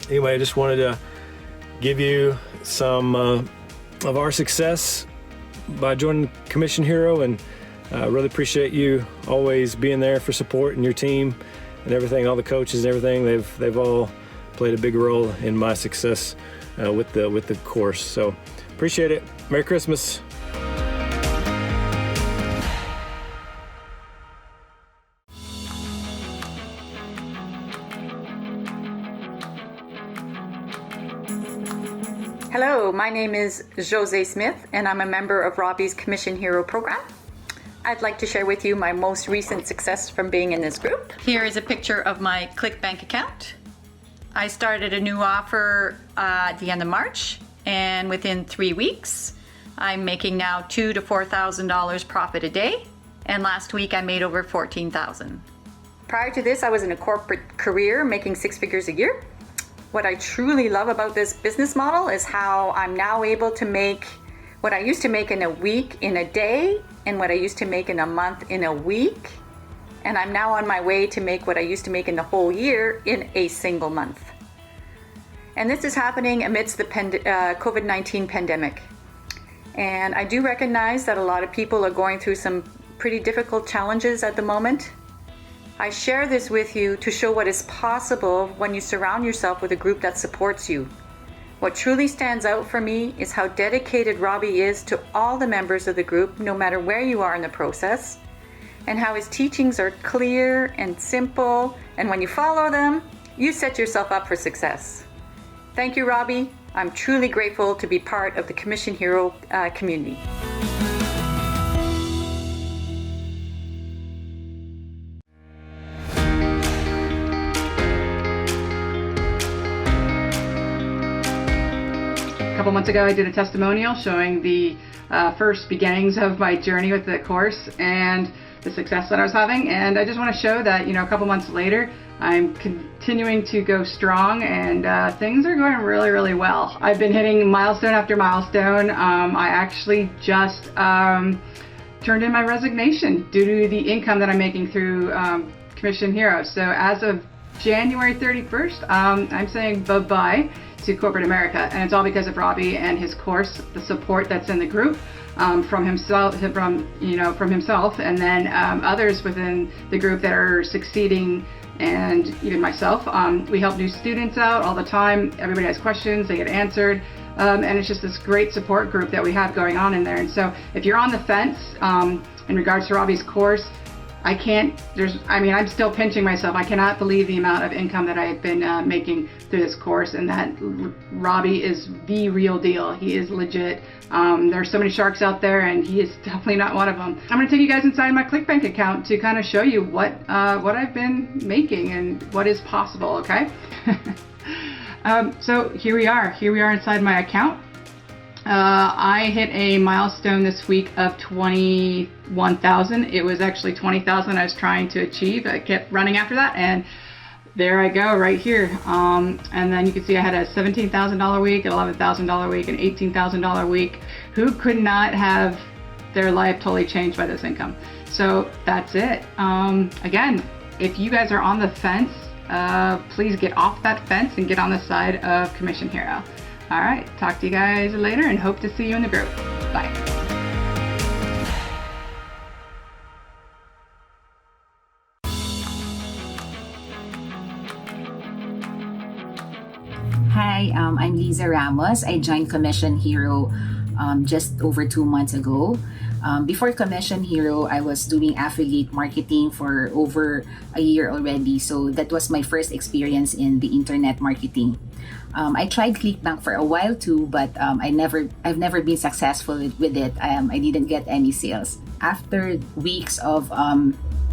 anyway, I just wanted to give you some of our success by joining Commission Hero, and really appreciate you always being there for support and your team and everything, all the coaches and everything. They've all played a big role in my success with the course. So appreciate it. Merry Christmas. Hello, my name is Jose Smith, and I'm a member of Robbie's Commission Hero program. I'd like to share with you my most recent success from being in this group. Here is a picture of my ClickBank account. I started a new offer at the end of March, and within 3 weeks, I'm making now $2,000 to $4,000 profit a day, and last week I made over $14,000. Prior to this, I was in a corporate career making 6 figures a year. What I truly love about this business model is how I'm now able to make what I used to make in a week in a day, and what I used to make in a month in a week. And I'm now on my way to make what I used to make in the whole year in a single month. And this is happening amidst the COVID-19 pandemic. And I do recognize that a lot of people are going through some pretty difficult challenges at the moment. I share this with you to show what is possible when you surround yourself with a group that supports you. What truly stands out for me is how dedicated Robbie is to all the members of the group, no matter where you are in the process, and how his teachings are clear and simple, and when you follow them, you set yourself up for success. Thank you, Robbie. I'm truly grateful to be part of the Commission Hero community. couple months ago I did a testimonial showing the first beginnings of my journey with the course and the success that I was having, and I just want to show that, you know, a couple months later I'm continuing to go strong, and things are going really, really well. I've been hitting milestone after milestone. I actually just turned in my resignation due to the income that I'm making through Commission Hero. So as of January 31st, I'm saying bye-bye to corporate America, and it's all because of Robbie and his course, the support that's in the group. From himself, and then others within the group that are succeeding, and even myself. We help new students out all the time. Everybody has questions, they get answered, and it's just this great support group that we have going on in there. And so if you're on the fence in regards to Robbie's course, I'm still pinching myself. I cannot believe the amount of income that I have been making through this course, and that Robbie is the real deal. He is legit. There's so many sharks out there, and he is definitely not one of them. I'm going to take you guys inside my ClickBank account to kind of show you what I've been making and what is possible, okay? So here we are inside my account. I hit a milestone this week of 21,000. It was actually 20,000 I was trying to achieve. I kept running after that, and there I go right here. And then you can see I had a $17,000 week, an $11,000 week, an $18,000 week. Who could not have their life totally changed by this income? So that's it. Again, if you guys are on the fence, please get off that fence and get on the side of Commission Hero. All right, talk to you guys later and hope to see you in the group. Bye. Hi, I'm Liza Ramos. I joined Commission Hero just over 2 months ago. Before Commission Hero, I was doing affiliate marketing for over a year already. So that was my first experience in the internet marketing. I tried ClickBank for a while too, but I've never been successful with it. I didn't get any sales. After weeks of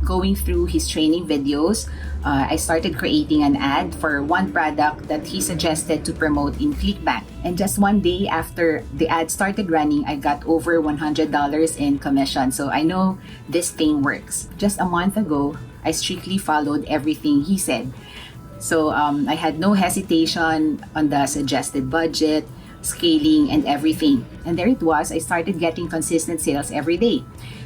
going through his training videos, I started creating an ad for one product that he suggested to promote in ClickBank. And just one day after the ad started running, I got over $100 in commission. So I know this thing works. Just a month ago, I strictly followed everything he said. So I had no hesitation on the suggested budget, scaling, and everything. And there it was. I started getting consistent sales every day.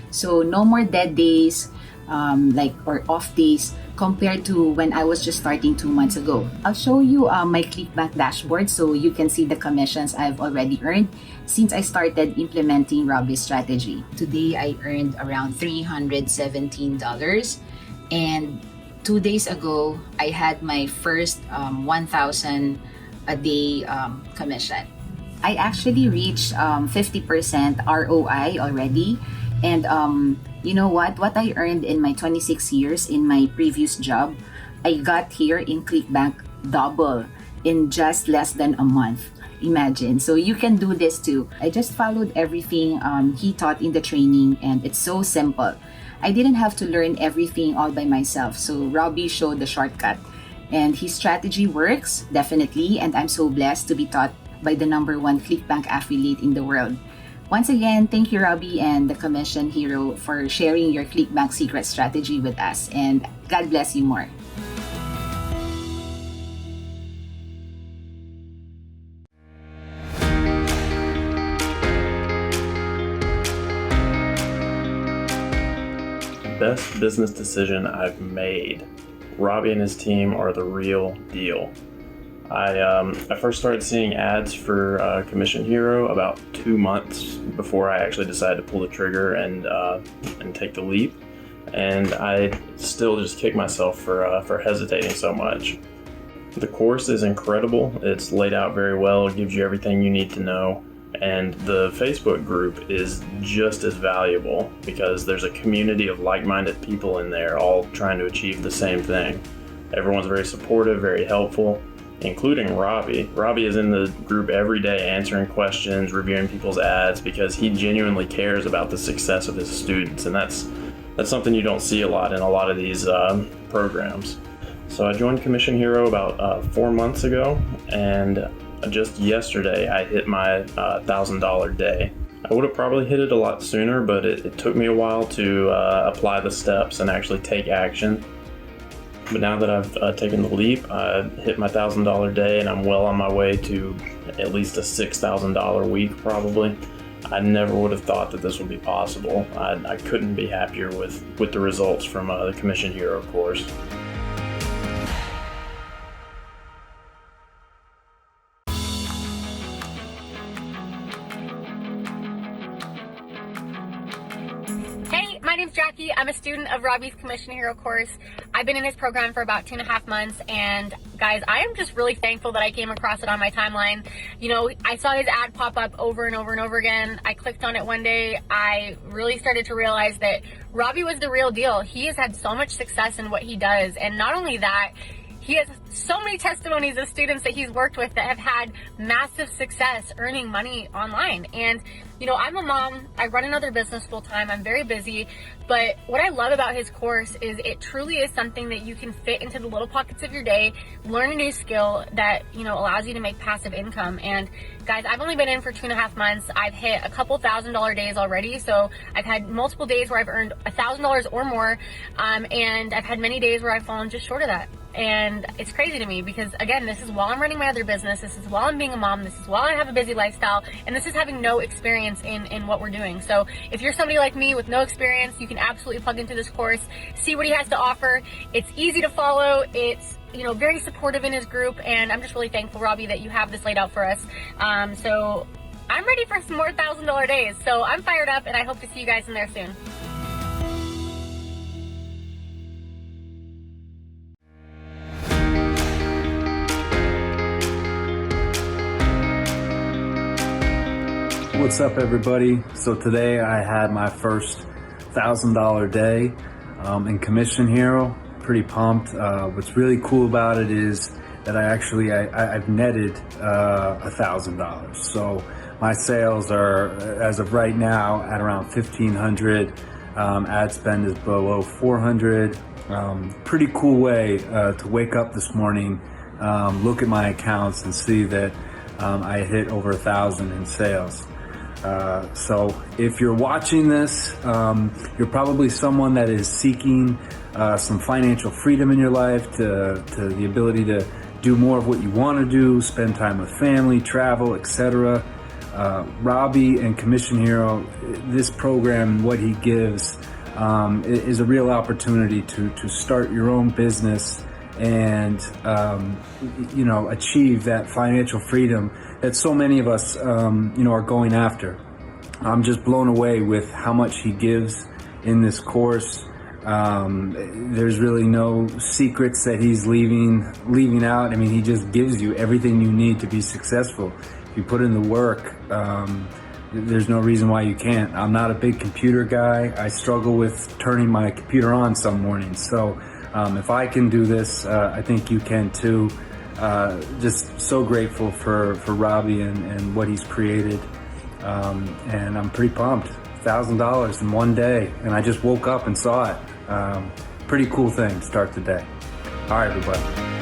So no more dead days, or off days compared to when I was just starting 2 months ago. I'll show you my ClickBank dashboard so you can see the commissions I've already earned since I started implementing Robbie's strategy. Today I earned around $317, and 2 days ago I had my first 1,000 a day commission. I actually reached 50% ROI already, and you know what I earned in my 26 years in my previous job, I got here in ClickBank double in just less than a month. Imagine. So you can do this too. I just followed everything he taught in the training, and it's so simple. I didn't have to learn everything all by myself, so Robbie showed the shortcut, and his strategy works definitely, and I'm so blessed to be taught by the #1 ClickBank affiliate in the world. Once again, thank you, Robbie and the Commission Hero, for sharing your ClickBank secret strategy with us, and God bless you more. Best business decision I've made. Robbie and his team are the real deal. I first started seeing ads for Commission Hero about 2 months before I actually decided to pull the trigger and take the leap, and I still just kick myself for hesitating so much. The course is incredible. It's laid out very well. It gives you everything you need to know. And the Facebook group is just as valuable because there's a community of like-minded people in there all trying to achieve the same thing. Everyone's very supportive, very helpful, including Robbie. Robbie is in the group every day answering questions, reviewing people's ads because he genuinely cares about the success of his students, and that's something you don't see a lot in a lot of these programs. So I joined Commission Hero about 4 months ago, and just yesterday I hit my $1,000 day. I would have probably hit it a lot sooner, but it took me a while to apply the steps and actually take action. But now that I've taken the leap, I hit my $1,000 day and I'm well on my way to at least a $6,000 week probably. I never would have thought that this would be possible. I couldn't be happier with the results from the Commission Hero course. Hey, my name's Jackie. I'm a student of Robbie's Commission Hero course. I've been in his program for about 2.5 months, and guys, I am just really thankful that I came across it on my timeline. You know, I saw his ad pop up over and over and over again. I clicked on it one day. I really started to realize that Robbie was the real deal. He has had so much success in what he does, and not only that, he has so many testimonies of students that he's worked with that have had massive success earning money online. And, you know, I'm a mom, I run another business full time, I'm very busy, but what I love about his course is it truly is something that you can fit into the little pockets of your day, learn a new skill that, you know, allows you to make passive income. And guys, I've only been in for 2.5 months. I've hit a couple $1,000 days already. So I've had multiple days where I've earned $1,000 or more. And I've had many days where I've fallen just short of that. And it's crazy to me because, again, this is while I'm running my other business, this is while I'm being a mom, this is while I have a busy lifestyle, and this is having no experience in what we're doing. So if you're somebody like me with no experience, you can absolutely plug into this course, see what he has to offer. It's easy to follow. It's, you know, very supportive in his group, and I'm just really thankful, Robbie, that you have this laid out for us. So I'm ready for some more $1,000 days. So I'm fired up, and I hope to see you guys in there soon. What's up, everybody? So today I had my first $1,000 day in Commission Hero. Pretty pumped. What's really cool about it is that I've netted $1,000. So my sales are, as of right now, at around 1,500. Ad spend is below 400. Pretty cool way to wake up this morning, look at my accounts and see that I hit over 1,000 in sales. So if you're watching this, you're probably someone that is seeking some financial freedom in your life, to the ability to do more of what you want to do, spend time with family, travel, etc. Robbie and Commission Hero, this program, what he gives, is a real opportunity to start your own business and you know, achieve that financial freedom that so many of us you know, are going after. I'm just blown away with how much he gives in this course. There's really no secrets that he's leaving out. I mean, he just gives you everything you need to be successful. If you put in the work, there's no reason why you can't. I'm not a big computer guy. I struggle with turning my computer on some mornings. So if I can do this, I think you can too. Just so grateful for Robbie and what he's created. And I'm pretty pumped. $1,000 in one day. And I just woke up and saw it. Pretty cool thing to start the day. All right, everybody.